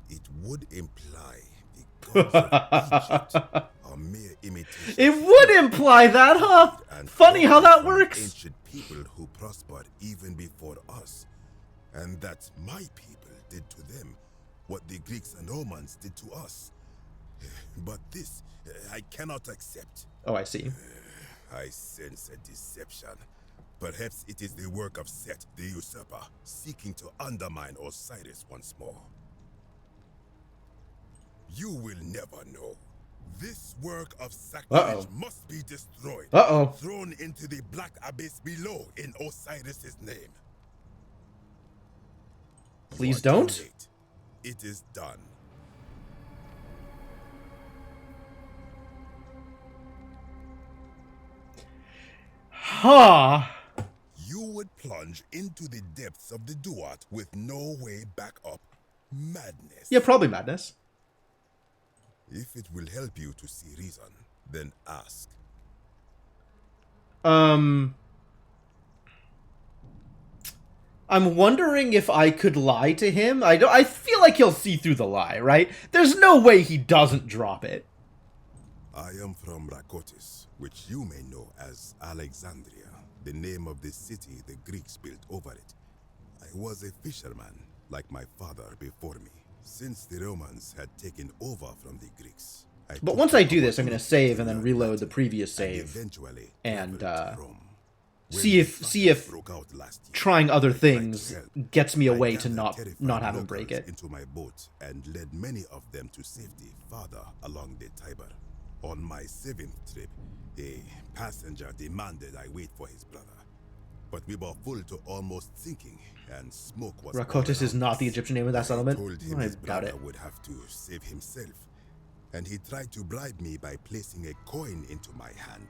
it would imply the gods of Egypt are mere imitations. It would imply that, huh? Funny how that works. Ancient people who prospered even before us, and that my people did to them what the Greeks and Romans did to us. But this I cannot accept. Oh, I see. I sense a deception. Perhaps it is the work of Set, the usurper, seeking to undermine Osiris once more. You will never know. This work of sacrilege must be destroyed. Thrown into the black abyss below in Osiris's name. Please don't. Too late. It is done. Huh. You would plunge into the depths of the Duat with no way back up. Madness. Yeah, probably madness. If it will help you to see reason, then ask. I'm wondering if I could lie to him. I feel like he'll see through the lie, right? There's no way he doesn't drop it. I am from Rakotis, which you may know as Alexandria, the name of the city the Greeks built over it. I was a fisherman, like my father before me, since the Romans had taken over from the Greeks. But once I do this, I'm going to save and then reload the previous save and see if trying other things gets me a way to not have him break it. Into my boat and led many of them to safety farther along the Tiber. On my 7th trip, a passenger demanded I wait for his brother. But we were full to almost sinking, and smoke was... Rakotis is not the Egyptian name of that settlement? Told him I his doubt brother it. would have to save himself, and he tried to bribe me by placing a coin into my hand.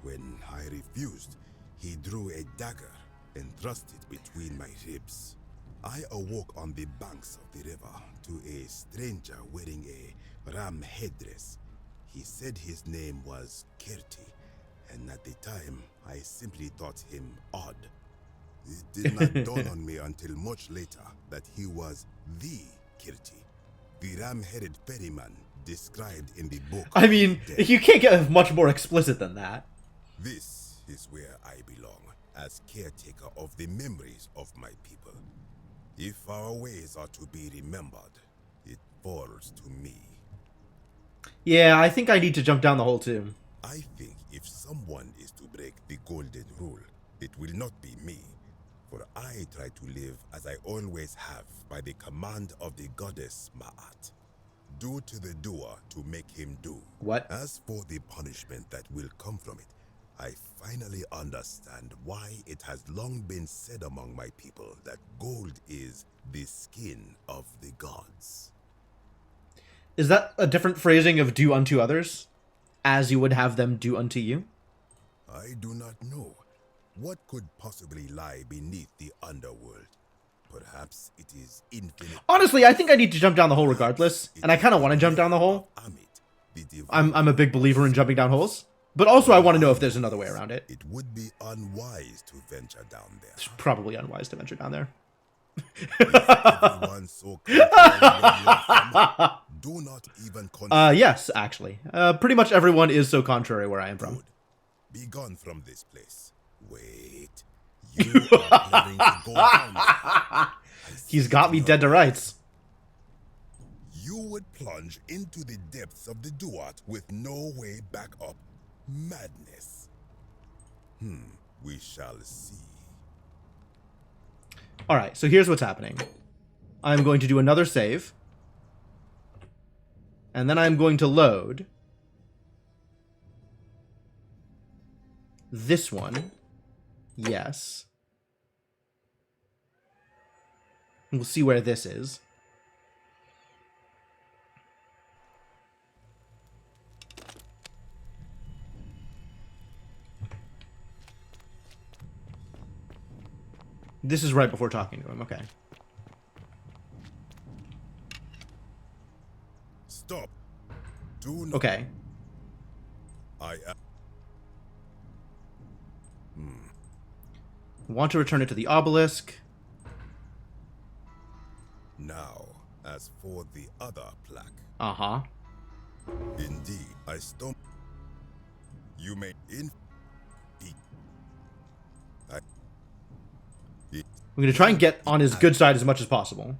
When I refused, he drew a dagger and thrust it between my ribs. I awoke on the banks of the river to a stranger wearing a ram headdress. He said his name was Kerti, and at the time, I simply thought him odd. It did not dawn on me until much later that he was the Kerti, the ram-headed ferryman described in the book. I mean, you can't get much more explicit than that. This is where I belong, as caretaker of the memories of my people. If our ways are to be remembered, it falls to me. Yeah, I think I need to jump down the hole too. I think if someone is to break the golden rule, it will not be me. For I try to live as I always have by the command of the goddess Ma'at. Do to the doer to make him do. What? As for the punishment that will come from it, I finally understand why it has long been said among my people that gold is the skin of the gods. Is that a different phrasing of do unto others, as you would have them do unto you? I do not know. What could possibly lie beneath the underworld? Perhaps it is infinite. Honestly, I think I need to jump down the hole regardless, and I kind of want to jump down the hole. I'm a big believer in jumping down holes, but also I want to know if there's another way around it. It would be unwise to venture down there. It's probably unwise to venture down there. Everyone so do not even yes, actually. Pretty much everyone is so contrary where I am from. Be gone from this place. Wait. You are planning to go down. He's got me dead to rights. You would plunge into the depths of the Duat with no way back up. Madness. We shall see. Alright, so here's what's happening. I'm going to do another save. And then I'm going to load this one. Yes. We'll see where this is. This is right before talking to him, okay. Stop. Do not. Okay. I Want to return it to the obelisk. Now, as for the other plaque. Uh-huh. Indeed, I stump. You may I'm going to try and get on his good side as much as possible.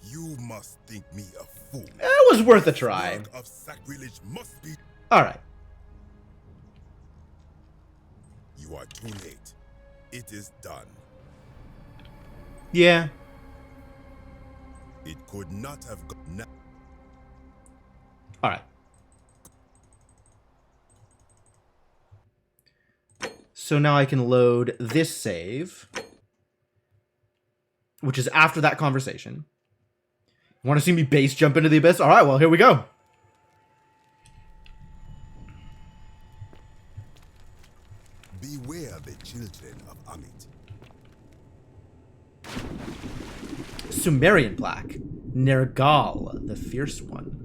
You must think me a fool. It was worth a try. Of sacrilege must be. Alright. You are too late. It is done. Yeah. It could not have gone. Alright. So now I can load this save, which is after that conversation. Want to see me base jump into the abyss? Alright, well, here we go. Beware the children of Amit. Sumerian plaque. Nergal, the Fierce One.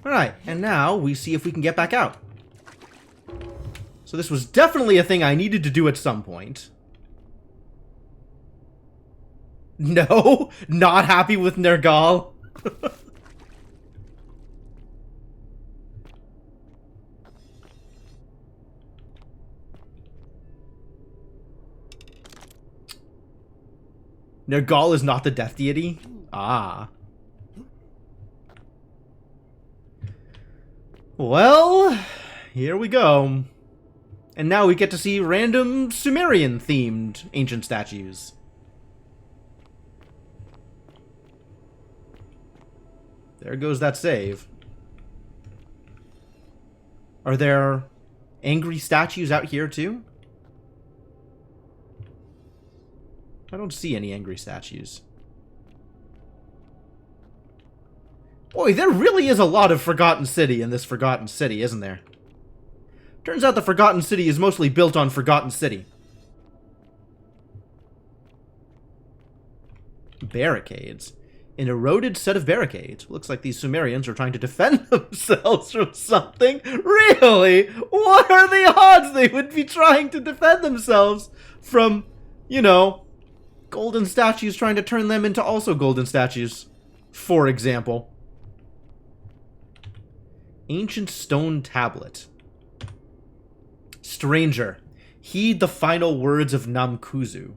Alright, and now we see if we can get back out. So this was definitely a thing I needed to do at some point. No? Not happy with Nergal? Nergal is not the death deity? Ah. Well, here we go. And now we get to see random Sumerian-themed ancient statues. There goes that save. Are there angry statues out here too? I don't see any angry statues. Boy, there really is a lot of Forgotten City in this Forgotten City, isn't there? Turns out the Forgotten City is mostly built on Forgotten City. Barricades. An eroded set of barricades. Looks like these Sumerians are trying to defend themselves from something. Really? What are the odds they would be trying to defend themselves from, you know, golden statues trying to turn them into also golden statues, for example. Ancient stone tablet. Stranger, heed the final words of Namkuzu.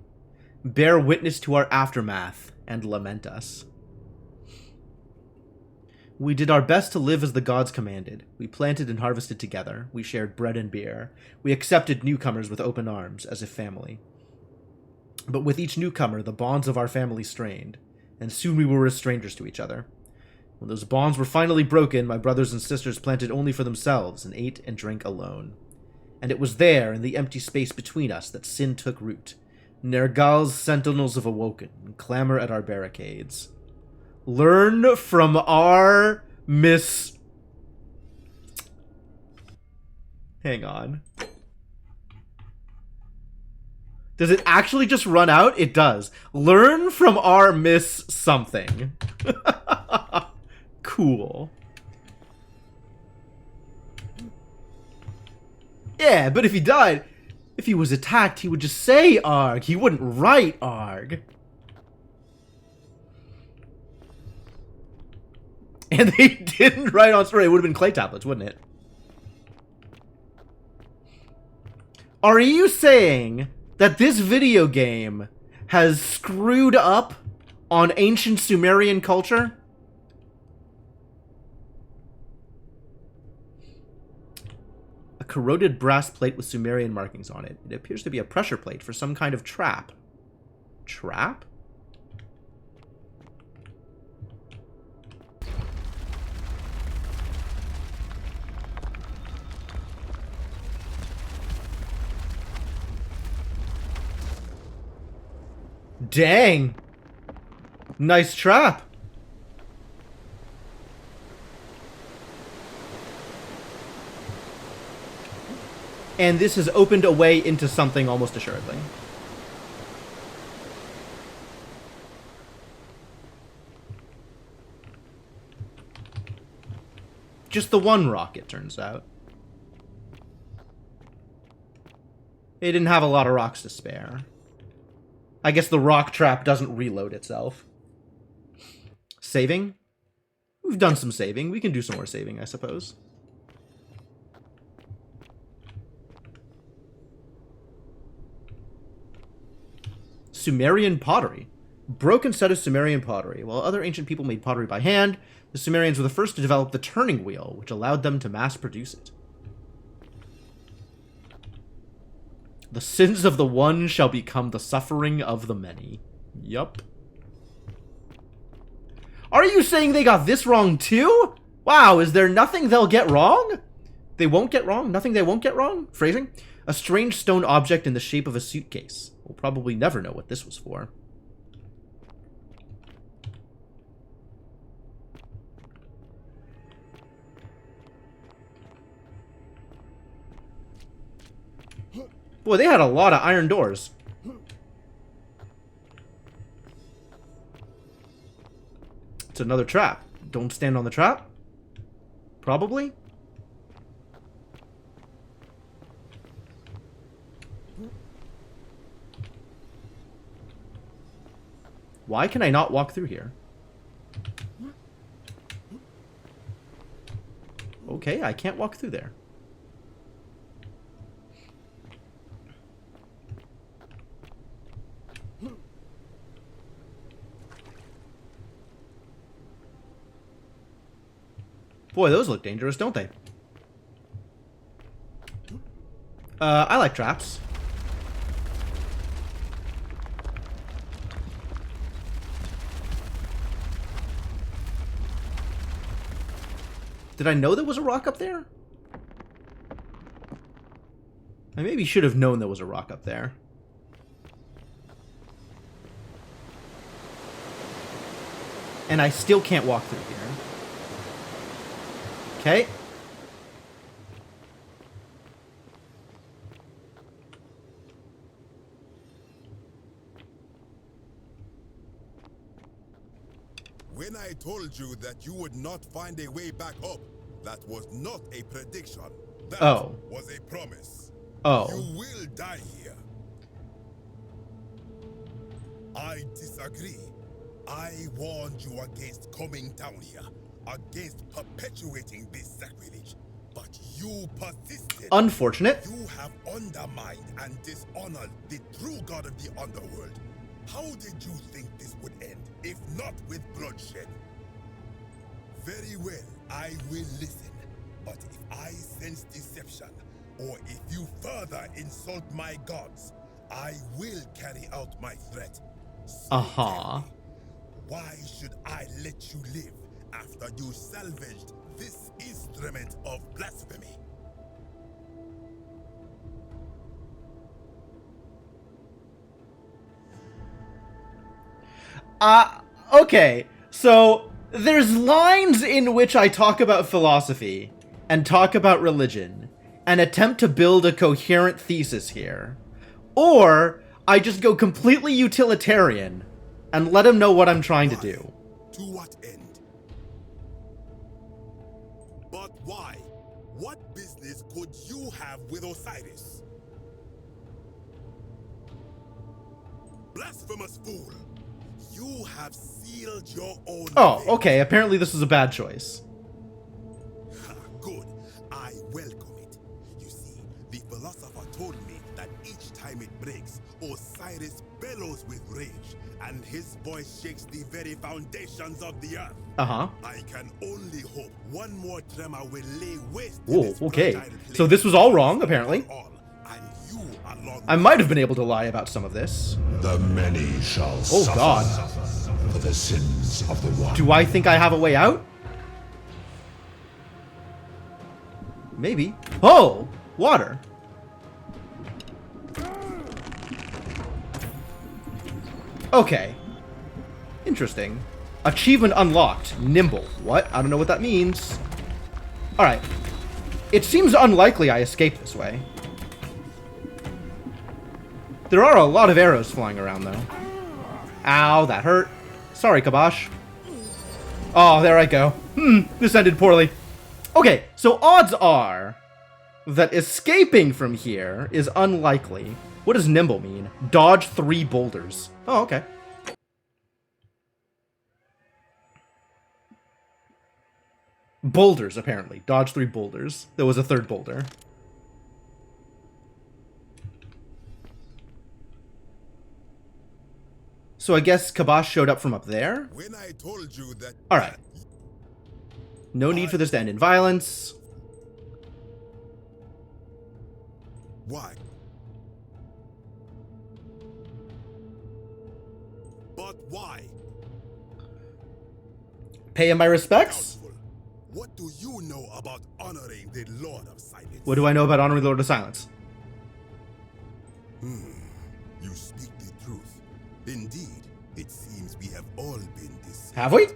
Bear witness to our aftermath and lament us. We did our best to live as the gods commanded. We planted and harvested together. We shared bread and beer. We accepted newcomers with open arms, as a family. But with each newcomer, the bonds of our family strained, and soon we were as strangers to each other. When those bonds were finally broken, my brothers and sisters planted only for themselves and ate and drank alone. And it was there, in the empty space between us, that sin took root. Nergal's sentinels have awoken and clamor at our barricades. Learn from our Hang on. Does it actually just run out? It does. Learn from our miss something. Cool. Yeah, but if he died, if he was attacked, he would just say ARG. He wouldn't write ARG. And they didn't write on story. It would have been clay tablets, wouldn't it? Are you saying that this video game has screwed up on ancient Sumerian culture? A corroded brass plate with Sumerian markings on it. It appears to be a pressure plate for some kind of trap. Trap? Dang. Nice trap. And this has opened a way into something almost assuredly. Just the one rock, it turns out. They didn't have a lot of rocks to spare. I guess the rock trap doesn't reload itself. Saving? We've done some saving. We can do some more saving, I suppose. Sumerian pottery. Broken set of Sumerian pottery. While other ancient people made pottery by hand, the Sumerians were the first to develop the turning wheel, which allowed them to mass produce it. The sins of the one shall become the suffering of the many. Yup. Are you saying they got this wrong too? Wow, is there nothing they'll get wrong? They won't get wrong? Nothing they won't get wrong? Phrasing? A strange stone object in the shape of a suitcase. We'll probably never know what this was for. Boy, they had a lot of iron doors. It's another trap. Don't stand on the trap? Probably? Why can I not walk through here? Okay, I can't walk through there. Boy, those look dangerous, don't they? I like traps. Did I know there was a rock up there? I maybe should have known there was a rock up there. And I still can't walk through here. Okay. When I told you that you would not find a way back up, that was not a prediction. That was a promise. You will die here. I disagree. I warned you against coming down here, against perpetuating this sacrilege, but you persisted. Unfortunate. You have undermined and dishonored the true god of the underworld. How did you think this would end, if not with bloodshed? Very well, I will listen. But if I sense deception, or if you further insult my gods, I will carry out my threat. So tell me, why should I let you live after you salvaged this instrument of blasphemy? Okay, so there's lines in which I talk about philosophy and talk about religion and attempt to build a coherent thesis here. Or I just go completely utilitarian and let him know what I'm trying to do. To what end? But why? What business could you have with Osiris? Blasphemous fool! You have sealed your own Oh, fate. okay, apparently this is a bad choice. Good. I welcome it. You see, the philosopher told me that each time it breaks, Osiris bellows with rage, and his voice shakes the very foundations of the earth. Uh-huh. I can only hope one more tremor will lay waste. Whoa, okay. So this was all wrong, apparently. I might have been able to lie about some of this. The many shall suffer God. for the sins of the one. Do I think I have a way out? Maybe. Oh! Water. Okay. Interesting. Achievement unlocked. Nimble. What? I don't know what that means. Alright. It seems unlikely I escape this way. There are a lot of arrows flying around, though. Ow, that hurt. Sorry, Kabosh. Oh, there I go. This ended poorly. Okay, so odds are that escaping from here is unlikely. What does nimble mean? Dodge 3 boulders. Oh, okay. Boulders, apparently. Dodge 3 boulders. There was a third boulder. So I guess Kabosh showed up from up there? When I told you that... Alright. No need for this to end in violence. Why? But why? Pay him my respects? What do you know about honoring the Lord of Silence? What do I know about honoring the Lord of Silence? You speak the truth. Indeed, it seems we have all been deceived. Have we?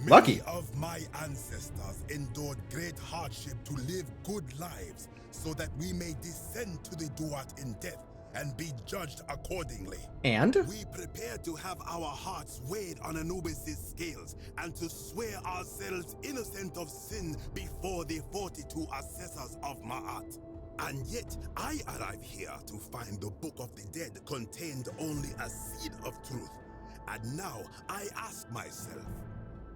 Lucky. Many of my ancestors endured great hardship to live good lives so that we may descend to the Duat in death and be judged accordingly. And? We prepare to have our hearts weighed on Anubis' scales and to swear ourselves innocent of sin before the 42 assessors of Ma'at. And yet, I arrive here to find the Book of the Dead contained only a seed of truth. And now, I ask myself,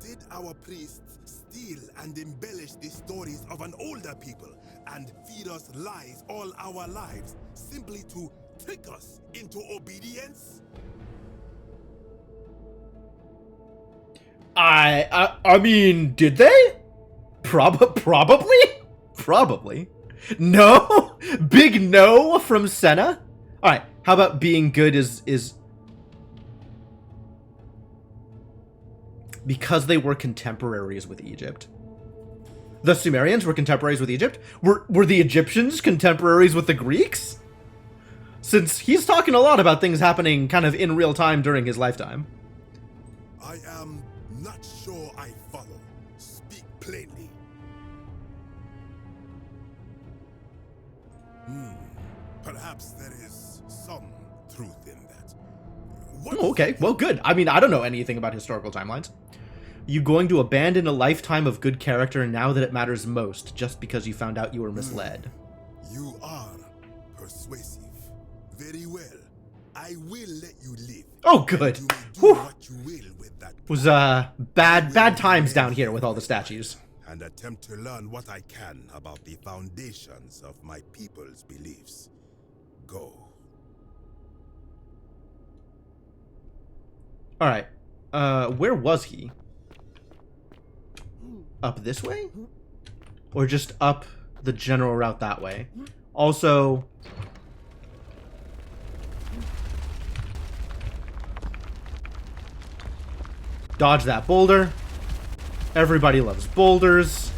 did our priests steal and embellish the stories of an older people and feed us lies all our lives simply to trick us into obedience? I mean, did they? Probably? Probably. No? Big no from Senna? Alright, how about being good is... Because they were contemporaries with Egypt. The Sumerians were contemporaries with Egypt? Were the Egyptians contemporaries with the Greeks? Since he's talking a lot about things happening kind of in real time during his lifetime. I am not sure I follow. Speak plainly. Perhaps there is some truth in that. Oh, okay, well, good. I mean, I don't know anything about historical timelines. You going to abandon a lifetime of good character now that it matters most, just because you found out you were misled? You are persuasive. Very well. I will let you live. Oh, good. Do what you will with that. Was bad times down here with all the statues. And attempt to learn what I can about the foundations of my people's beliefs. Go. Alright. Where was he? up this way? Or just up the general route that way? Also... dodge that boulder. Everybody loves boulders.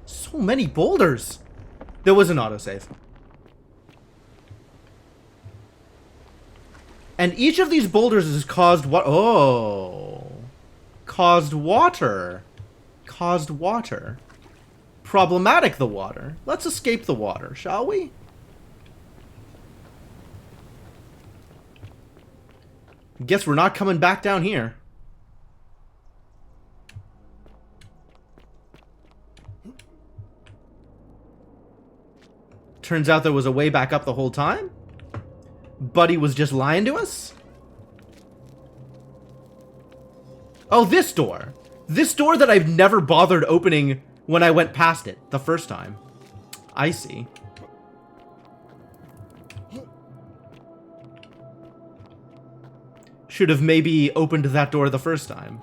So many boulders. There was an autosave. And each of these boulders has caused what? Oh. Caused water. Caused water. Problematic, the water. Let's escape the water, shall we? Guess we're not coming back down here. Turns out there was a way back up the whole time? Buddy was just lying to us? Oh, this door. This door that I've never bothered opening when I went past it the first time. I see. Should have maybe opened that door the first time.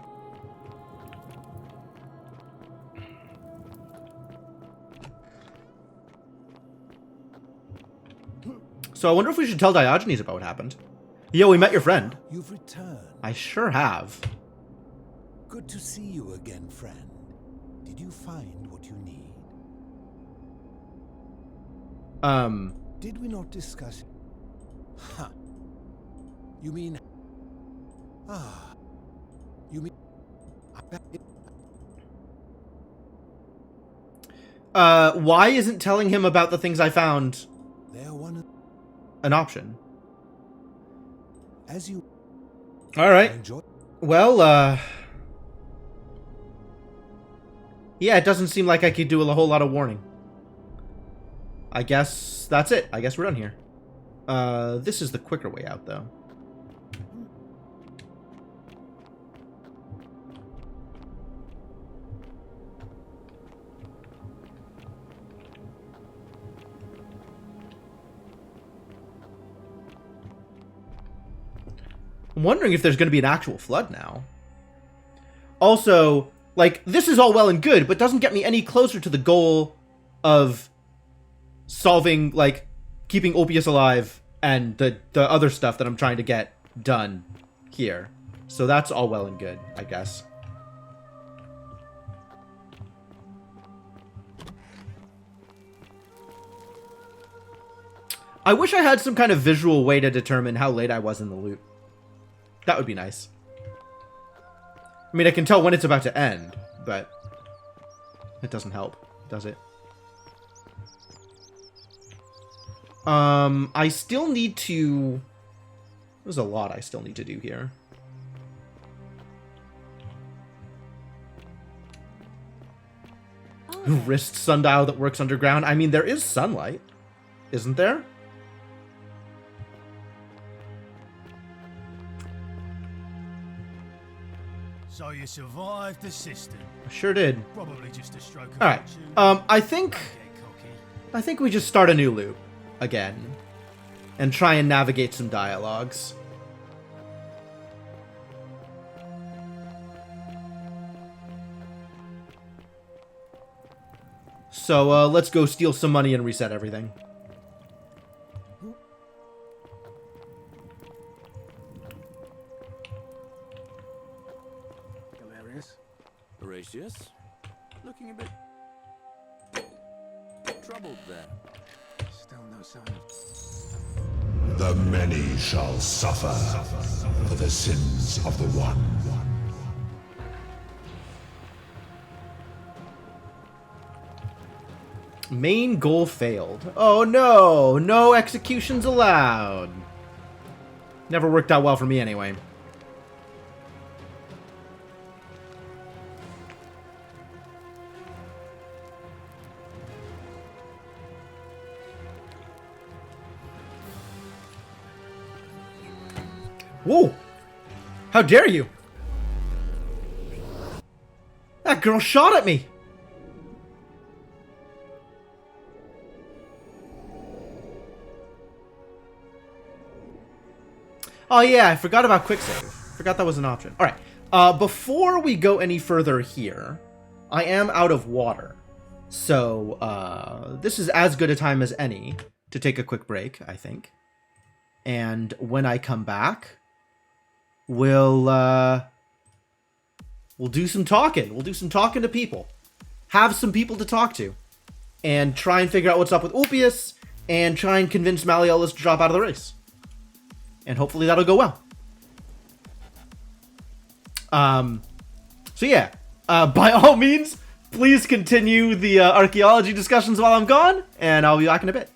So I wonder if we should tell Diogenes about what happened. Yo, we met your friend. You've returned. I sure have. Good to see you again, friend. Did you find what you need? Did we not discuss... Huh. You mean... Ah. You mean... Why isn't telling him about the things I found an option? As you... Alright. Well, yeah, it doesn't seem like I could do a whole lot of warning. I guess that's it. I guess we're done here. This is the quicker way out, though. I'm wondering if there's going to be an actual flood now. Also, like, this is all well and good, but doesn't get me any closer to the goal of solving, like, keeping Ulpius alive and the other stuff that I'm trying to get done here. So that's all well and good, I guess. I wish I had some kind of visual way to determine how late I was in the loop. That would be nice. I mean, I can tell when it's about to end, but it doesn't help, does it? I still need to... There's a lot I still need to do here. Wrist sundial that works underground. I mean, there is sunlight, isn't there? So you survived the system. I sure did. Probably just a stroke of Alright. I think we just start a new loop again and try and navigate some dialogues. So let's go steal some money and reset everything. Horatius, looking a bit troubled there. Still no sign of... The many shall suffer for the sins of the one. Main goal failed. Oh no! No executions allowed. Never worked out well for me anyway. Whoa! How dare you! That girl shot at me! Oh yeah, I forgot about quicksave. Forgot that was an option. Alright, before we go any further here, I am out of water. So this is as good a time as any to take a quick break, I think. And when I come back, we'll do some talking. We'll do some talking to people. Have some people to talk to. And try and figure out what's up with Ulpius. And try and convince Malleolus to drop out of the race. And hopefully that'll go well. So yeah. By all means, please continue the archaeology discussions while I'm gone. And I'll be back in a bit.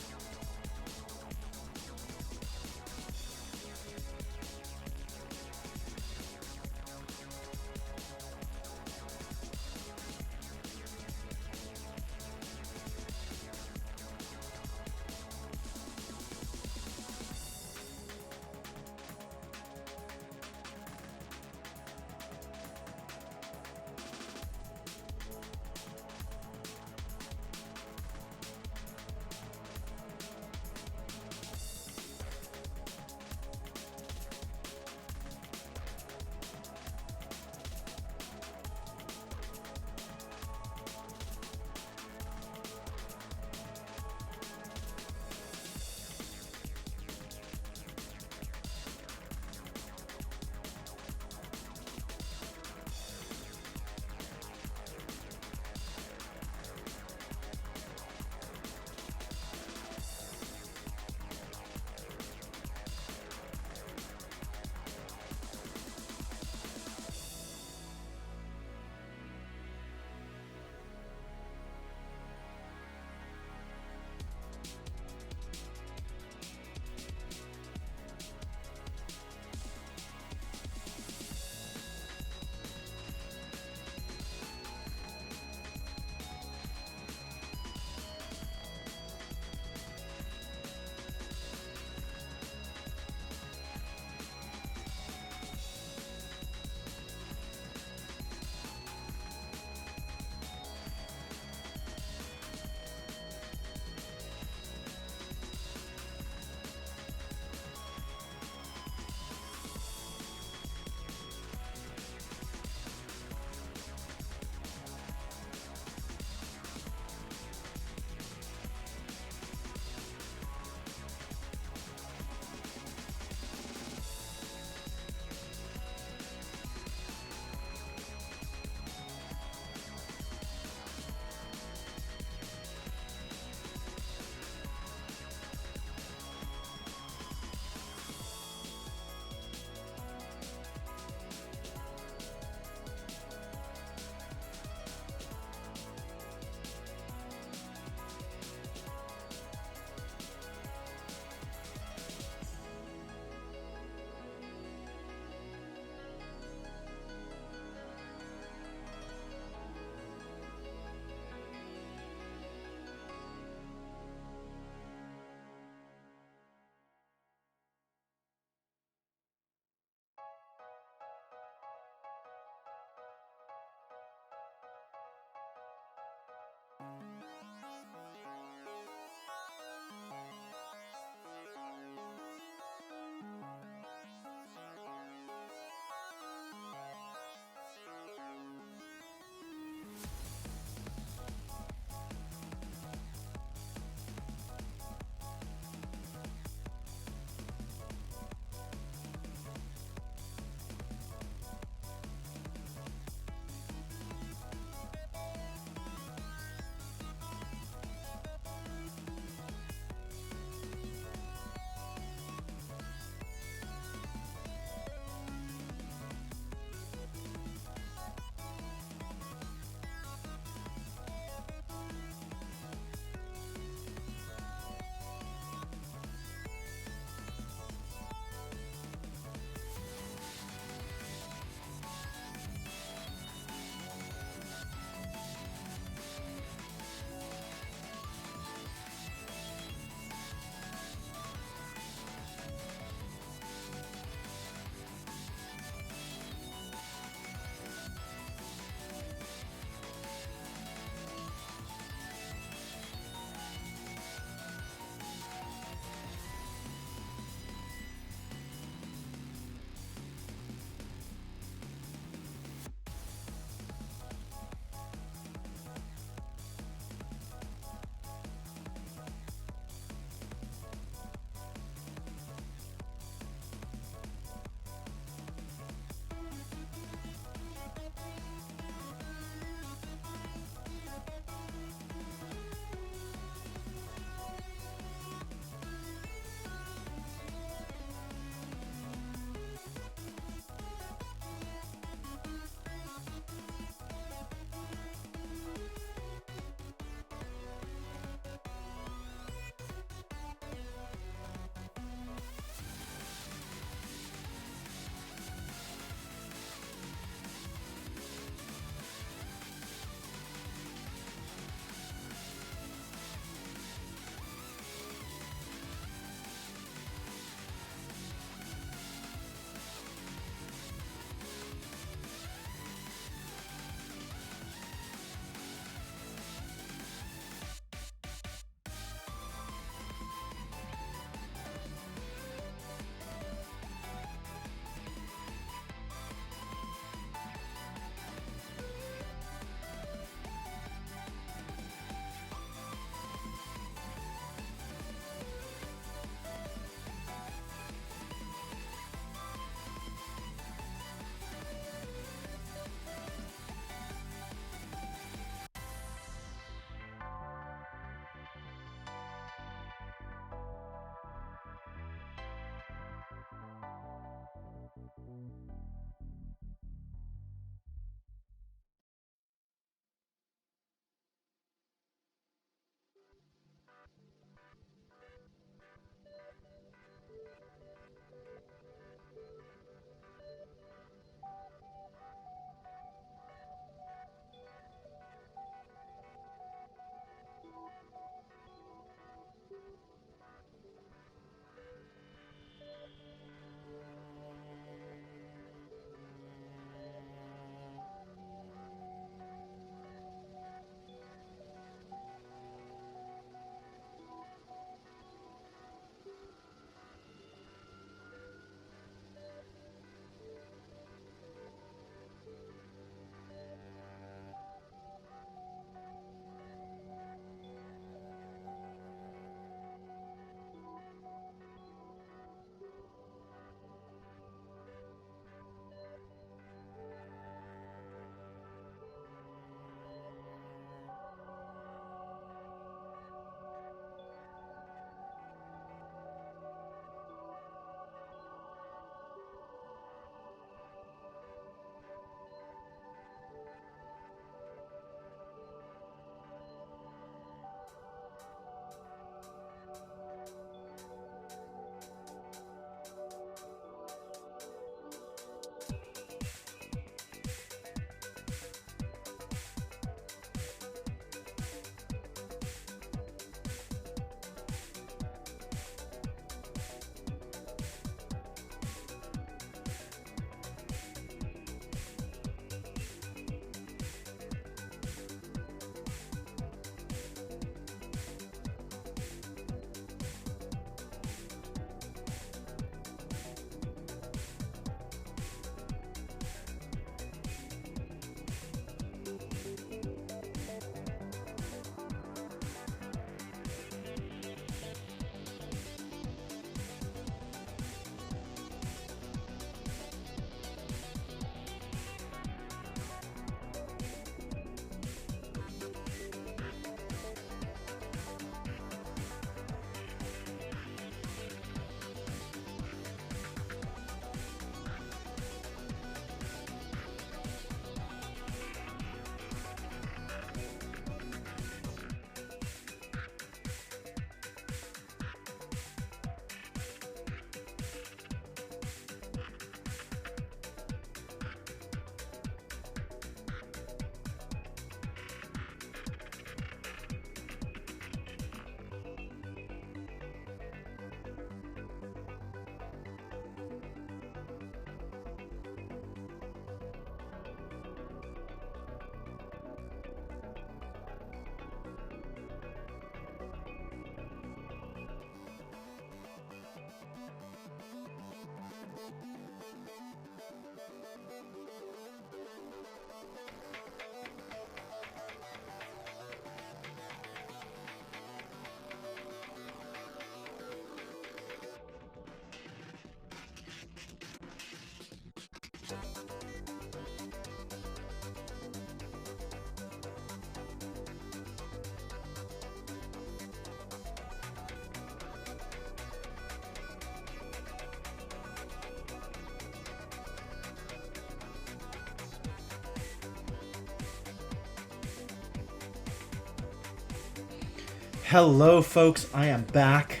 Hello, folks. I am back.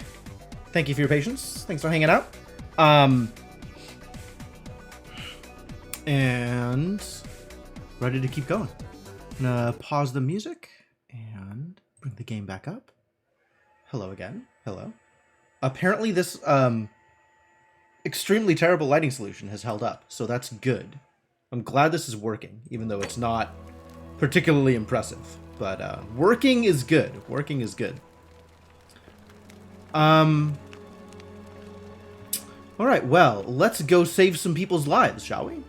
Thank you for your patience. Thanks for hanging out. And ready to keep going. I'm gonna pause the music and bring the game back up. Hello again. Hello. Apparently this extremely terrible lighting solution has held up, so that's good. I'm glad this is working, even though it's not particularly impressive. But working is good. Working is good. Alright, well, let's go save some people's lives, shall we?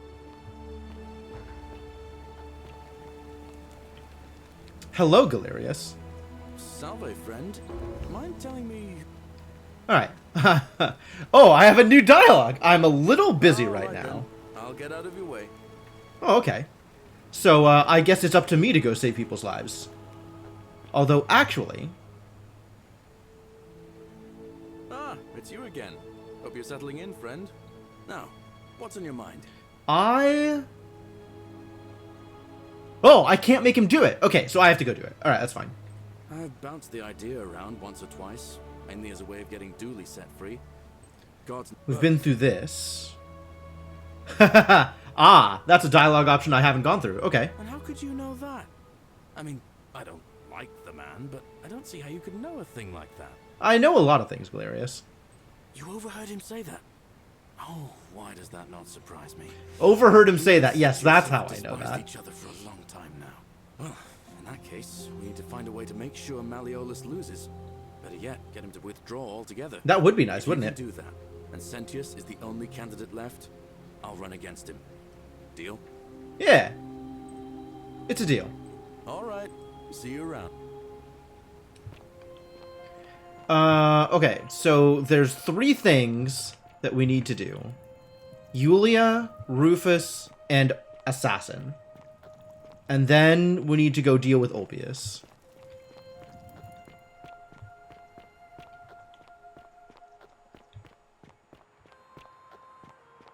Hello, Galerius. Salve, friend. Mind telling me... Alright. Oh, I have a new dialogue! I'm a little busy right now. Then. I'll get out of your way. Oh, okay. So, I guess it's up to me to go save people's lives. Although, actually... Ah, it's you again. Hope you're settling in, friend. Now, what's on your mind? Oh, I can't make him do it! Okay, so I have to go do it. Alright, that's fine. I've bounced the idea around once or twice, mainly as a way of getting Dooley set free. We've been through this. Ah, that's a dialogue option I haven't gone through. Okay. And how could you know that? I mean, I don't like the man, but I don't see how you could know a thing like that. I know a lot of things, Galerius. You overheard him say that? Oh, why does that not surprise me? Overheard him say that. Yes, that's how I know that. Each other for a long time now. Well, in that case, we need to find a way to make sure Malleolus loses. Better yet, get him to withdraw altogether. That would be nice, wouldn't it? If you can do that, and Sentius is the only candidate left, I'll run against him. Deal? Yeah. It's a deal. All right. See you around. Okay, so there's 3 things that we need to do. Yulia, Rufus, and Assassin. And then we need to go deal with Ulpius.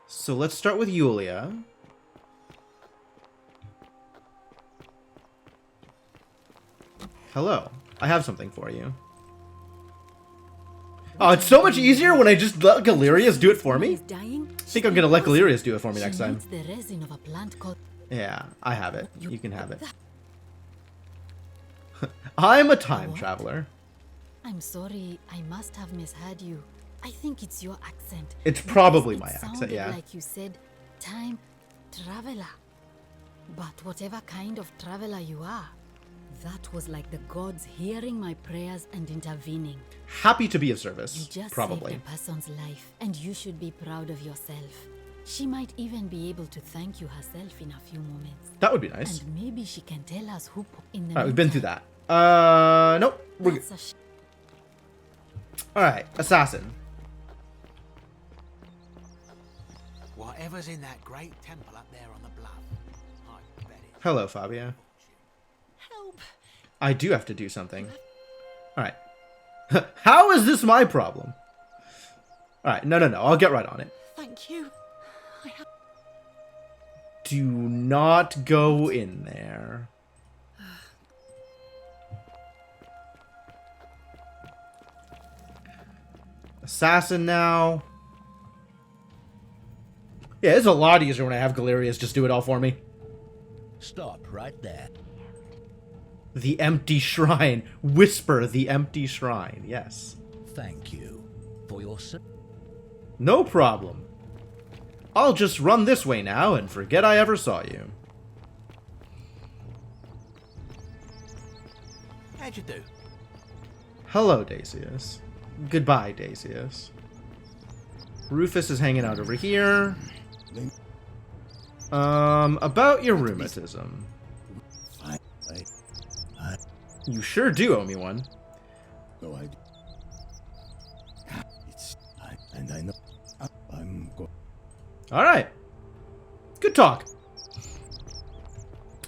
So let's start with Yulia. Hello. I have something for you. Oh, it's so much easier when I just let Galerius do it for me. I think I'm gonna let Galerius do it for me next time. Yeah, I have it. You can have it. I'm a time traveler. I'm sorry, I must have misheard you. I think it's your accent. It's probably my accent, yeah. Like you said, time traveler. But whatever kind of traveler you are, that was like the gods hearing my prayers and intervening. Happy to be of service, you just probably. saved a person's life, and you should be proud of yourself. She might even be able to thank you herself in a few moments. That would be nice. And maybe she can tell us who in the Alright, we've been through that. Nope. We're good. Alright, Assassin. Whatever's in that great temple up there on the bluff, I bet it. Hello, Fabia. Help. I do have to do something. Alright. How is this my problem? Alright, no. I'll get right on it. Thank you. Do not go in there. Assassin now. Yeah, it's a lot easier when I have Galerius just do it all for me. Stop right there. The empty shrine. Whisper the empty shrine. Yes. Thank you for your... No problem. I'll just run this way now and forget I ever saw you. How'd you do? Hello, Dacius. Goodbye, Dacius. Rufus is hanging out over here. About your rheumatism. You sure do owe me one. No, and I know I'm going. Alright. Good talk.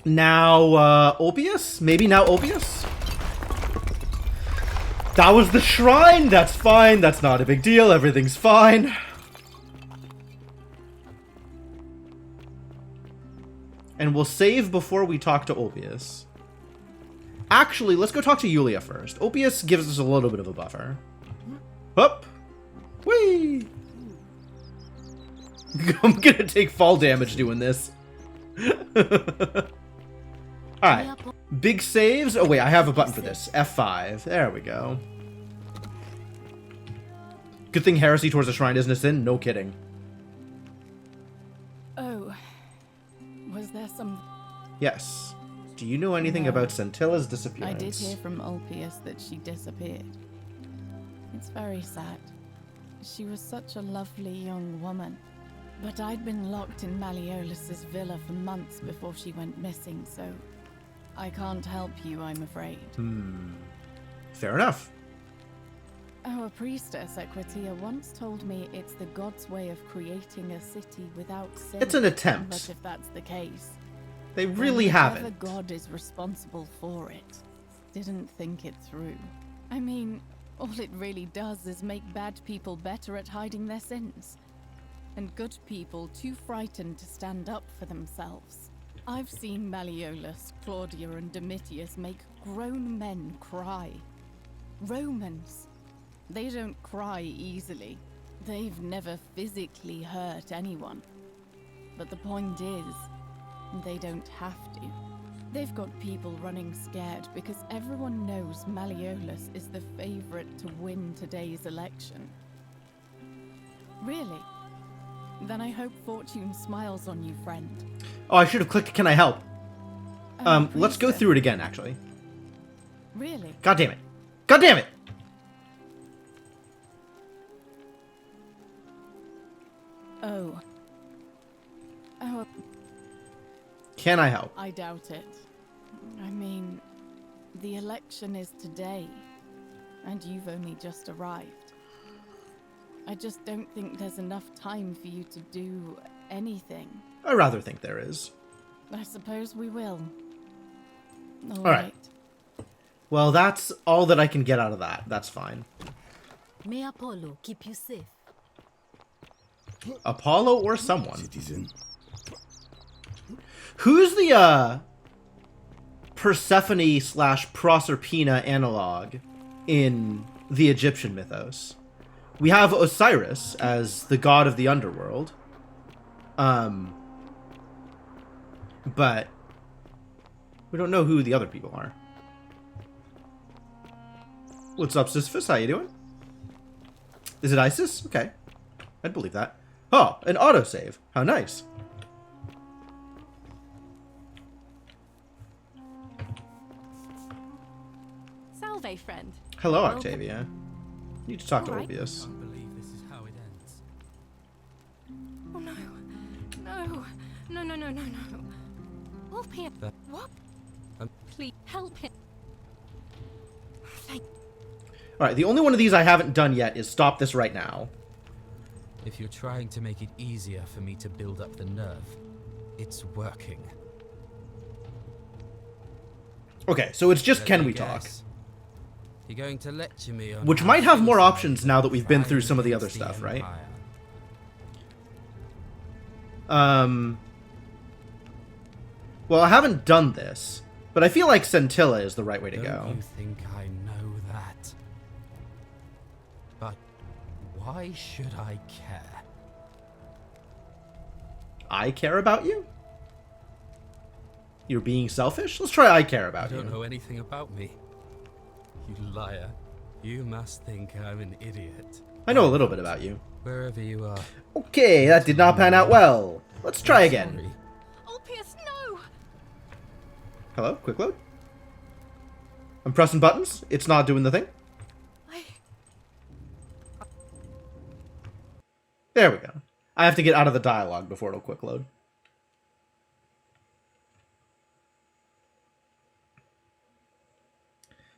Now, Ulpius? Maybe now Ulpius? That was the shrine! That's fine, that's not a big deal, everything's fine. And we'll save before we talk to Ulpius. Actually, let's go talk to Yulia first. Ulpius gives us a little bit of a buffer. Up! Whee! I'm gonna take fall damage doing this. Alright. Big saves. Oh wait, I have a button for this. F5. There we go. Good thing heresy towards the shrine isn't a sin. No kidding. Oh. Was there some... Yes. Do you know anything about Scintilla's disappearance? I did hear from Ulpius that she disappeared. It's very sad. She was such a lovely young woman. But I'd been locked in Malleolus's villa for months before she went missing, so I can't help you, I'm afraid. Fair enough. Our priestess, Equitia, once told me it's the god's way of creating a city without sin. It's an attempt. But if that's the case, they really haven't. The god is responsible for it. Didn't think it through. I mean, all it really does is make bad people better at hiding their sins. And good people too frightened to stand up for themselves. I've seen Malleolus, Claudia, and Domitius make grown men cry. Romans. They don't cry easily. They've never physically hurt anyone. But the point is, they don't have to. They've got people running scared because everyone knows Malleolus is the favorite to win today's election. Really? Then I hope fortune smiles on you, friend. Oh, I should have clicked Can I help? Let's go through it again, actually. Really? God damn it. God damn it! Oh. Oh. Can I help? I doubt it. I mean, the election is today, and you've only just arrived. I just don't think there's enough time for you to do anything. I rather think there is. I suppose we will. All right. Well, that's all that I can get out of that. That's fine. May Apollo keep you safe. Apollo or someone. Citizen. Who's the Persephone / Proserpina analog in the Egyptian mythos? We have Osiris as the god of the underworld. But we don't know who the other people are. What's up, Sisyphus? How you doing? Is it Isis? Okay. I'd believe that. Oh, an autosave. How nice. Salve, friend. Hello, Octavia. Need to talk to Ulpius. I can't believe this is how it ends. Oh no. No. No, no, no, no, no. Ulpius. What? Please help him. Thank. Alright, the only one of these I haven't done yet is stop this right now. If you're trying to make it easier for me to build up the nerve, it's working. Okay, so it's just can we talk? You're going to lecture me on which might have more options now that we've been through some of the other stuff, right? Well, I haven't done this, but I feel like Scintilla is the right way to go. Don't you think I know that? But why should I care? I care about you? You're being selfish? Let's try I care about you. You don't know anything about me. You liar. You must think I'm an idiot. I know a little bit about you. Wherever you are. Okay, that did not pan out well. Let's try again. Ulpius, no! Hello? Quick load? I'm pressing buttons. It's not doing the thing. There we go. I have to get out of the dialogue before it'll quick load.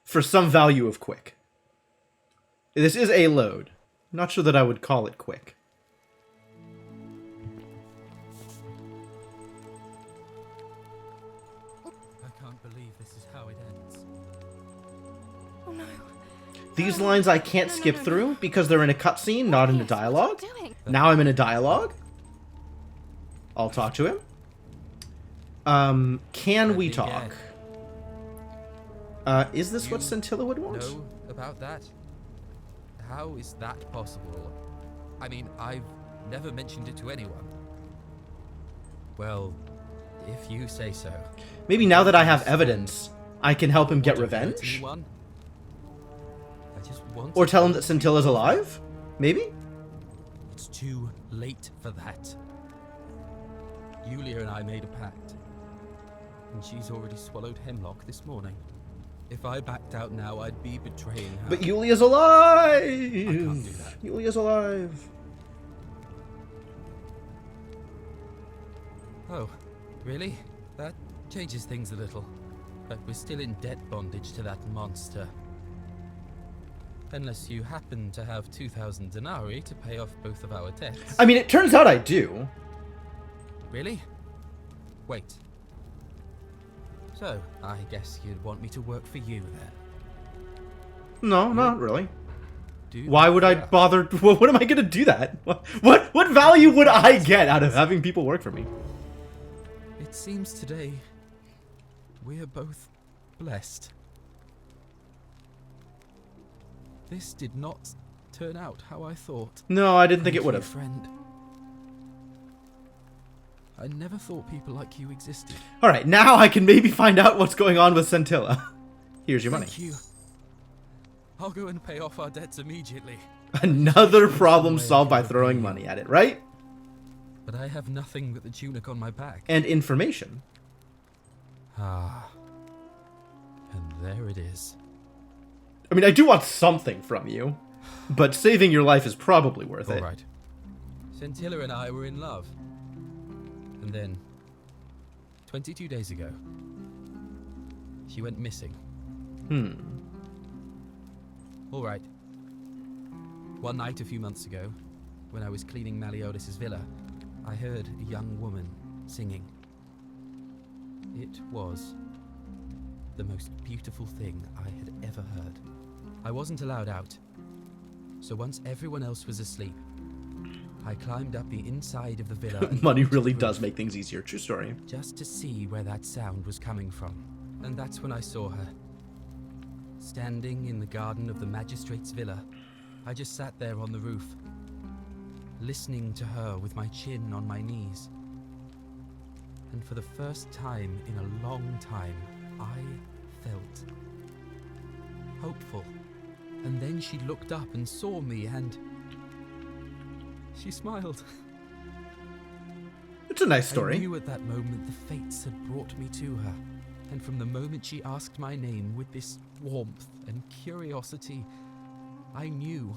For some value of quick. This is a load. Not sure that I would call it quick. I can't believe this is how it ends. Oh no. These lines I can't skip through because they're in a cutscene, not in a dialogue. Now I'm in a dialogue. I'll talk to him. Can we talk? Is this what Scintilla would want? Know about that? How is that possible? I mean, I've never mentioned it to anyone. Well, if you say so. Maybe now that I have evidence, I can help him get revenge? I just want Or tell him that Scintilla's alive? Maybe? It's too late for that. Yulia and I made a pact. And she's already swallowed hemlock this morning. If I backed out now, I'd be betraying her. But Yulia's alive! I can't do that. Yulia's alive. Oh, really? That changes things a little. But we're still in debt bondage to that monster. Unless you happen to have 2,000 denarii to pay off both of our debts. I mean, it turns out I do. Really? Wait. So, I guess you'd want me to work for you then? No, not really. Why would I bother? What am I gonna do that? What value would I get out of having people work for me? It seems today we're both blessed. This did not turn out how I thought. No, I didn't think it would have. Friend. I never thought people like you existed. Alright, now I can maybe find out what's going on with Scintilla. Here's your money. Thank you. I'll go and pay off our debts immediately. Another problem solved by throwing money at it, right? But I have nothing but the tunic on my back. And information. Ah. And there it is. I mean, I do want something from you, but saving your life is probably worth it. Alright. Scintilla and I were in love. And then, 22 days ago, she went missing. Alright. One night a few months ago, when I was cleaning Malleolus' villa, I heard a young woman singing. It was the most beautiful thing I had ever heard. I wasn't allowed out, so once everyone else was asleep, I climbed up the inside of the villa. Money really does make things easier. True story. Just to see where that sound was coming from. And that's when I saw her. Standing in the garden of the magistrate's villa. I just sat there on the roof, listening to her with my chin on my knees. And for the first time in a long time, I felt hopeful. And then she looked up and saw me and she smiled. It's a nice story. I knew at that moment the fates had brought me to her. And from the moment she asked my name with this warmth and curiosity, I knew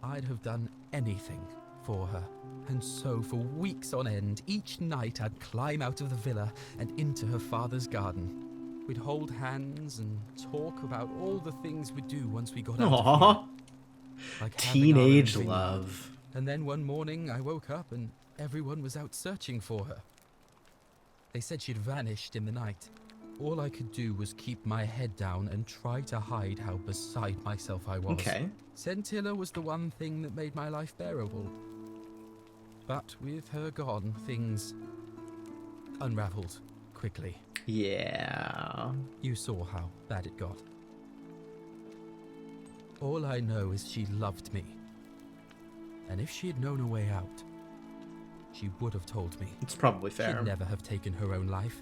I'd have done anything for her. And so for weeks on end, each night I'd climb out of the villa and into her father's garden. We'd hold hands and talk about all the things we'd do once we got out of here. Like teenage love. And then one morning I woke up and everyone was out searching for her. They said she'd vanished in the night. All I could do was keep my head down and try to hide how beside myself I was. Okay. Scintilla was the one thing that made my life bearable. But with her gone, things unraveled quickly. Yeah. You saw how bad it got. All I know is she loved me. And if she had known a way out, she would have told me. It's probably fair. She'd never have taken her own life.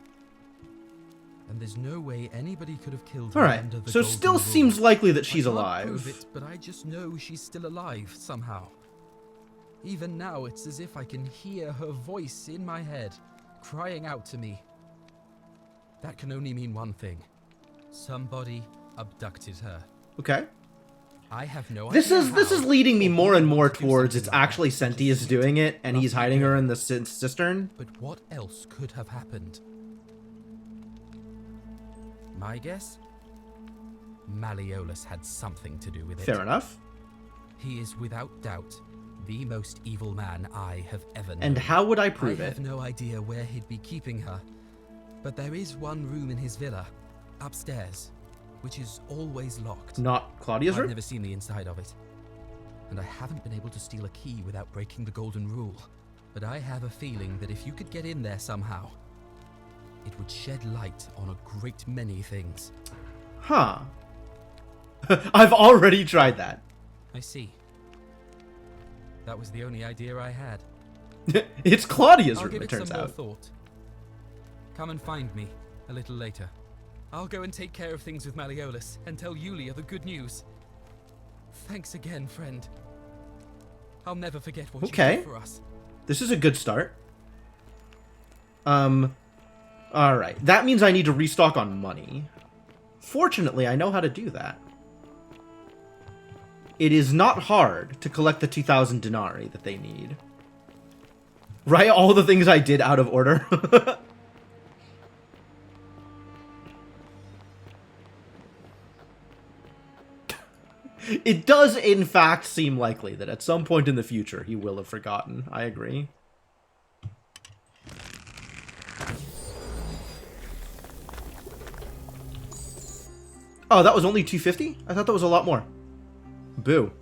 And there's no way anybody could have killed her. Alright, under the so golden still rule. seems likely that she's I can't alive. prove it, but I just know she's still alive somehow. Even now, it's as if I can hear her voice in my head, crying out to me. That can only mean one thing. Somebody abducted her. Okay. I have no This idea is how, leading me or more who and more wants to do towards something it's like actually that. Sentius doing it, and he's hiding her in the cistern. But what else could have happened? My guess? Malleolus had something to do with it. Fair enough. He is without doubt the most evil man I have ever known. And how would I prove I it? have no idea where he'd be keeping her, but there is one room in his villa, upstairs, which is always locked. Not Claudia's I've room? never seen the inside of it, and I haven't been able to steal a key without breaking the golden rule. But I have a feeling that if you could get in there somehow, it would shed light on a great many things. Huh. I've already tried that. I see. That was the only idea I had. It's Claudia's I'll room, give it it turns some more out. thought. Come and find me a little later. I'll go and take care of things with Malleolus and tell Yulia the good news. Thanks again, friend. I'll never forget what you did for us. This is a good start. Alright. That means I need to restock on money. Fortunately, I know how to do that. It is not hard to collect the 2,000 denarii that they need. Right? All the things I did out of order. It does, in fact, seem likely that at some point in the future he will have forgotten. I agree. Oh, that was only 250? I thought that was a lot more. Boo.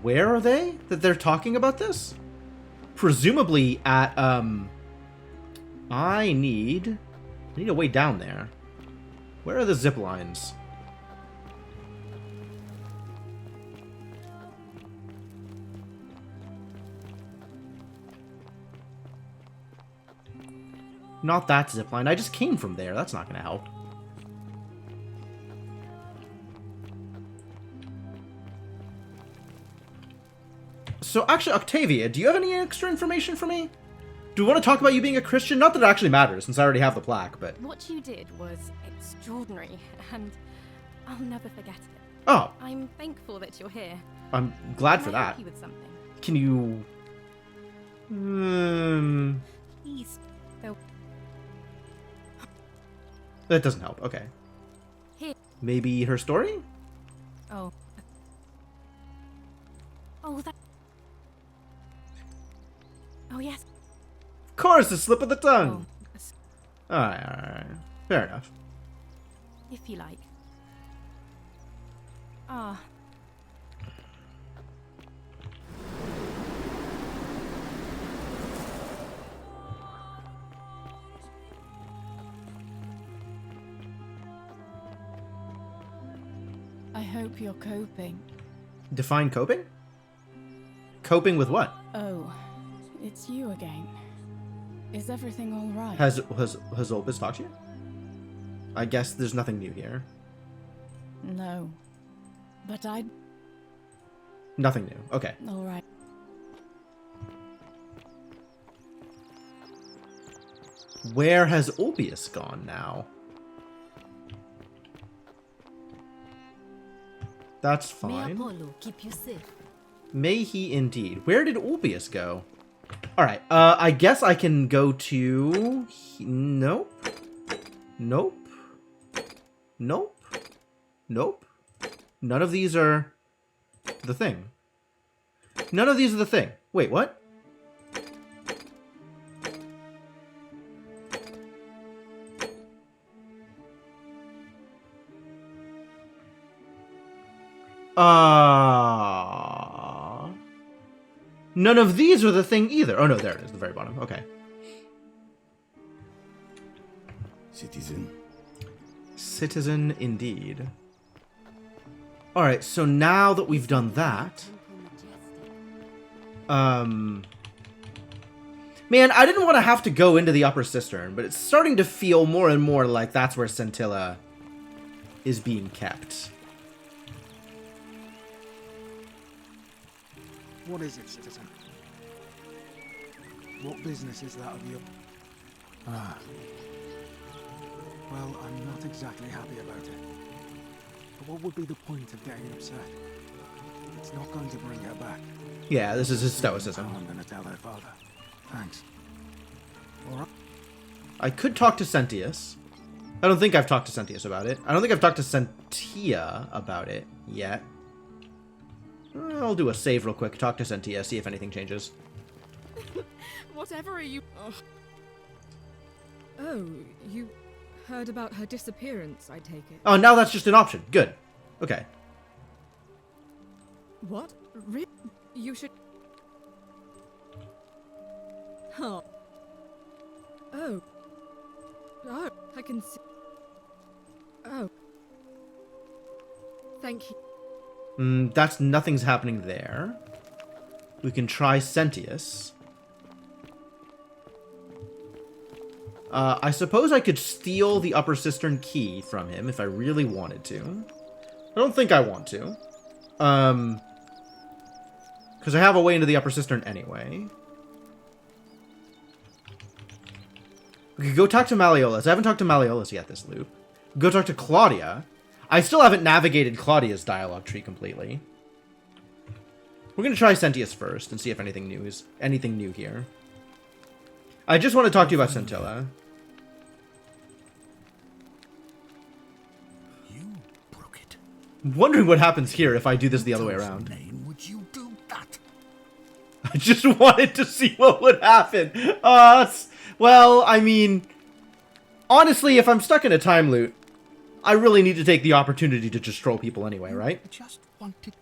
Where are they that they're talking about this? Presumably at, I need a way down there. Where are the zip lines? Not that zip line. I just came from there. That's not going to help. So actually, Octavia, do you have any extra information for me? Do we want to talk about you being a Christian? Not that it actually matters, since I already have the plaque, but... What you did was extraordinary, and I'll never forget it. Oh. I'm thankful that you're here. I'm glad for Can I that. help you with something? Can you... Please, go. That doesn't help. Okay. Here. Maybe her story? Oh. Oh, that... Oh, yes. Of course, a slip of the tongue. Oh, alright. Fair enough. If you like. Ah. I hope you're coping. Define coping? Coping with what? Oh, it's you again. Is everything all right? Has Olbis talked to you? I guess there's nothing new here. No. But I'd... Nothing new. Okay. All right. Where has Olbius gone now? That's fine. May Apollo keep you safe. May he indeed. Where did Olbius go? Alright, I guess I can go to... Nope. Nope. Nope. Nope. None of these are the thing. None of these are the thing. Wait, what? None of these are the thing either. Oh no, there it is, the very bottom. Okay. Citizen. Citizen indeed. Alright, so now that we've done that... Man, I didn't want to have to go into the Upper Cistern, but it's starting to feel more and more like that's where Scintilla is being kept. What is it, citizen? What business is that of yours? Ah. Well, I'm not exactly happy about it. But what would be the point of getting upset? It's not going to bring her back. Yeah, this is his stoicism. I'm going to tell her father. Thanks. All right. I could talk to Sentius. I don't think I've talked to Sentius about it. I don't think I've talked to Sentia about it yet. I'll do a save real quick, talk to Sentia, see if anything changes. Whatever are you... Oh, you heard about her disappearance, I take it. Oh, now that's just an option. Good. Okay. What? You should... Oh. Oh. Oh, I can see. Oh. Thank you. That's nothing's happening there. We can try Sentius. I suppose I could steal the Upper Cistern key from him if I really wanted to. I don't think I want to. Because I have a way into the Upper Cistern anyway. We could go talk to Malleolus. I haven't talked to Malleolus yet this loop. Go talk to Claudia. I still haven't navigated Claudia's dialogue tree completely. We're gonna try Sentius first and see if anything new here. I just want to talk to you about Scintilla. You broke it. I'm wondering what happens here if I do this the other way around. Name would you do that? I just wanted to see what would happen. Well, I mean, honestly, if I'm stuck in a time loop, I really need to take the opportunity to just troll people anyway, right? Just wanted...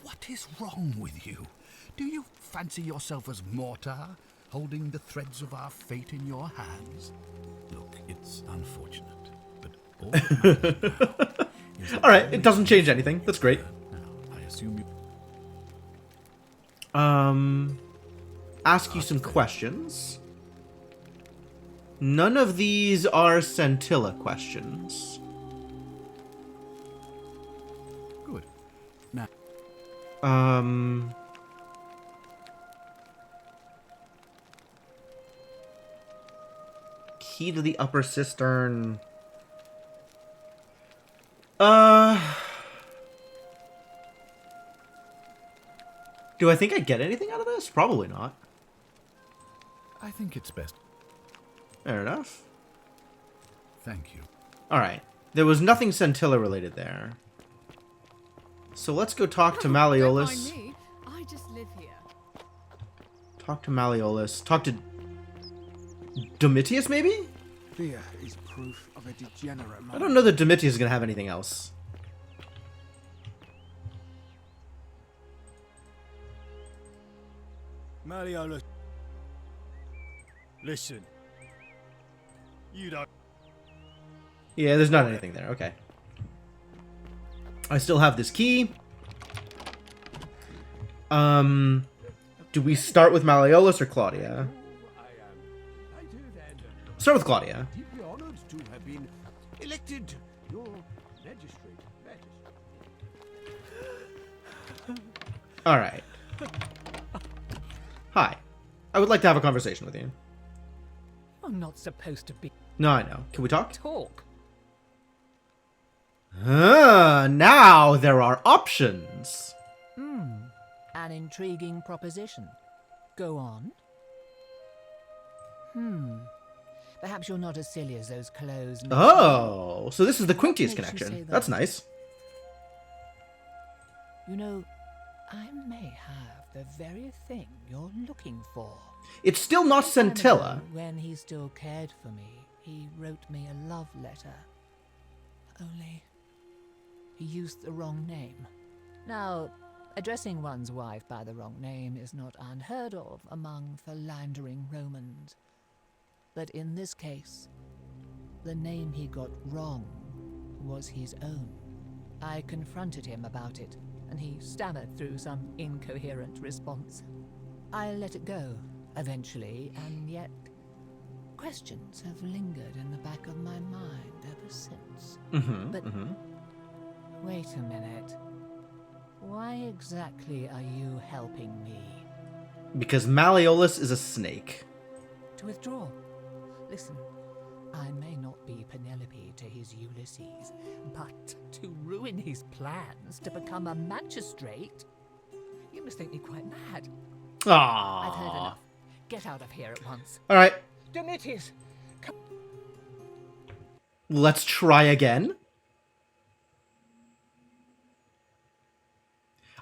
What is wrong with you? Do you fancy yourself as Mortar, holding the threads of our fate in your hands? Look, it's unfortunate, but all that matters now is that Alright, it doesn't change anything. That's great. Now, I assume you... Ask you some questions. None of these are Scintilla questions. Good. Now... Key to the Upper Cistern. Do I think I get anything out of this? Probably not. I think it's best. Fair enough. Thank you. Alright. There was nothing Scintilla related there. So let's go talk to Malleolus. Don't mind me. I just live here. Talk to Malleolus. Talk to Domitius, maybe? Fear is proof of a degenerate mind. I don't know that Domitius is going to have anything else. Malleolus. Listen. You don't... Yeah, there's not anything there. Okay. I still have this key. Do we start with Malleolus or Claudia? Start with Claudia. Deeply honored to have been elected your magistrate. Alright. Hi. I would like to have a conversation with you. I'm not supposed to be... No, I know. Can we talk? Talk. Now there are options. An intriguing proposition. Go on. Perhaps you're not as silly as those clothes. Oh, so this is the Quinctius What makes you say connection. that? That's nice. You know, I may have the very thing you're looking for. It's still not Scintilla. When he still cared for me, he wrote me a love letter. Only, he used the wrong name. Now, addressing one's wife by the wrong name is not unheard of among philandering Romans. But in this case, the name he got wrong was his own. I confronted him about it, and he stammered through some incoherent response. I let it go, eventually, and yet questions have lingered in the back of my mind ever since. But wait a minute. Why exactly are you helping me? Because Malleolus is a snake. To withdraw. Listen, I may not be Penelope to his Ulysses, but to ruin his plans to become a magistrate? You must think me quite mad. I've heard enough. Get out of here at once. Alright, Domitius! let's try again.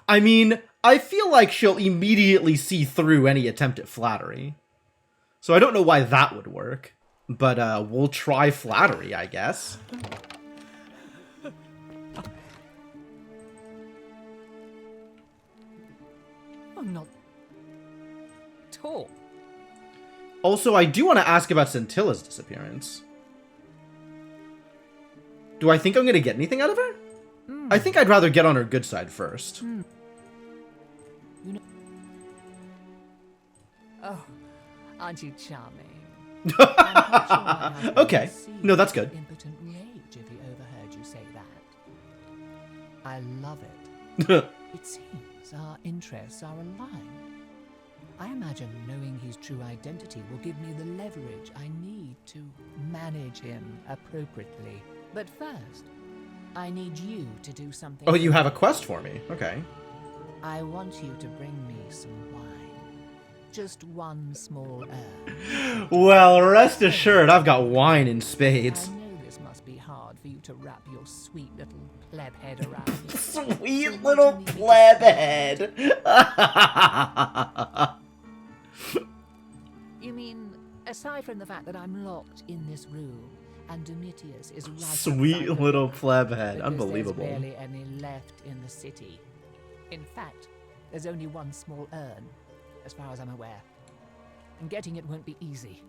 I mean, I feel like she'll immediately see through any attempt at flattery. So I don't know why that would work. But we'll try flattery, I guess. I'm not... Talk. Also, I do want to ask about Scintilla's disappearance. Do I think I'm going to get anything out of her? I think I'd rather get on her good side first. You know... Oh, aren't you charming? Okay. No, that's good. Impotent rage if he overheard you say that. I love it. It seems our interests are aligned. I imagine knowing his true identity will give me the leverage I need to manage him appropriately. But first, I need you to do something. Oh, you have a quest for me. Okay. I want you to bring me some wine. Just one small urn. Well, rest assured, I've got wine in spades. I know this must be hard for you to wrap your sweet little pleb head around. Sweet little pleb head. You mean, aside from the fact that I'm locked in this room, and Domitius is right Sweet little pleb head. Unbelievable. There's barely any left in the city. In fact, there's only one small urn, as far as I'm aware. And getting it won't be easy.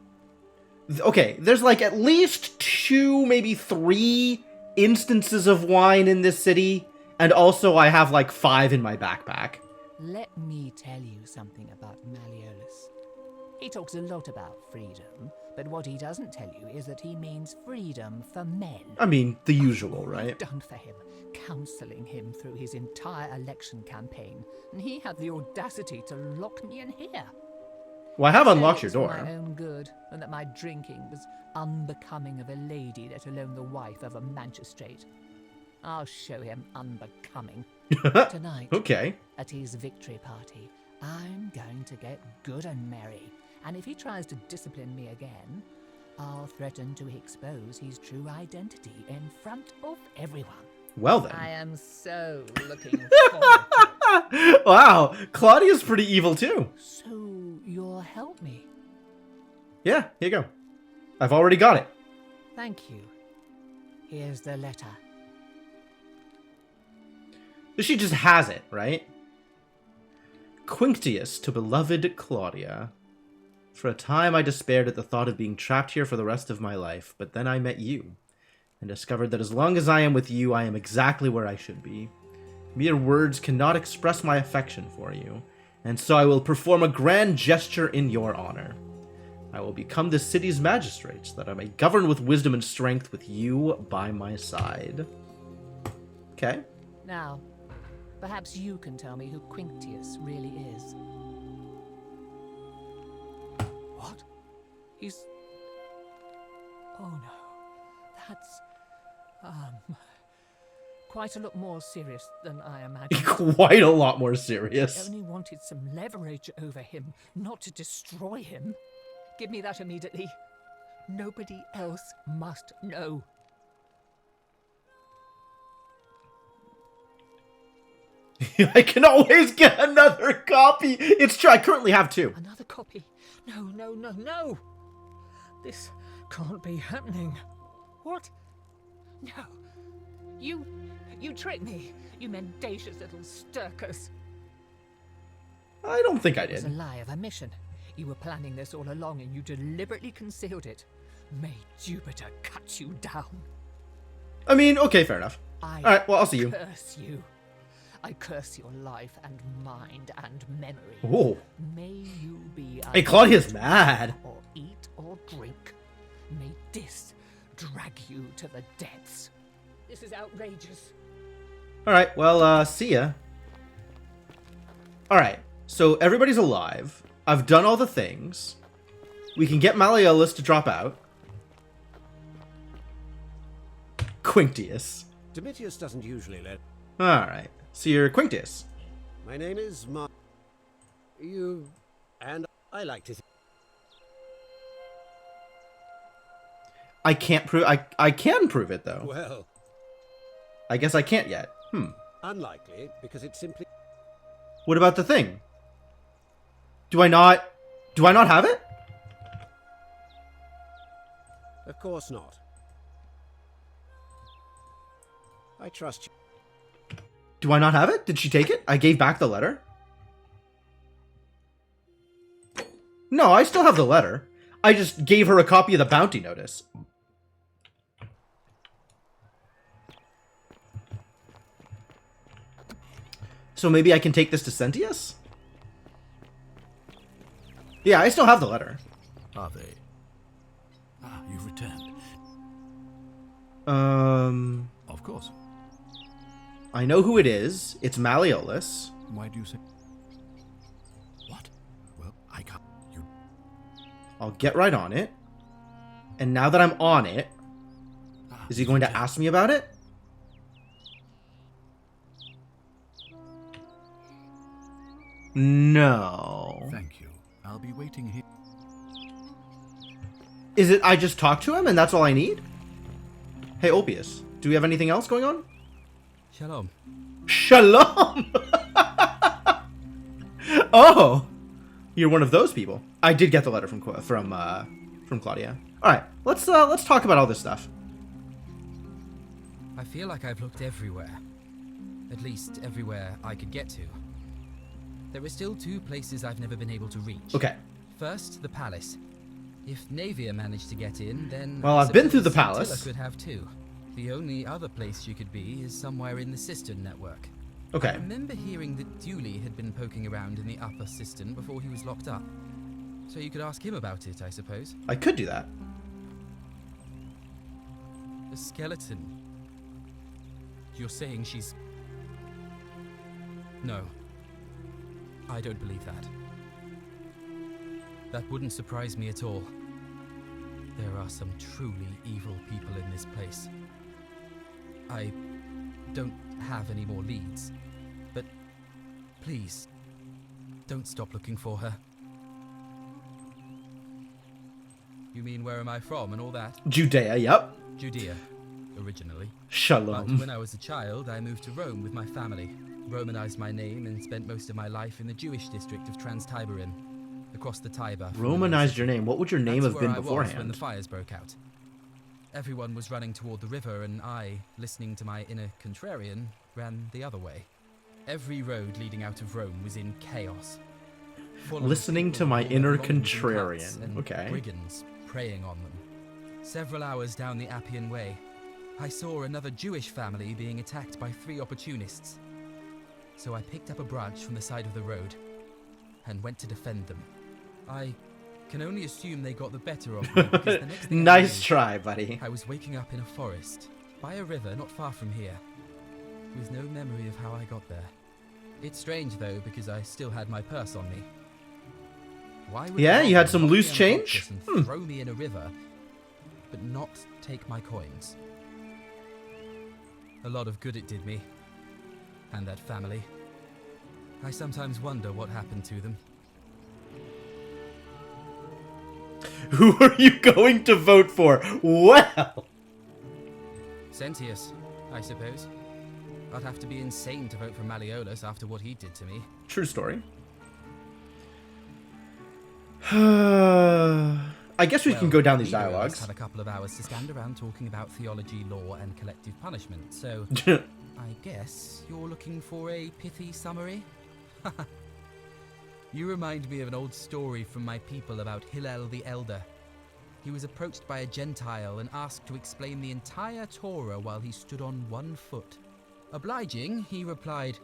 Okay, there's like at least 2, maybe 3 instances of wine in this city, and also I have like 5 in my backpack. Let me tell you something about Malleolus. He talks a lot about freedom, but what he doesn't tell you is that he means freedom for men. I mean, the usual, right? I've done for him, counseling him through his entire election campaign, and he had the audacity to lock me in here. Well, I have unlocked your For door. my own good, and that my drinking was unbecoming of a lady, let alone the wife of a magistrate. I'll show him unbecoming. Tonight, Okay. at his victory party, I'm going to get good and merry. And if he tries to discipline me again, I'll threaten to expose his true identity in front of everyone. Well then. I am so looking forward. Wow, Claudia's pretty evil too. So you'll help me? Yeah, here you go. I've already got it. Thank you. Here's the letter. She just has it, right? Quinctius to beloved Claudia. For a time I despaired at the thought of being trapped here for the rest of my life, but then I met you, and discovered that as long as I am with you, I am exactly where I should be. Mere words cannot express my affection for you, and so I will perform a grand gesture in your honor. I will become this city's magistrate, so that I may govern with wisdom and strength with you by my side. Okay. Now, perhaps you can tell me who Quinctius really is. What? He's... Oh no. That's... quite a lot more serious than I imagined. Quite a lot more serious. I only wanted some leverage over him, not to destroy him. Give me that immediately. Nobody else must know. I can always get another copy. It's true. I currently have 2. Another copy? No, no, no, no. This can't be happening. What? No. You tricked me. You mendacious little stirkers. I don't think I It was did. a lie of a mission. You were planning this all along and you deliberately concealed it. May Jupiter cut you down. I mean, okay, fair enough. Alright, well, I'll see you. Curse you. I curse your life and mind and memory. Oh. May you be Hey, Claudia's mad. Or eat or drink. May this drag you to the depths. This is outrageous. Alright, well, see ya. Alright, so everybody's alive. I've done all the things. We can get Malleolus to drop out. Quinctius. Domitius doesn't usually let... Alright, so you're Quinctius. My name is You... and I like to... I can't prove... I can prove it, though. Well... I guess I can't yet. Unlikely, because it's simply... What about the thing? Do I not have it? Of course not. I trust you. Do I not have it? Did she take it? I gave back the letter? No, I still have the letter. I just gave her a copy of the bounty notice. So maybe I can take this to Sentius? Yeah, I still have the letter. Are they? Ah, you've returned. Of course. I know who it is. It's Malleolus. Why do you say... What? Well, I can't... You... I'll get right on it. And now that I'm on it, is he going to ask me about it? No. Thank you. I'll be waiting here. Is it I just talk to him and that's all I need? Hey, Ulpius, do we have anything else going on? Shalom. Shalom! Oh! You're one of those people. I did get the letter from Claudia. Alright, let's talk about all this stuff. I feel like I've looked everywhere. At least everywhere I could get to. There are still two places I've never been able to reach. Okay. First, the palace. If Navia managed to get in, then... Well, I've been through the palace. Scintilla could have too. The only other place she could be is somewhere in the cistern network. Okay. I remember hearing that Dooley had been poking around in the upper cistern before he was locked up. So you could ask him about it, I suppose. I could do that. A skeleton. You're saying she's... No. I don't believe that. That wouldn't surprise me at all. There are some truly evil people in this place. I don't have any more leads, but please, don't stop looking for her. You mean where am I from and all that? Judea, yep. Judea, originally. Shalom. But when I was a child, I moved to Rome with my family, Romanized my name, and spent most of my life in the Jewish district of Trans-Tiberin, across the Tiber. Romanized your name. What would your name have been That's where I was when beforehand? the fires broke out. Everyone was running toward the river, and I, listening to my inner contrarian, ran the other way. Every road leading out of Rome was in chaos. Full of Listening to people my with inner long wooden huts contrarian. and Okay. brigands preying on them. Several hours down the Appian Way, I saw another Jewish family being attacked by 3 opportunists. So I picked up a branch from the side of the road and went to defend them. I can only assume they got the better of me because the next thing Nice I knew, try, buddy. I was waking up in a forest, by a river not far from here, with no memory of how I got there. It's strange though, because I still had my purse on me. Why would Yeah, the you had robber some lock me loose change? unconscious and throw me in a river, but not take my coins? A lot of good it did me, and that family. I sometimes wonder what happened to them. Who are you going to vote for? Well, Sentius, I suppose. I'd have to be insane to vote for Malleolus after what he did to me. true story. I guess we can go down these neither of us dialogues. Had a couple of hours to stand around talking about theology, law, and collective punishment. So, I guess you're looking for a pithy summary. You remind me of an old story from my people about Hillel the Elder. He was approached by a Gentile and asked to explain the entire Torah while he stood on one foot. Obliging, he replied,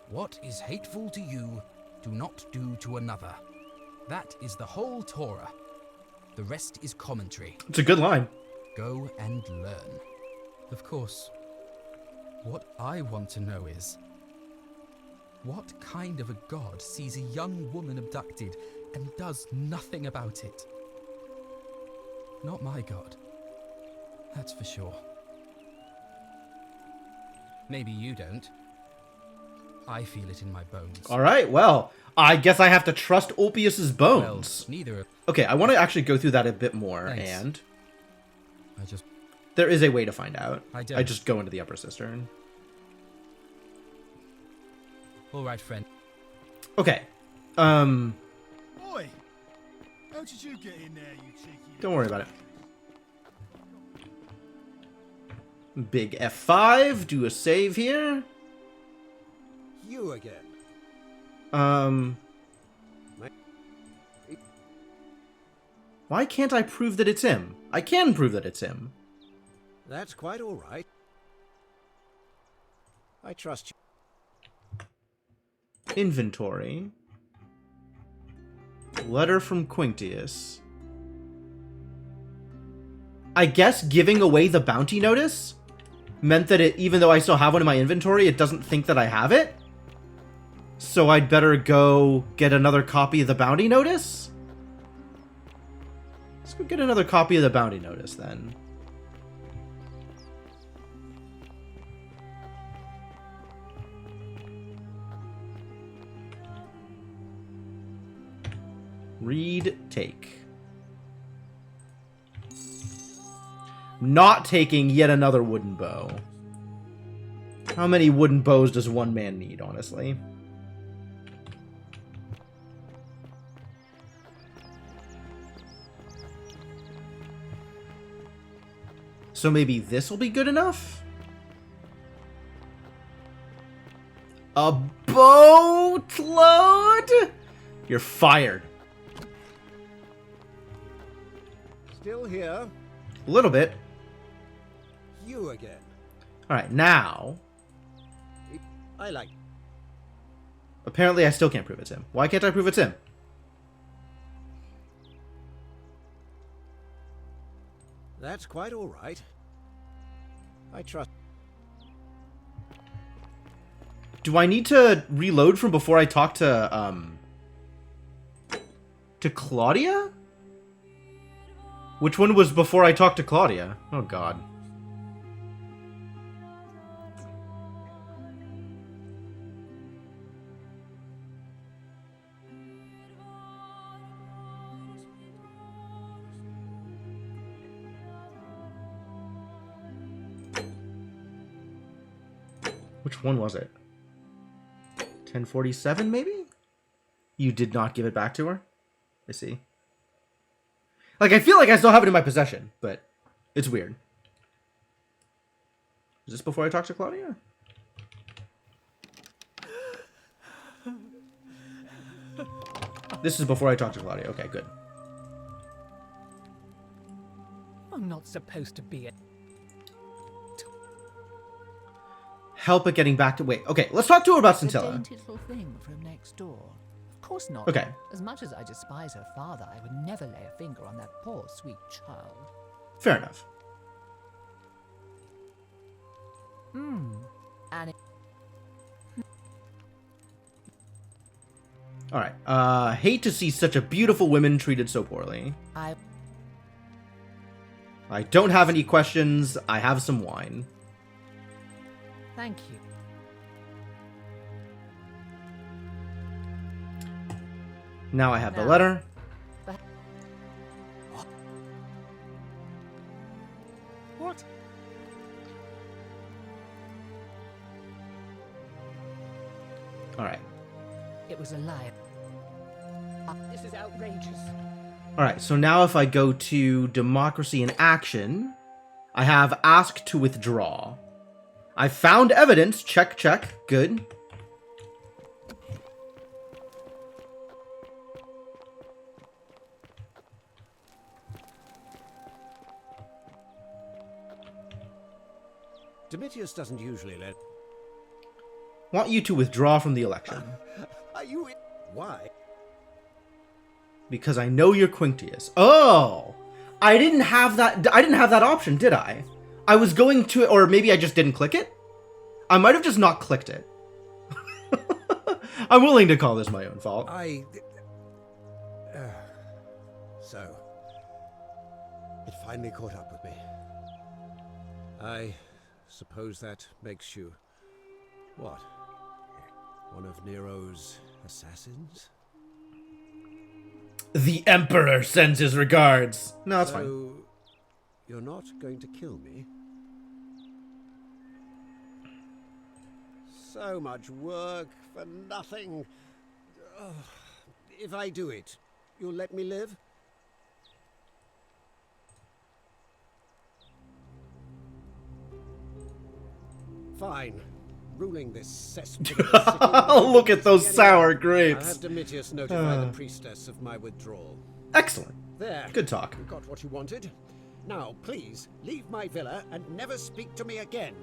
"What is hateful to you, do not do to another. That is the whole Torah. The rest is commentary." It's a good line. Go and learn. Of course, what I want to know is, what kind of a god sees a young woman abducted and does nothing about it? Not my god. That's for sure. Maybe you don't. I feel it in my bones. All right, well, I guess I have to trust Ulpius's bones. Well, neither of... Okay, I want to actually go through that a bit more, Thanks. and I just... there is a way to find out. I don't. I just go into the upper cistern. All right, friend. Okay. Boy, how did you get in there, you cheeky? Don't worry about it. Big F5, do a save here. You again. Why Why can't I prove that it's him? I can prove that it's him. That's quite all right. I trust you. Inventory. Letter from Quinctius. I guess giving away the bounty notice meant that it, even though I still have one in my inventory, it doesn't think that I have it. So I'd better go get another copy of the bounty notice? Let's go get another copy of the bounty notice then. Read, take. Not taking yet another wooden bow. How many wooden bows does one man need, honestly? So maybe this will be good enough? A boatload? You're fired. Still here? A little bit. You again. Alright, now... I like... Apparently I still can't prove it's him. Why can't I prove it's him? That's quite all right. I trust... Do I need to reload from before I talk to Claudia? Which one was before I talked to Claudia? Oh god. Which one was it? 1047 maybe? You did not give it back to her? I see. Like, I feel like I still have it in my possession, but it's weird. Is this before I talk to Claudia? This is before I talk to Claudia. Okay, good. I'm not supposed to be it. Help at getting back to... Wait, okay, let's talk to her about A Scintilla. dainty little thing from next door. Of course not. Okay. As much as I despise her father, I would never lay a finger on that poor, sweet child. Fair enough. And it... Alright, hate to see such a beautiful woman treated so poorly. I don't have any questions. I have some wine. Thank you. Now I have the Now, letter. What? Alright. It was a lie. This is outrageous. Alright, so now if I go to Democracy in Action, I have Ask to Withdraw. I found evidence. Check, check. Good. Domitius doesn't usually let... Want you to withdraw from the election. Are you in... Why? Because I know you're Quinctius. Oh! I didn't have that option, did I? I was going to... Or maybe I just didn't click it? I might have just not clicked it. I'm willing to call this my own fault. So... It finally caught up with me. I suppose that makes you... What? One of Nero's assassins? The Emperor sends his regards. No, that's fine. You're not going to kill me? So much work for nothing. Ugh. If I do it, you'll let me live? Fine. Ruling this cesspool. Look at those sour grapes. I'll have Domitius notify the priestess of my withdrawal. Excellent. There. Good talk. You got what you wanted. Now, please, leave my villa and never speak to me again.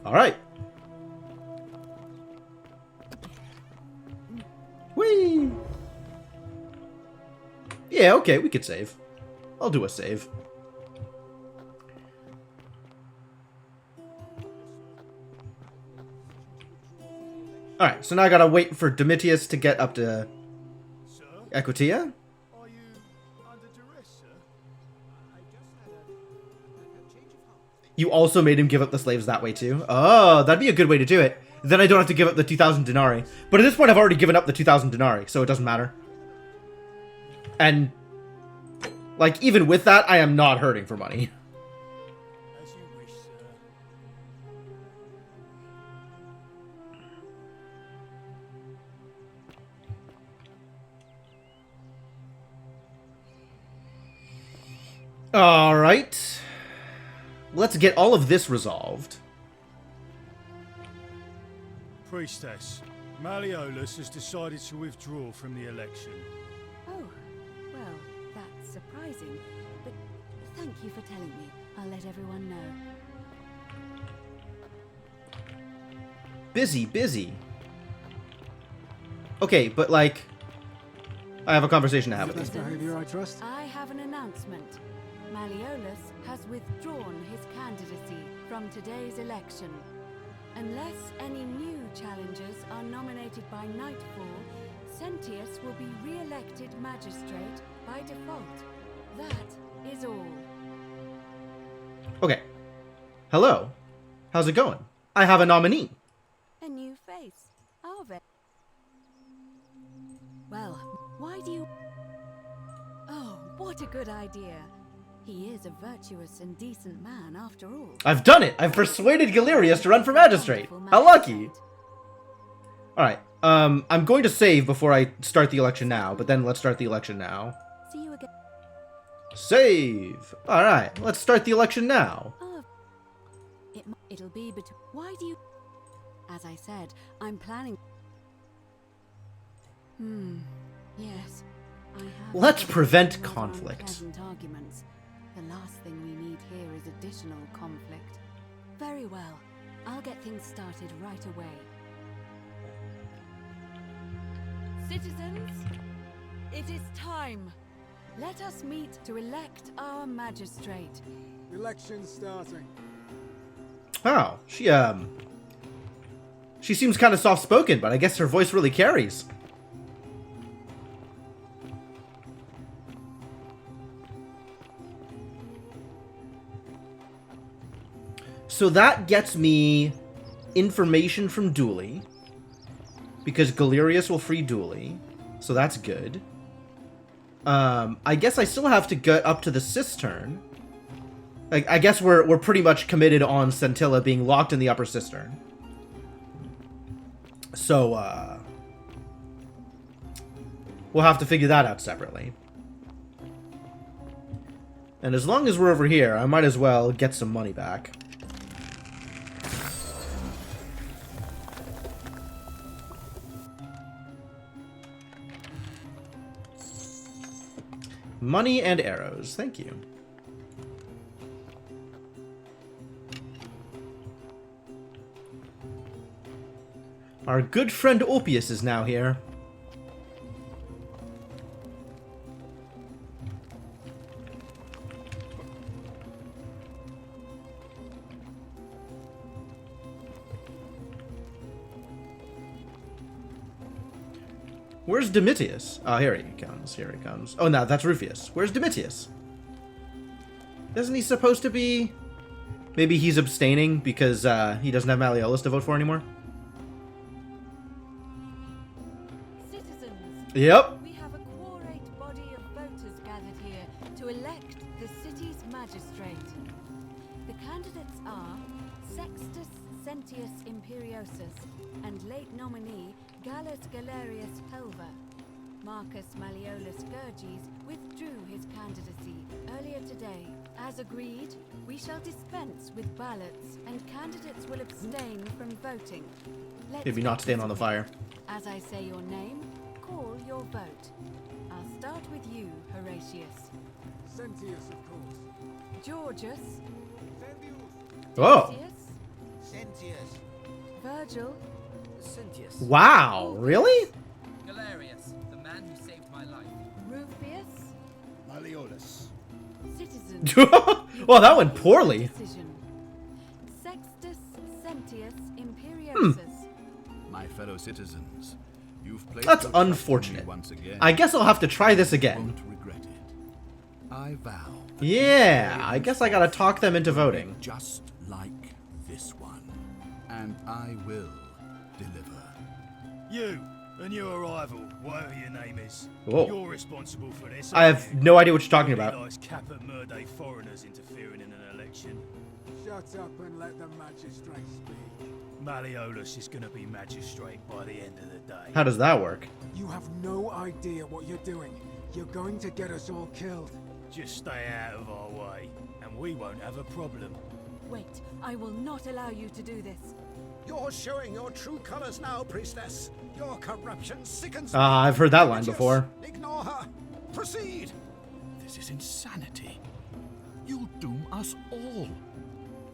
All right. Whee! Yeah, okay, we could save. I'll do a save. Alright, so now I gotta wait for Domitius to get up to Equitia? You also made him give up the slaves that way too? Oh, that'd be a good way to do it. Then I don't have to give up the 2,000 denarii. But at this point I've already given up the 2,000 denarii, so it doesn't matter. And, like, even with that, I am not hurting for money. As you wish, sir. Alright. Let's get all of this resolved. Priestess, Malleolus has decided to withdraw from the election. Oh, well, that's surprising. But thank you for telling me. I'll let everyone know. Busy, busy. Okay, but like, I have a conversation to have with Best you. behavior, I trust. I have an announcement. Malleolus has withdrawn his candidacy from today's election. Unless any new challengers are nominated by nightfall, Sentius will be re-elected magistrate by default. That is all. Okay. Hello. How's it going? I have a nominee. A new face. Arve. Well, why do you... Oh, what a good idea. He is a virtuous and decent man after all. I've done it! I've persuaded Galerius to run for magistrate! How lucky! Alright, I'm going to save before I start the election now, but then let's start the election now. See you again. Save! Alright, let's start the election now. It'll be between... Why do you... As I said, I'm planning... Yes. I have... Let's prevent conflict. Unpleasant arguments. The last thing we need here is additional conflict. Very well. I'll get things started right away. Citizens, it is time. Let us meet to elect our magistrate. Election starting. Oh, she seems kind of soft-spoken, but I guess her voice really carries. So that gets me information from Dooley, because Galerius will free Dooley, so that's good. I guess I still have to get up to the cistern. I guess we're pretty much committed on Scintilla being locked in the upper cistern. So, we'll have to figure that out separately. And as long as we're over here, I might as well get some money back. Money and arrows. Thank you. Our good friend Ulpius is now here. Where's Domitius? Oh, here he comes. Here he comes. Oh, no, that's Rufius. Where's Domitius? Isn't he supposed to be... Maybe he's abstaining because he doesn't have Malleolus to vote for anymore? Citizens, yep. We have a quorate body of voters gathered here to elect the city's magistrate. The candidates are Sextus Sentius Imperiosus and late nominee Gallus Galerius Helva. Marcus Malleolus Gurges withdrew his candidacy earlier today. As agreed, we shall dispense with ballots and candidates will abstain from voting. Maybe not stand on the fire. As I say your name, call your vote. I'll start with you, Horatius. Sentius, of course. Georgius. Oh. Sentius. Virgil. Sentius. Wow, really? Galerius, the man who saved my life. Rufius. Malleolus. Citizen. Well, that went poorly. Decision. Sextus Sentius Imperiosus. My fellow citizens, you've played That's your trust in me unfortunate. once again. I guess I'll have to try this again. Won't regret it. I vow. Yeah, I guess I gotta talk them into voting. Just like this one. And I will deliver. You and your rival, whatever your name is. Whoa. You're responsible for this. I have no idea what you're talking about. Nice cap at Murday foreigners interfering in an election. Shut up and let the magistrate speak. Malleolus is going to be magistrate by the end of the day. How does that work? You have no idea what you're doing. You're going to get us all killed. Just stay out of our way, and we won't have a problem. Wait, I will not allow you to do this. You're showing your true colors now, priestess. Your corruption sickens me. I've heard that line Just before. Ignore her. Proceed. This is insanity. You'll doom us all.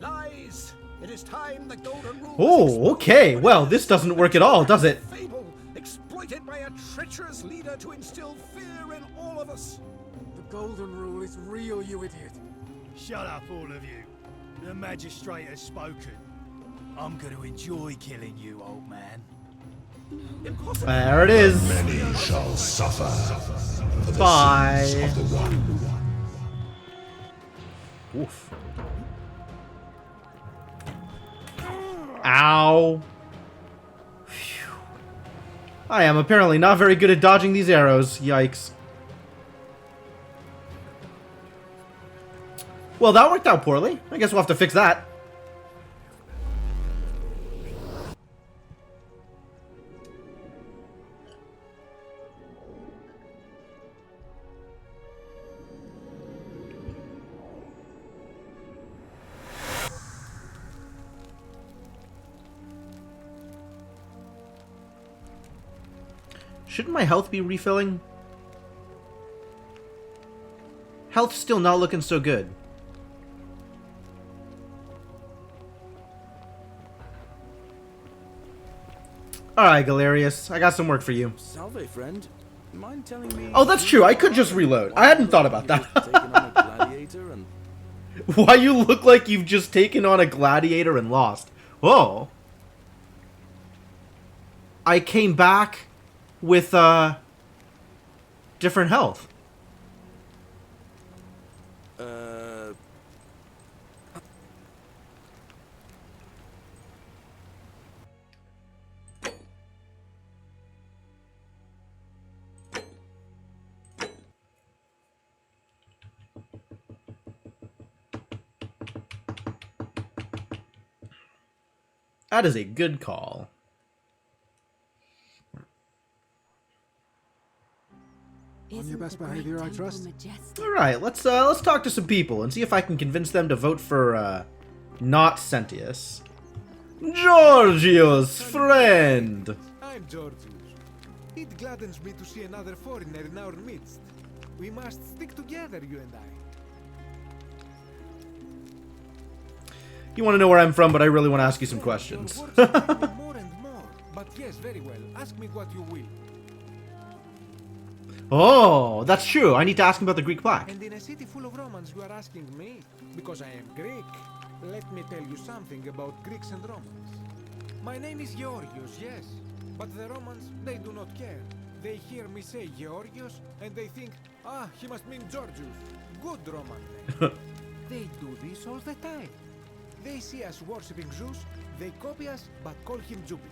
Lies. It is time the golden rule. Oh, okay. Well, this doesn't work at all, does it? Fable exploited by a treacherous leader to instill fear in all of us. The golden rule is real, you idiot. Shut up, all of you. The magistrate has spoken. I'm going to enjoy killing you, old man. Impossible. There it is. Many shall suffer for the Bye. sins of the one. Oof. Ow. Phew. I am apparently not very good at dodging these arrows. Yikes. Well, that worked out poorly. I guess we'll have to fix that. Shouldn't my health be refilling? Health's still not looking so good. Alright, Galerius. I got some work for you. Salve, friend. Mind telling me? Oh, that's true. I could just reload. I hadn't thought about that. Taken on a gladiator and Why you look like you've just taken on a gladiator and lost. Oh. I came back with, different health. That is a good call. On your best behavior, I trust. All right, let's talk to some people and see if I can convince them to vote for not Sentius. Georgios, friend. I'm Georgios. It gladdens me to see another foreigner in our midst. We must stick together, you and I. You want to know where I'm from, but I really want to ask you some questions. More and more. But yes, very well. Ask me what you will. Oh, that's true. I need to ask him about the Greek plaque. And in a city full of Romans, you are asking me? Because I am Greek. Let me tell you something about Greeks and Romans. My name is Georgios, yes. But the Romans, they do not care. They hear me say Georgios, and they think, ah, he must mean Georgius. Good Roman name. They do this all the time. They see us worshipping Zeus, they copy us, but call him Jupiter.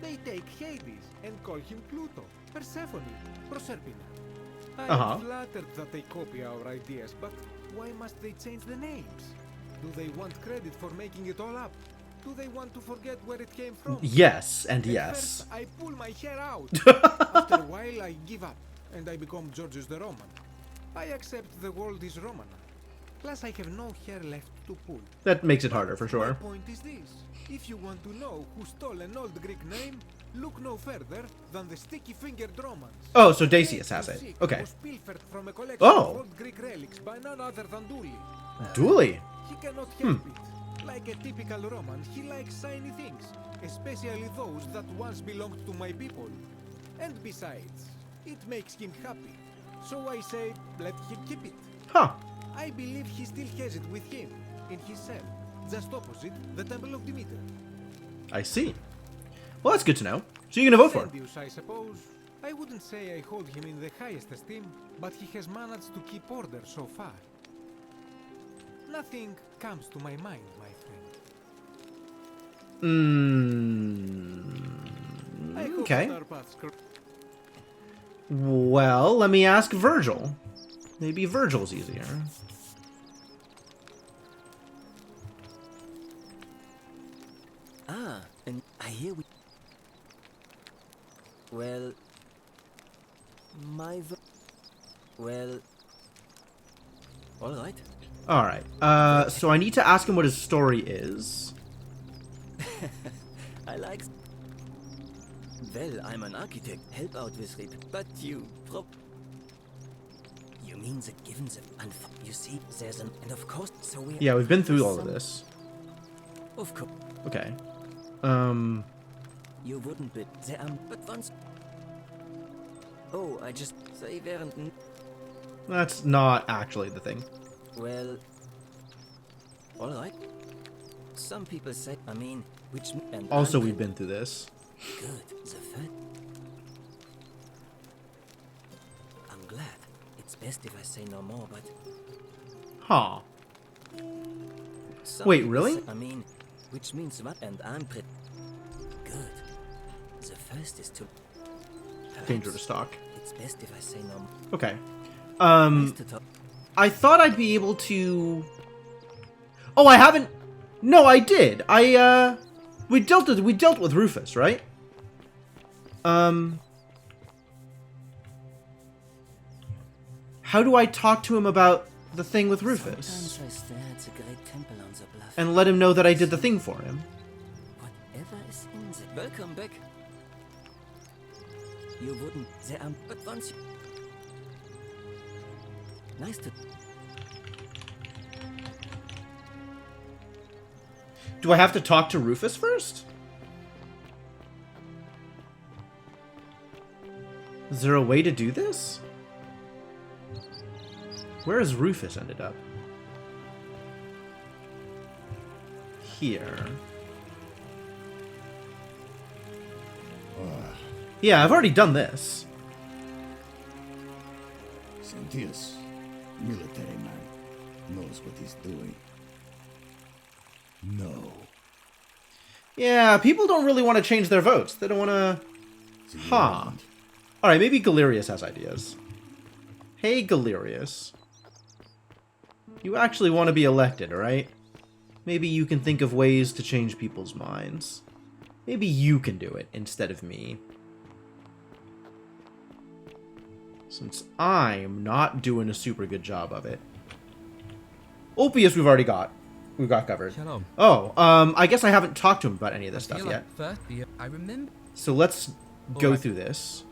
They take Hades and call him Pluto, Persephone, Proserpina. I am flattered that they copy our ideas, but why must they change the names? Do they want credit for making it all up? Do they want to forget where it came from? Yes, and At yes. first, I pull my hair out. After a while, I give up, and I become Georgius the Roman. I accept the world is Roman. Plus, I have no hair left to pull. That makes it harder, for sure. My point is this. If you want to know who stole an old Greek name, look no further than the sticky-fingered Romans. Oh, so Dacius has it. Okay. Was pilfered from a collection Oh. of old Greek relics by none other than Dooley. Dooley? He cannot help it. Like a typical Roman, he likes shiny things, especially those that once belonged to my people. And besides, it makes him happy. So I say, let him keep it. Huh. I believe he still has it with him, in his cell, just opposite the Temple of Demeter. I see. Well, that's good to know. So you're gonna vote for him? Spendius, I suppose. I wouldn't say I hold him in the highest esteem, but he has managed to keep order so far. Nothing comes to my mind, my friend. I hope Okay. that our paths Well, let me ask Virgil. Maybe Virgil's easier. Ah, and I hear we... Well... Well... Alright. Alright. So I need to ask him what his story is. I like... Well, I'm an architect, help out with but you... You mean the givens and you see, there's an... And of course, so we... Yeah, we've been through all of this. Of course. Okay. You wouldn't be there, but once... Oh, I just say während... That's not actually the thing. Well... Alright. Some people say, I mean, which... And Also, I'm we've been through this. Good. The first... I'm glad. It's best if I say no more, but... Huh. Some Wait, people really? say- I mean, which means what? And I'm pretty... Good. The first is to... Danger to stalk. It's best if I say no more. Okay. Nice to talk. I thought I'd be able to... Oh, I haven't... No, I did. We dealt with Rufus, right? How do I talk to him about the thing with Rufus? Sometimes I stare at the great temple on the bluff. And let him know that I did the thing for him. Whatever is in the... Welcome back. You wouldn't... There are... But once you... Nice to... Do I have to talk to Rufus first? Is there a way to do this? Where has Rufus ended up? Here. Yeah, I've already done this. Sentius, military man, knows what he's doing. No. Yeah, people don't really want to change their votes. They don't want to... Huh. Alright, maybe Galerius has ideas. Hey, Galerius. You actually want to be elected, right? Maybe you can think of ways to change people's minds. Maybe you can do it instead of me. Since I'm not doing a super good job of it. Ulpius we've already got. We've got covered. Shalom. Oh, I guess I haven't talked to him about any of this stuff yet. I remember. So let's go Alright. through this.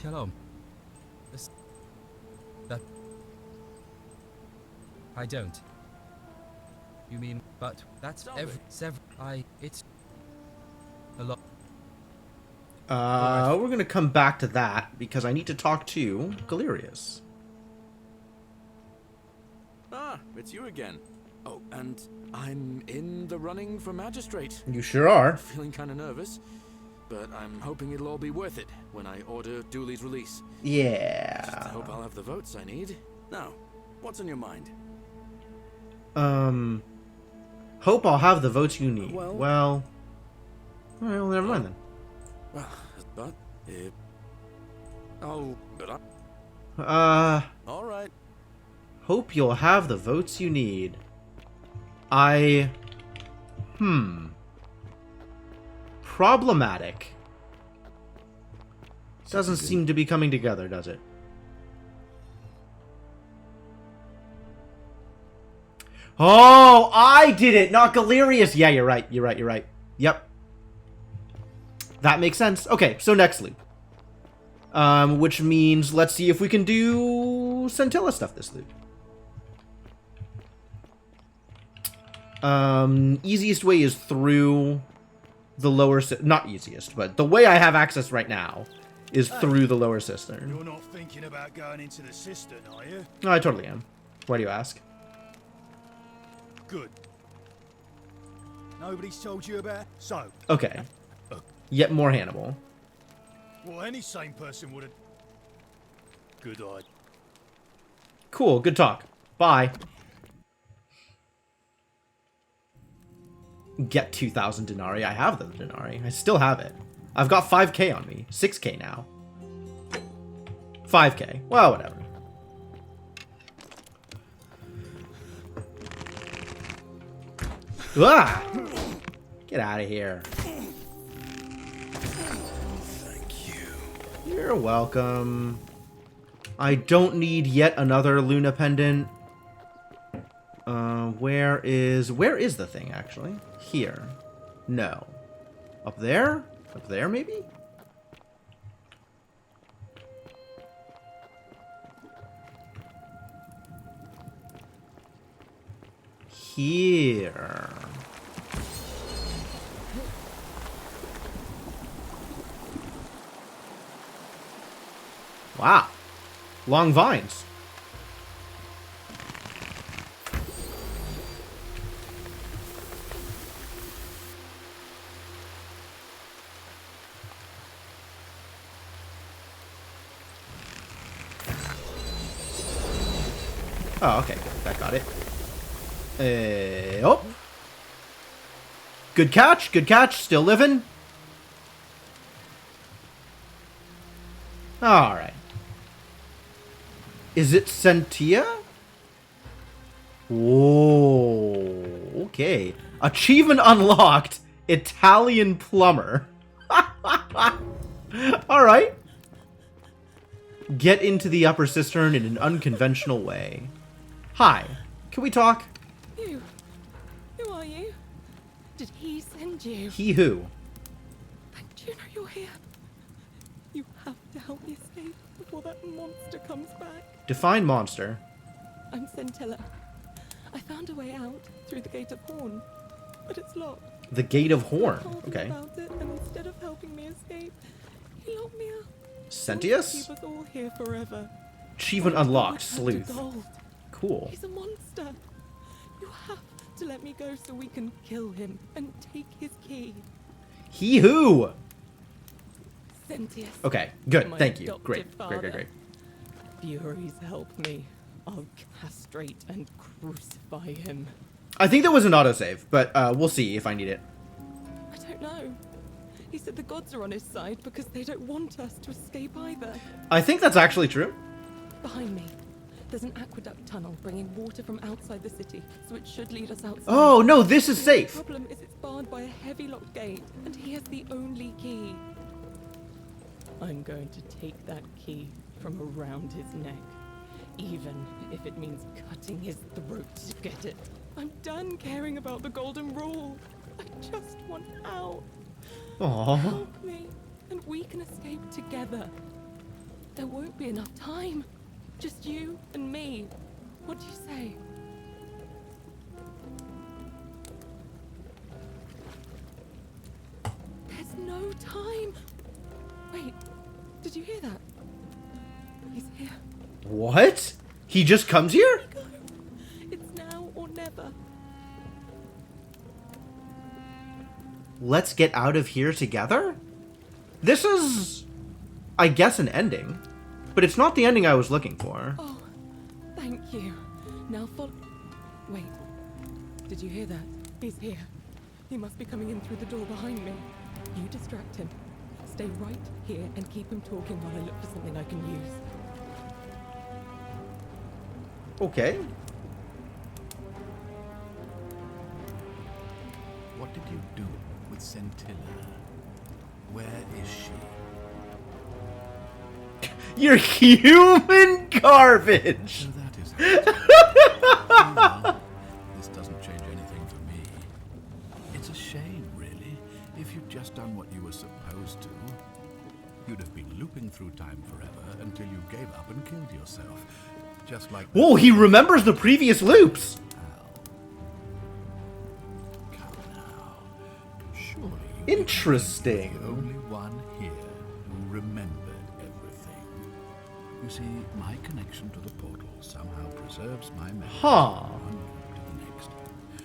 Shalom. That... I don't. You mean, but that's it's a lot. We're gonna come back to that because I need to talk to Galerius. Ah, it's you again. Oh, and I'm in the running for magistrate. You sure are. Feeling kind of nervous, but I'm hoping it'll all be worth it when I order Dooley's release. Yeah. Just hope I'll have the votes I need. Now, what's on your mind? Hope I'll have the votes you need. Well- Well, alright, well, never mind then. Well, but all right. Hope you'll have the votes you need. Problematic. Doesn't seem to be coming together, does it? Oh, I did it, not Galerius. Yeah, you're right. You're right. Yep. That makes sense. Okay, so next loop. Which means let's see if we can do Scintilla stuff this loop. Easiest way is through the lower... Not easiest, but the way I have access right now is through the lower cistern. You're not thinking about going into the cistern, are you? No, I totally am. Why do you ask? Good. Nobody's told you about... So... Okay. Yet more Hannibal. Well, any sane person would have... Good eye. Cool, good talk. Bye. Get 2,000 denarii. I have the denarii. I still have it. I've got 5k on me. 6k now. 5k. Well, whatever. Ah! Get out of here. Thank you. You're welcome. I don't need yet another Luna pendant. Where is the thing, actually? Here. No. Up there? Up there, maybe? Here. Wow. Long vines. Oh, okay. That got it. Oh. Good catch. Good catch. Still living. Alright. Is it Sentia? Whoa. Okay. Achievement unlocked. Italian plumber. Alright. Get into the upper cistern in an unconventional way. Hi. Can we talk? You. Who are you? Did he send you? He who? Do you know you're here? You have to help me escape before that monster comes back. Define monster. I'm Scintilla. I found a way out through the Gate of Horn, but it's locked. The Gate of Horn. I told him Okay. about it, and instead of helping me escape, he locked me up. Sentius? Keep us all here forever. Achievement unlocked. Sleuth. Gold. Cool. He's a monster. You have to let me go so we can kill him and take his key. He who? Sentius. Okay. Good. My Thank you. adopted Great. father. Great. Furies help me. I'll castrate and crucify him. I think there was an autosave, but we'll see if I need it. I don't know. He said the gods are on his side because they don't want us to escape either. I think that's actually true. Behind me, there's an aqueduct tunnel bringing water from outside the city, so it should lead us outside. Oh, no, this is safe. The problem is it's barred by a heavy locked gate, and he has the only key. I'm going to take that key from around his neck, even if it means cutting his throat to get it. I'm done caring about the golden rule. I just want out. Aww. Help me, and we can escape together. There won't be enough time. Just you and me. What do you say? There's no time. Wait, did you hear that? He's here. What? He just comes here? It's now or never. Let's get out of here together? This is, I guess, an ending. But it's not the ending I was looking for. Oh, thank you. Now follow. Wait, did you hear that? He's here. He must be coming in through the door behind me. You distract him. Stay right here and keep him talking while I look for something I can use. Okay. What did you do with Scintilla? Where is she? You're human garbage! So that is it. Meanwhile, this just done what you were supposed to, you'd have been looping through time forever until you gave up and killed yourself. Just like... Whoa, he remembers the previous loops! Interesting. The only one here who remembered everything. You see, my connection to the portal somehow preserves my memory from one loop to the next.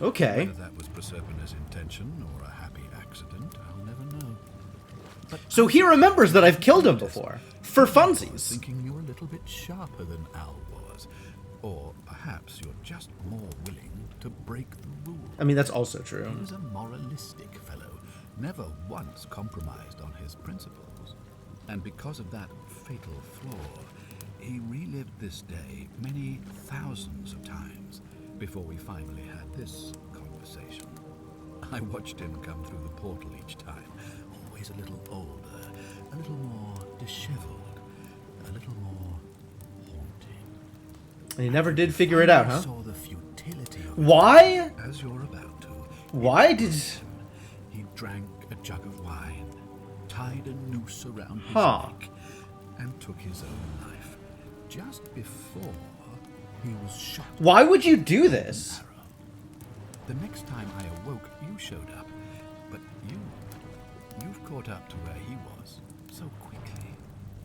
Okay. Whether that was Proserpina's intention or a happy accident, I'll never know. But so he remembers that I've killed him before, for funsies. Thinking you're a little bit sharper than Al was, or perhaps you're just more willing to break the rules. I mean, that's also true. He was a moralistic fellow, never once compromised on his principles. And because of that fatal flaw, he relived this day many thousands of times before we finally had this conversation. I watched him come through the portal each time, always a little older, a little more disheveled, a little more haunting. And he never did figure it out, huh? Saw the futility of Why? As you're about to. Why did... He drank a jug of wine, tied a noose around his neck, and took his own life. Just before he was shot. Why would you do this? The next time I awoke, you showed up. But you've caught up to where he was so quickly.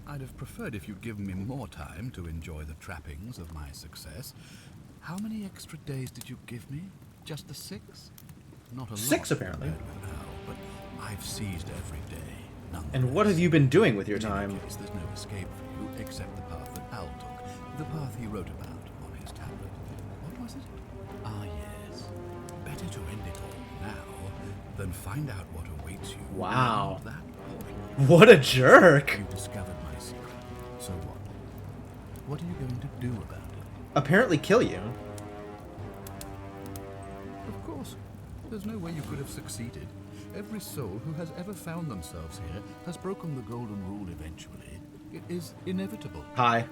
I'd have preferred if you'd given me more time to enjoy the trappings of my success. How many extra days did you give me? Just the 6? Not a lot. 6, apparently. Now, but I've seized every day. And what have you been doing with your In any time? case, there's no escape for you except the path that Al took, the path he wrote about on his tablet. What was it? Ah, yes. Better to end it all now than find out what awaits you. Wow. beyond That portal. What a jerk! You discovered my secret. So what? What are you going to do about it? Apparently kill you. Of course. There's no way you could have succeeded. Every soul who has ever found themselves here has broken the golden rule eventually. It is inevitable. Hi.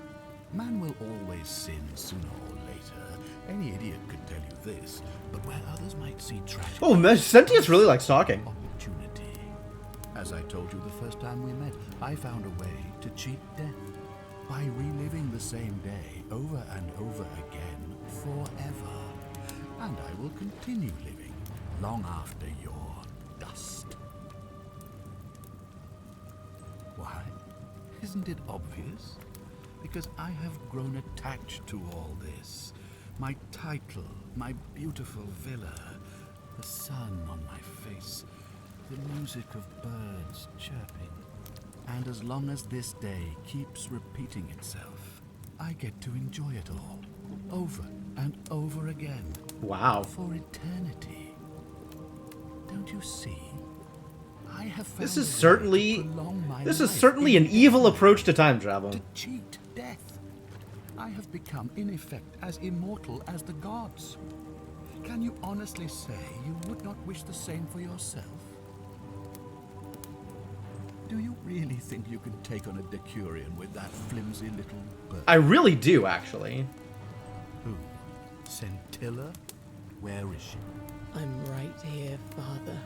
Man will always sin sooner or later. Any idiot could tell you this, but where others might see tragedy... Oh, Sentius really likes talking. Opportunity. As I told you the first time we met, I found a way to cheat death. By reliving the same day over and over again forever. And I will continue living long after your dust. Why? Isn't it obvious? Because I have grown attached to all this. My title, my beautiful villa, the sun on my face, the music of birds chirping. And as long as this day keeps repeating itself, I get to enjoy it all, over and over again. Wow. For eternity. Don't you see? I have found This is a way certainly... to prolong my This is life certainly an evil approach to time travel. to cheat death. I have become, in effect, as immortal as the gods. Can you honestly say you would not wish the same for yourself? Do you really think you can take on a Decurion with that flimsy little bird? I really do, actually. Who? Scintilla? Where is she? I'm right here, Father.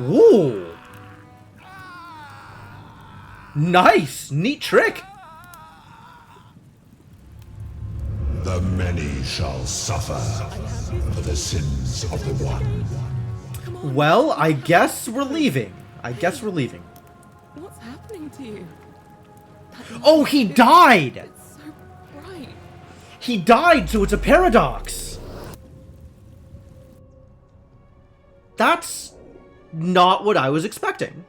Ooh. Nice! Neat trick! The many shall suffer for the sins of the one. Well, I guess we're leaving. What's happening to you? Oh, he died! It's so bright. He died, so it's a paradox. That's not what I was expecting.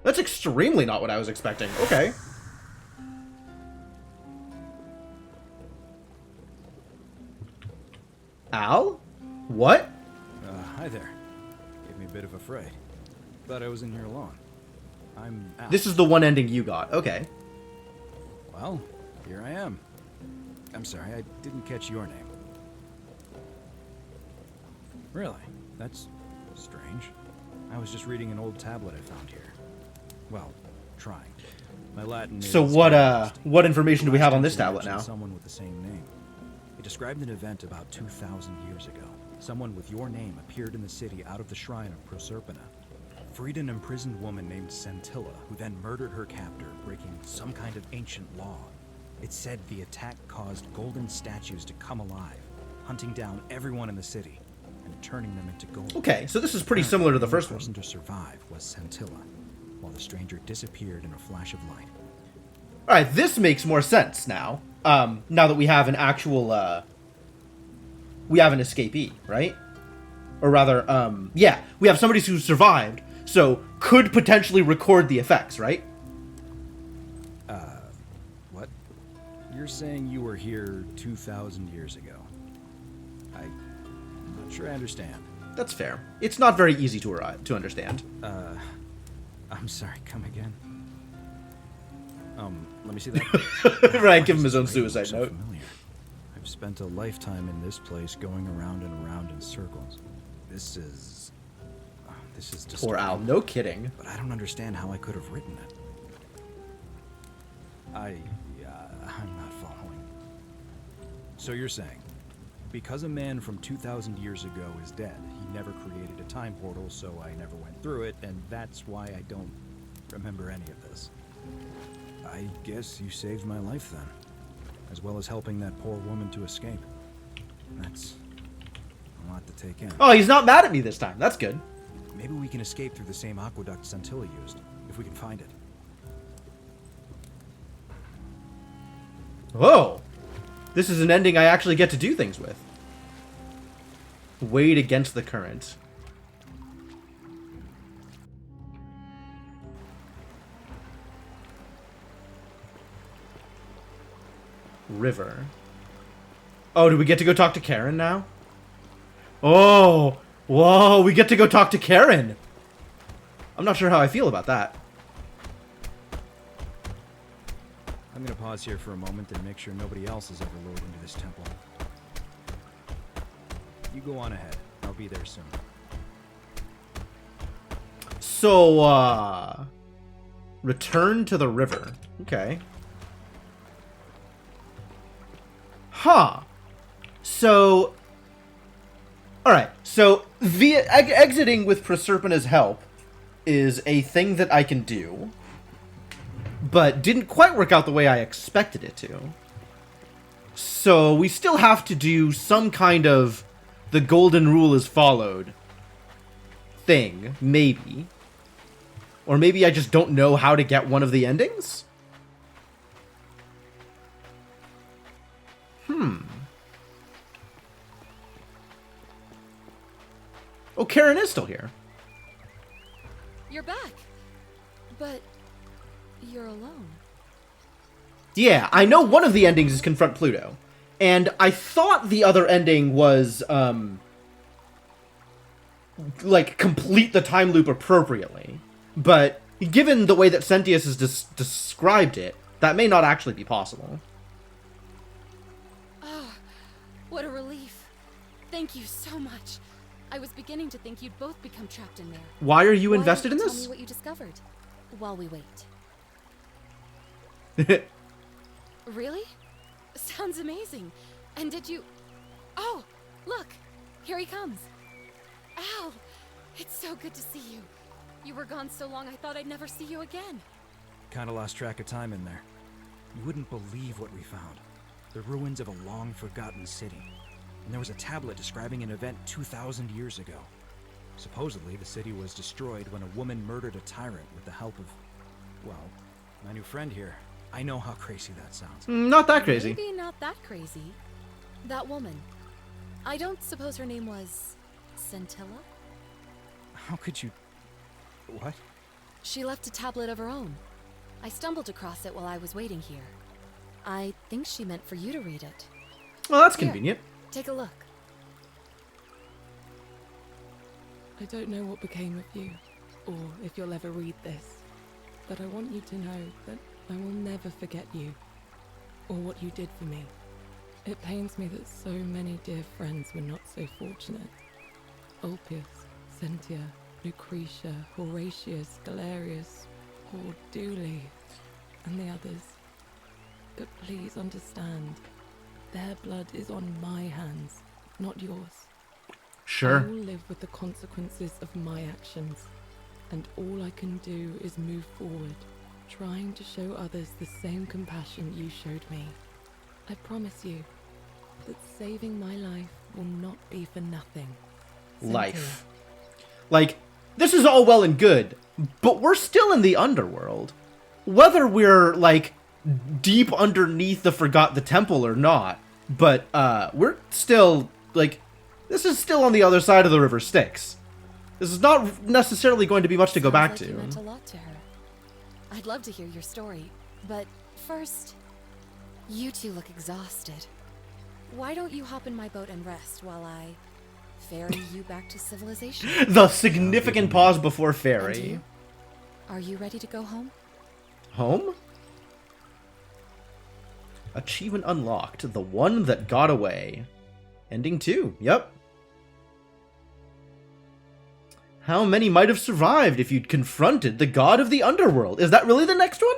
That's extremely not what I was expecting. Okay. Al? What? Hi there. Gave me a bit of a fright. Thought I was in here alone. I'm Al. This is the one ending you got. Okay. Well, here I am. I'm sorry, I didn't catch your name. Really? That's strange. I was just reading an old tablet I found here. Well, trying. My Latin is... So what information do we have on this tablet now? Someone with the same name. It described an event about 2,000 years ago. someone with your name appeared in the city out of the shrine of Proserpina. Freed an imprisoned woman named Scintilla, who then murdered her captor, breaking some kind of ancient law. It's said the attack caused golden statues to come alive, hunting down everyone in the city and turning them into gold. Okay, so this is pretty similar to the first one. The person to survive was Scintilla, while the stranger disappeared in a flash of light. All right, this makes more sense now. Now that we have an actual, we have an escapee, right? Or rather, yeah, we have somebody who survived, so could potentially record the effects, right? What? You're saying you were here 2,000 years ago? I'm not sure I understand. That's fair. It's not very easy to understand. I'm sorry, come again? Let me see that. Right, give him his own suicide note. Familiar. I've spent a lifetime in this place going around and around in circles. This is Poor Al, no kidding. But I don't understand how I could have written it. I'm not following. So you're saying, because a man from 2,000 years ago is dead, he never created a time portal, so I never went through it, and that's why I don't remember any of this. I guess you saved my life then, as well as helping that poor woman to escape. That's a lot to take in. Oh, he's not mad at me this time. That's good. Maybe we can escape through the same aqueduct Scintilla used, if we can find it. Whoa! This is an ending I actually get to do things with. Wade against the current. River. Oh, do we get to go talk to Karen now? Oh! Whoa, we get to go talk to Karen! I'm not sure how I feel about that. I'm gonna pause here for a moment and make sure nobody else has ever lured into this temple. You go on ahead. I'll be there soon. So, return to the river. Okay. Huh. So, alright. So, exiting with Proserpina's help is a thing that I can do, but didn't quite work out the way I expected it to. So, we still have to do some kind of the golden rule is followed thing, maybe. Or maybe I just don't know how to get one of the endings? Oh, Karen is still here. You're back. But you're alone. Yeah, I know one of the endings is confront Pluto. And I thought the other ending was, like, complete the time loop appropriately. But given the way that Sentius has described it, that may not actually be possible. Oh, what a relief. Thank you so much. I was beginning to think you'd both become trapped in there. Why are you invested in this? Tell me what you discovered while we wait. Really? Sounds amazing. And did you... Oh, look! Here he comes. Al! It's so good to see you. You were gone so long I thought I'd never see you again. Kinda lost track of time in there. You wouldn't believe what we found. The ruins of a long-forgotten city. And there was a tablet describing an event 2,000 years ago. Supposedly, the city was destroyed when a woman murdered a tyrant with the help of, well, my new friend here. I know how crazy that sounds. Not that crazy. Maybe not that crazy. That woman. I don't suppose her name was... Scintilla? How could you... What? She left a tablet of her own. I stumbled across it while I was waiting here. I think she meant for you to read it. Well, that's Here, convenient. Take a look. I don't know what became of you, or if you'll ever read this, but I want you to know that I will never forget you, or what you did for me. It pains me that so many dear friends were not so fortunate. Ulpius, Sentia, Lucretia, Horatius, Galerius, poor Dooley, and the others. But please understand, their blood is on my hands, not yours. Sure. I will live with the consequences of my actions, and all I can do is move forward, trying to show others the same compassion you showed me. I promise you that saving my life will not be for nothing. Life. Like, this is all well and good, but we're still in the underworld. Whether we're, like, deep underneath the temple or not, but, we're still, like, this is still on the other side of the river Styx. This is not necessarily going to be much to go back Sounds like to. you meant a lot to her. I'd love to hear your story, but first, you two look exhausted. Why don't you hop in my boat and rest while I ferry you back to civilization? The significant pause before ferry. And you? Are you ready to go home? Home? Achievement unlocked. The one that got away. Ending 2. Yep. How many might have survived if you'd confronted the god of the underworld? Is that really the next one?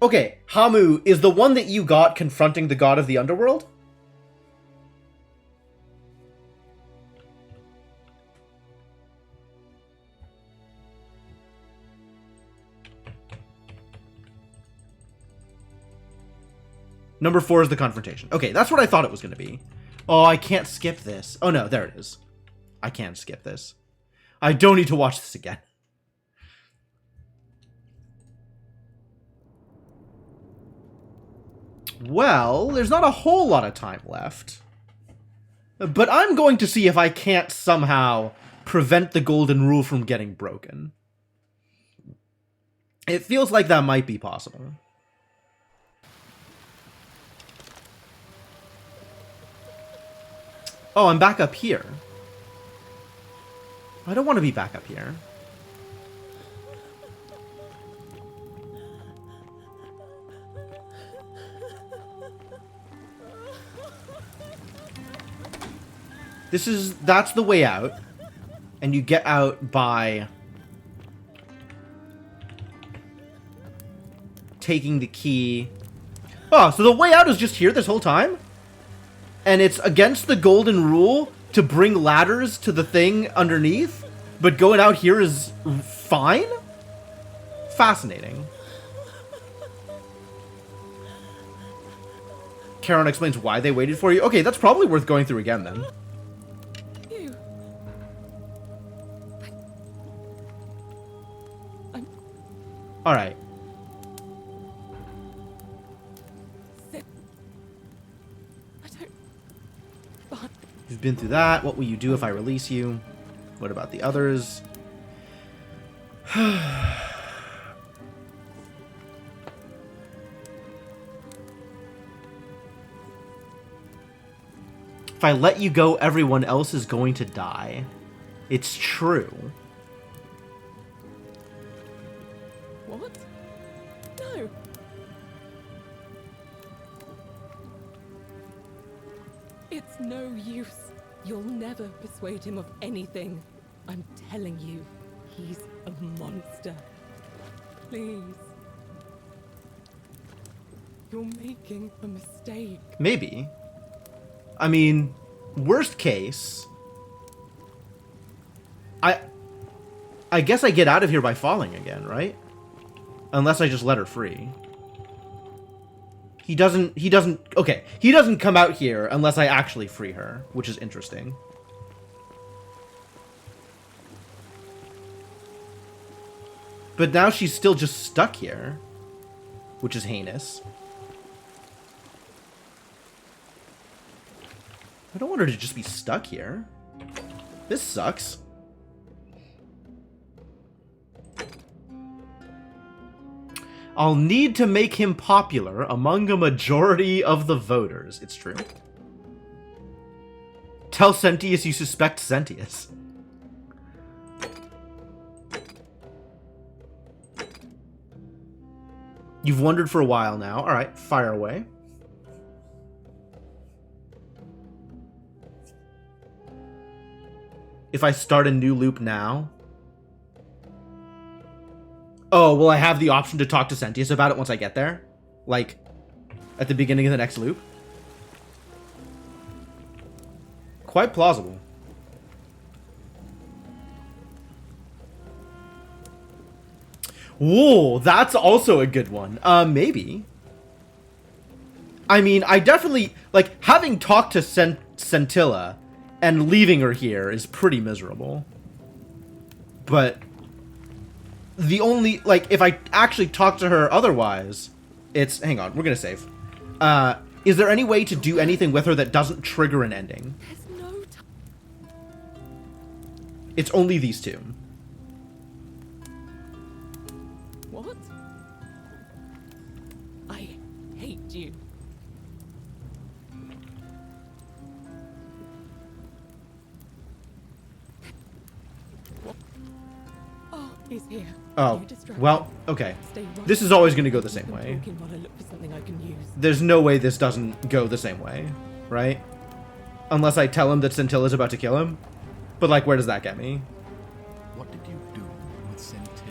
Okay, Hamu, is the one that you got confronting the god of the underworld? Number 4 is the confrontation. Okay, that's what I thought it was going to be. Oh, I can't skip this. Oh no, there it is. I can skip this. I don't need to watch this again. Well, there's not a whole lot of time left. But I'm going to see if I can't somehow prevent the golden rule from getting broken. It feels like that might be possible. Oh, I'm back up here. I don't want to be back up here. That's the way out. And you get out by taking the key. Oh, so the way out is just here this whole time? And it's against the golden rule to bring ladders to the thing underneath, but going out here is fine? Fascinating. Charon explains why they waited for you. Okay, that's probably worth going through again then. You. All right. You've been through that. What will you do if I release you? What about the others? If I let you go, everyone else is going to die. It's true. What? No. It's no use. You'll never persuade him of anything. I'm telling you, he's a monster. Please. You're making a mistake. Maybe. I mean, worst case, I guess I get out of here by falling again, right? Unless I just let her free. He doesn't come out here unless I actually free her, which is interesting. But now she's still just stuck here, which is heinous. I don't want her to just be stuck here. This sucks. I'll need to make him popular among a majority of the voters. It's true. Tell Sentius you suspect Sentius. You've wondered for a while now. Alright, fire away. If I start a new loop now... Oh, will I have the option to talk to Sentius about it once I get there? Like, at the beginning of the next loop? Quite plausible. Whoa, that's also a good one. Maybe. I mean, I definitely, like, having talked to Scintilla and leaving her here is pretty miserable. But the only, like, if I actually talk to her otherwise, it's, hang on, we're gonna save. Is there any way to do anything with her that doesn't trigger an ending? There's no time. It's only these two. What? I hate you. What? Oh, he's here. Oh, You distract well, him. okay. Stay right This is always going to go the same way. talking while I look for something I can use. There's no way this doesn't go the same way, right? Unless I tell him that Scintilla's about to kill him. But, like, where does that get me? What did you do with Scintilla?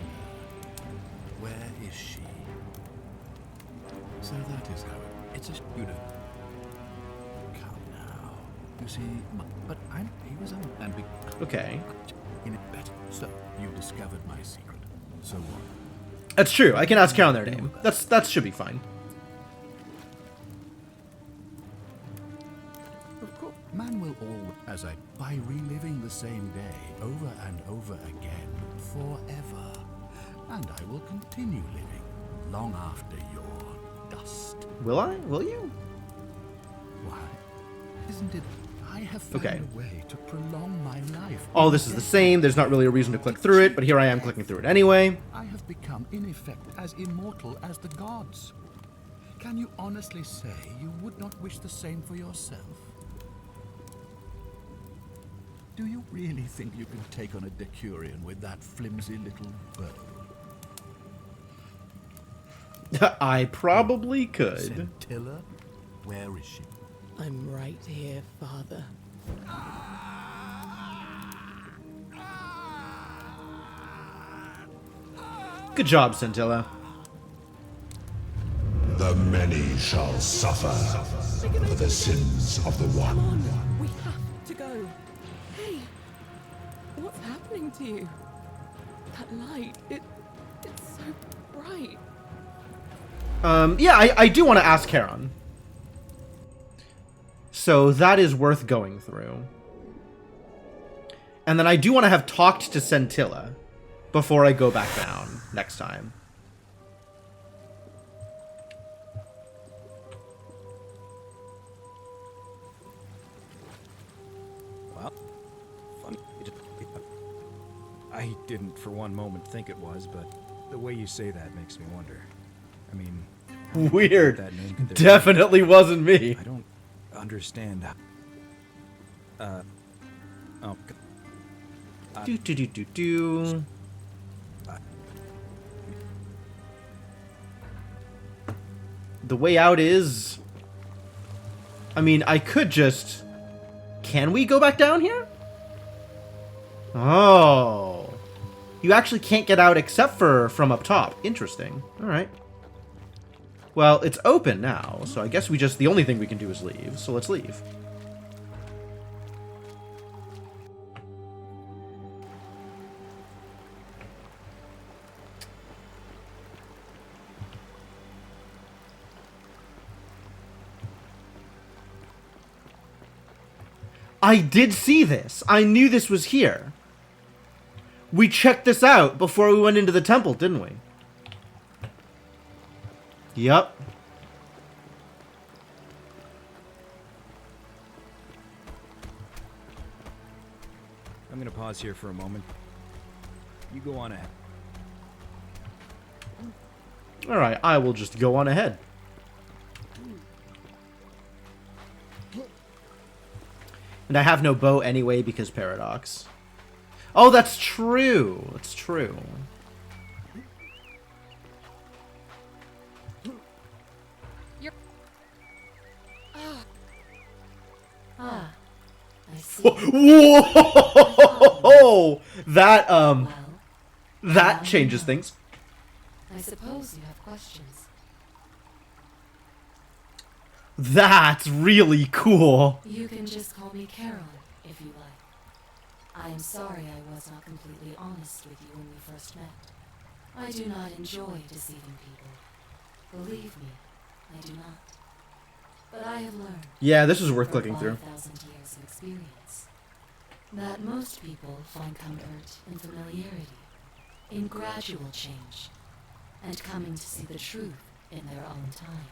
Where is she? So that is how it's a beautiful. Come now. You see, but he was and Okay. in it better. So you discovered my secret. So what? That's true. I can ask Charon their name. That should be fine. Of course, man will by reliving the same day over and over again forever, and I will continue living long after your dust. Will I? Will you? Why? Isn't it? I have found Okay. a way to prolong my life. All this is the same. There's not really a reason to click through it, but here I am clicking through it anyway. I have become, in effect, as immortal as the gods. Can you honestly say you would not wish the same for yourself? Do you really think you can take on a Decurion with that flimsy little bow? I probably could. Scintilla? Where is she? I'm right here, Father. Good job, Scintilla. The many shall suffer for the sins of the one. We have to go. Hey, what's happening to you? That light, it's so bright. Yeah, I do want to ask Charon. So that is worth going through. And then I do want to have talked to Scintilla before I go back down next time. Well, funny. I didn't for one moment think it was, but the way you say that makes me wonder. I mean, Weird. that name could- Definitely wasn't me. I don't understand. Oh. Do. The way out is... I mean, I could just... Can we go back down here? Oh. You actually can't get out except for from up top. Interesting. Alright. Well, it's open now, so I guess we just... The only thing we can do is leave, so let's leave. I did see this. I knew this was here. We checked this out before we went into the temple, didn't we? Yep. I'm gonna pause here for a moment. You go on ahead. Alright, I will just go on ahead. And I have no bow anyway because Paradox. Oh, that's true. That's true. I see. Whoa! That changes things. I suppose you have questions. That's really cool. You can just call me Carolyn, if you like. I am sorry I was not completely honest with you when we first met. I do not enjoy deceiving people. Believe me, I do not. But I have learned. Yeah, this is worth clicking through. 5,000 years of experience. That most people find comfort in familiarity, in gradual change, and coming to see the truth in their own time.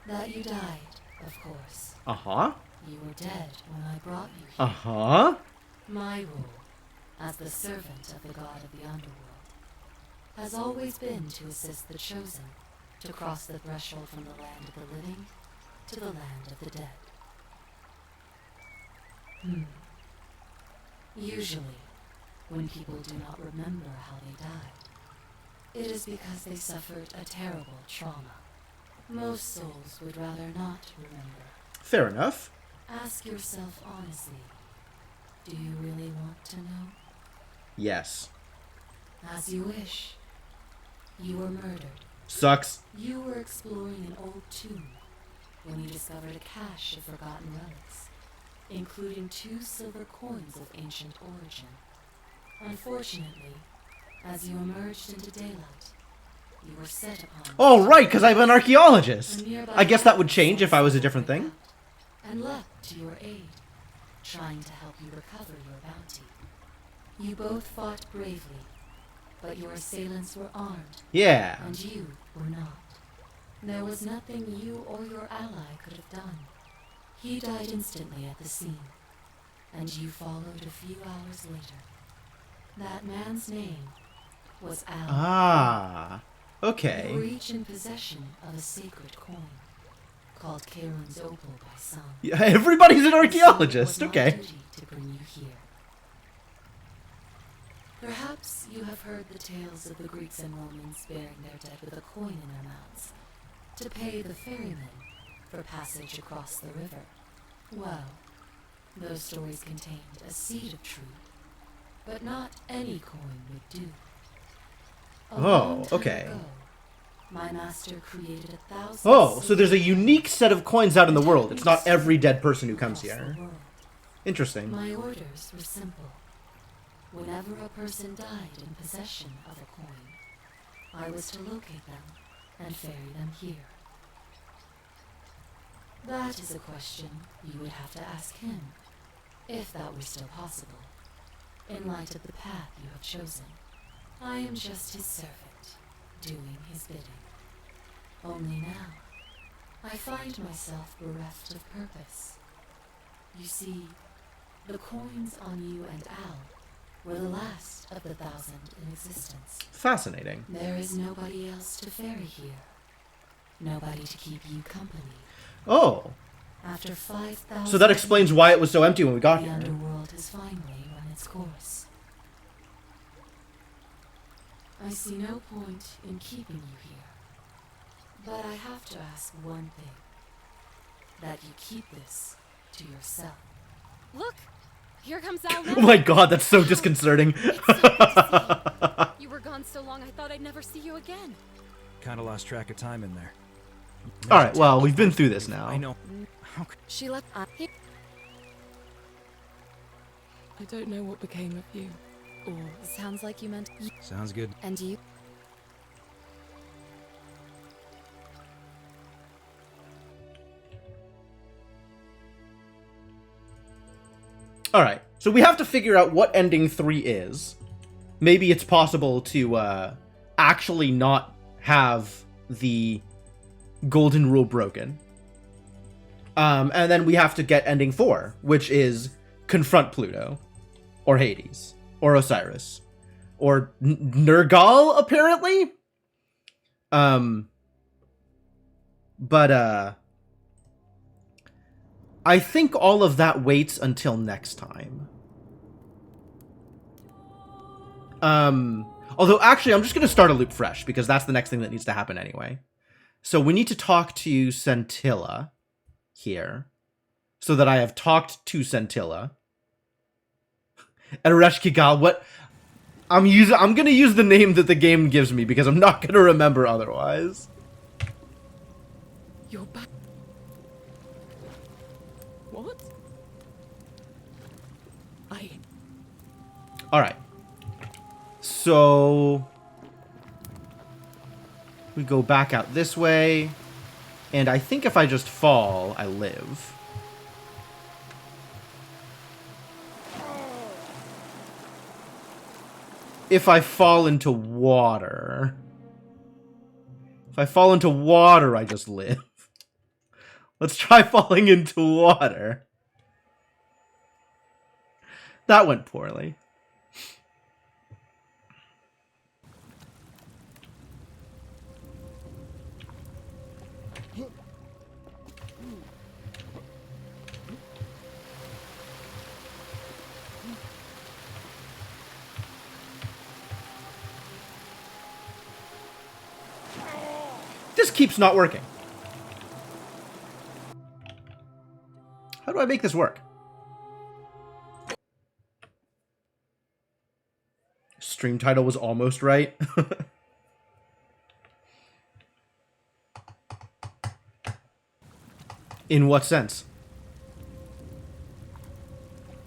That you died, of course. Uh-huh. You were dead when I brought you here. Uh-huh. My role, as the servant of the god of the underworld, has always been to assist the chosen to cross the threshold from the land of the living to the land of the dead. Usually, when people do not remember how they died, it is because they suffered a terrible trauma. Most souls would rather not remember. Fair enough. Ask yourself honestly, do you really want to know? Yes. As you wish. You were murdered. Sucks. You were exploring an old tomb when you discovered a cache of forgotten relics, including 2 silver coins of ancient origin. Unfortunately, as you emerged into daylight, you were set upon. Oh, right, because I'm an archaeologist. I guess that would change if I was a different thing. And leapt to your aid, trying to help you recover your bounty. You both fought bravely, but your assailants were armed. Yeah. And you were not. There was nothing you or your ally could have done. He died instantly at the scene, and you followed a few hours later. That man's name was Al. Ah, okay. You were each in possession of a sacred coin, called Karon's Opal by some. Yeah, everybody's an archaeologist, okay. Duty to bring you here. Perhaps you have heard the tales of the Greeks and Romans burying their dead with a coin in their mouths to pay the ferrymen for passage across the river. Well, those stories contained a seed of truth, but not any coin would do. A long time ago, my master created 1,000. Oh, so there's a unique set of coins out in the world. It's not every dead person who comes here. Interesting. My orders were simple. Whenever a person died in possession of a coin, I was to locate them and ferry them here. That is a question you would have to ask him, if that were still possible, in light of the path you have chosen. I am just his servant, doing his bidding. Only now, I find myself bereft of purpose. You see, the coins on you and Al were the last of the 1,000 in existence. Fascinating. There is nobody else to ferry here. Nobody to keep you company. Oh. After 5,000. So that explains why it was so empty when we got the here. underworld has finally run its course. I see no point in keeping you here. But I have to ask one thing. That you keep this to yourself. Look! Here comes Al now. Oh my god, that's so disconcerting. You were gone so long, I thought I'd never see you again. Kind of lost track of time in there. Alright, well, we've been through this now. I know. She left. I don't know what became of you. Or sounds like you meant. Sounds good. And you? Alright, so we have to figure out what ending 3 is. Maybe it's possible to actually not have the golden rule broken. And then we have to get ending 4, which is confront Pluto, or Hades, or Osiris, or Nergal, apparently? But I think all of that waits until next time. Although, actually, I'm just going to start a loop fresh, because that's the next thing that needs to happen anyway. So we need to talk to Centilla here, so that I have talked to Centilla. And Resh Kigal, what... I'm gonna use the name that the game gives me because I'm not gonna remember otherwise. You're back. What? Alright. So we go back out this way. And I think if I just fall, I live. If I fall into water. If I fall into water, I just live. Let's try falling into water. That went poorly. This keeps not working. How do I make this work? Stream title was almost right. In what sense?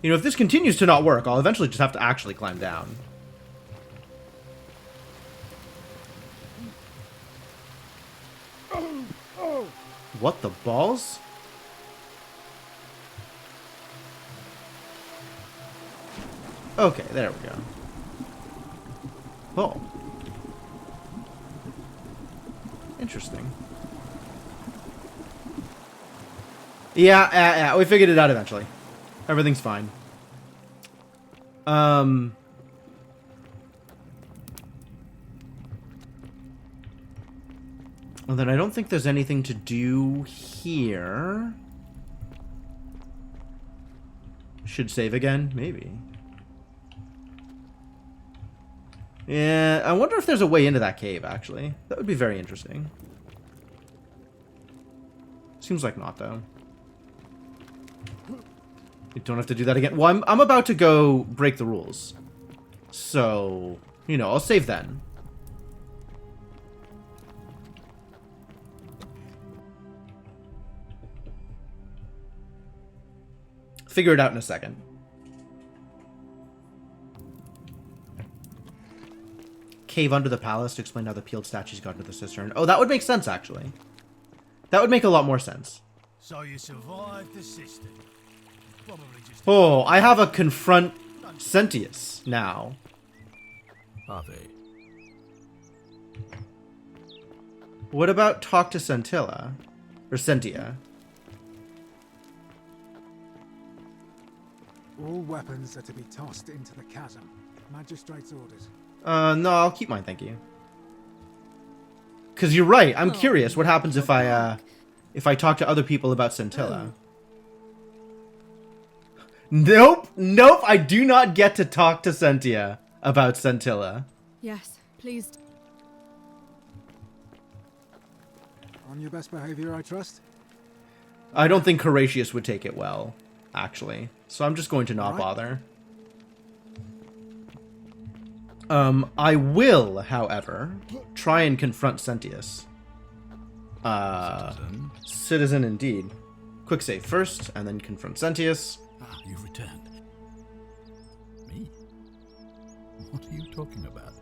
You know, if this continues to not work, I'll eventually just have to actually climb down. What the balls? Okay, there we go. Oh. Interesting. Yeah, we figured it out eventually. Everything's fine. And then I don't think there's anything to do here. Should save again? Maybe. Yeah, I wonder if there's a way into that cave, actually. That would be very interesting. Seems like not, though. You don't have to do that again. Well, I'm about to go break the rules. So, you know, I'll save then. Figure it out in a second. Cave under the palace to explain how the peeled statues got into the cistern. Oh, that would make sense, actually. That would make a lot more sense. So you survived the cistern. Probably just... Oh, I have a confront Sentius now. Are they? What about talk to Centilla? Or Sentia? All weapons are to be tossed into the chasm. Magistrate's orders. No, I'll keep mine, thank you. Because you're right, I'm curious what happens if I talk to other people about Centilla. Nope, nope, I do not get to talk to Sentia about Centilla. Yes, please. On your best behavior, I trust? I don't think Horatius would take it well, actually. So I'm just going to not bother. I will, however, try and confront Sentius. Citizen indeed. Quick save first, and then confront Sentius. Ah, you've returned. Me? What are you talking about?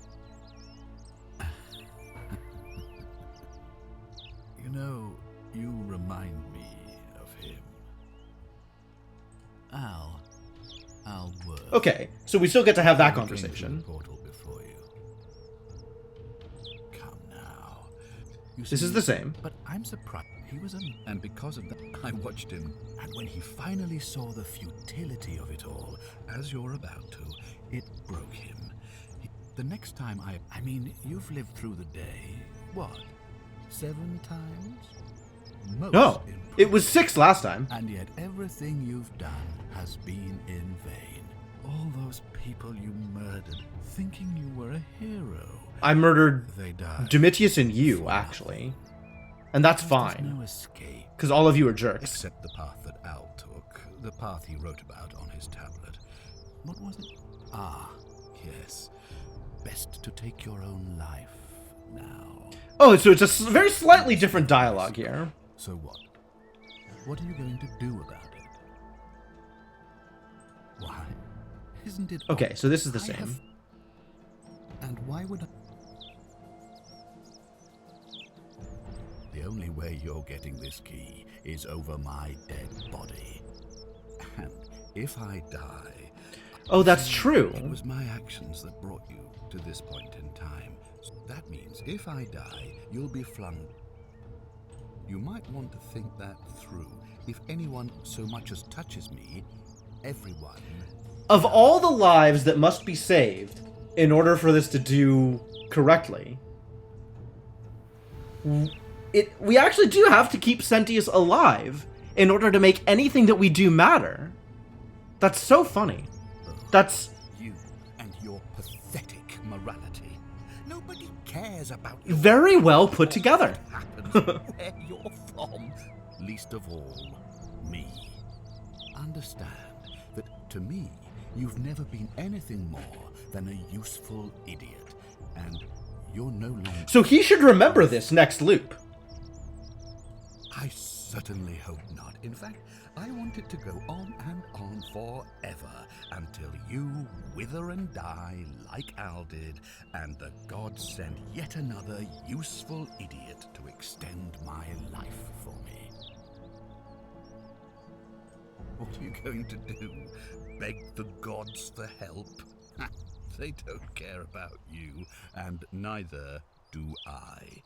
You know, you remind me of him. Al Worth. Okay, so we still get to have that conversation. This is the same. But I'm surprised he was and because of that, I watched him. And when he finally saw the futility of it all, as you're about to, it broke him. The next time I mean, you've lived through the day, what, 7 times? Most No, it was 6 last time. And yet everything you've done has been in vain. All those people you murdered, thinking you were a hero. I murdered They died. Domitius and you, actually. And that's fine. No escape. Because all of you are jerks. Except the path that Al took, the path he wrote about on his tablet. What was it? Ah, yes. best to take your own life now. Oh, so it's a very slightly different dialogue here. So what? What are you going to do about it? Why? Isn't it... Okay, so this is the same. And why would I... The only way you're getting this key is over my dead body. And if I die... Oh, that's true. It was my actions that brought you to this point in time. So that means if I die, you'll be flung... You might want to think that through. If anyone so much as touches me, everyone... Of all the lives that must be saved in order for this to do correctly, we actually do have to keep Sentius alive in order to make anything that we do matter. That's so funny. That's... You and your pathetic morality. Nobody cares about you. Very well put together. Where you're from, least of all, me. Understand that to me, you've never been anything more than a useful idiot, and you're no longer... So he should remember this next loop. I certainly hope not. In fact, I want it to go on and on forever, until you wither and die like Al did, and the gods send yet another useful idiot to extend my life for me. What are you going to do? Beg the gods for help? They don't care about you, and neither do I.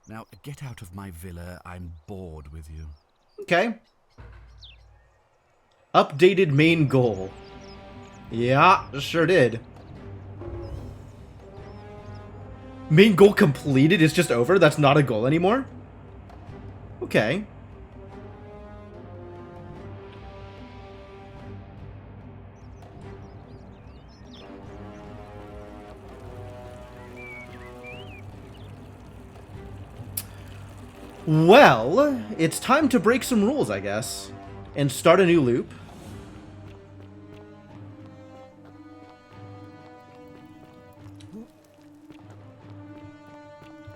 Now, get out of my villa. I'm bored with you. Okay. Updated main goal. Yeah, sure did. Main goal completed? It's just over? That's not a goal anymore? Okay. Well, it's time to break some rules, I guess, and start a new loop.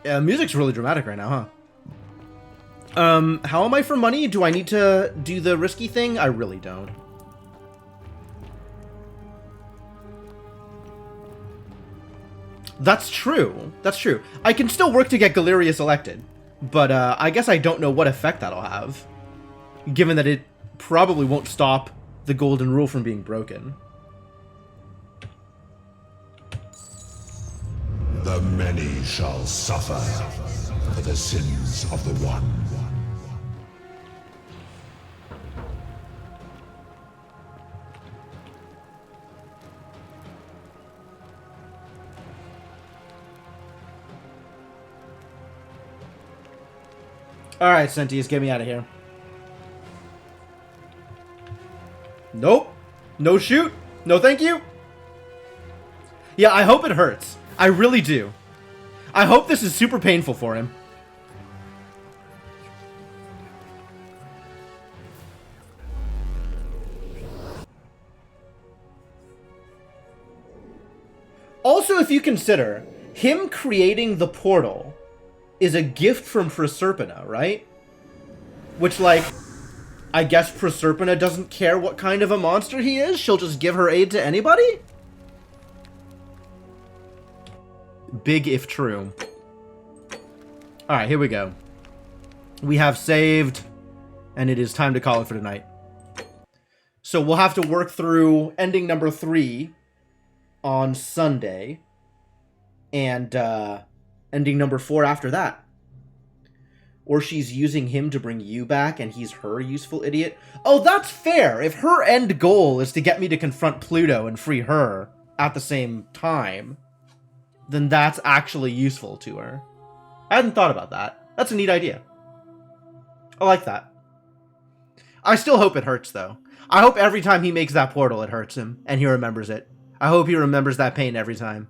Yeah, music's really dramatic right now, huh? How am I for money? Do I need to do the risky thing? I really don't. That's true. That's true. I can still work to get Galerius elected. But I guess I don't know what effect that'll have, given that it probably won't stop the golden rule from being broken. The many shall suffer for the sins of the one. Alright, Sentius, get me out of here. Nope. No shoot. No thank you. Yeah, I hope it hurts. I really do. I hope this is super painful for him. Also, if you consider, him creating the portal is a gift from Proserpina, right? Which, like, I guess Proserpina doesn't care what kind of a monster he is? She'll just give her aid to anybody? Big if true. Alright, here we go. We have saved, and it is time to call it for tonight. So we'll have to work through ending number 3 on Sunday, and ending number 4 after that. Or she's using him to bring you back and he's her useful idiot. Oh, that's fair! If her end goal is to get me to confront Pluto and free her at the same time, then that's actually useful to her. I hadn't thought about that. That's a neat idea. I like that. I still hope it hurts, though. I hope every time he makes that portal it hurts him, and he remembers it. I hope he remembers that pain every time.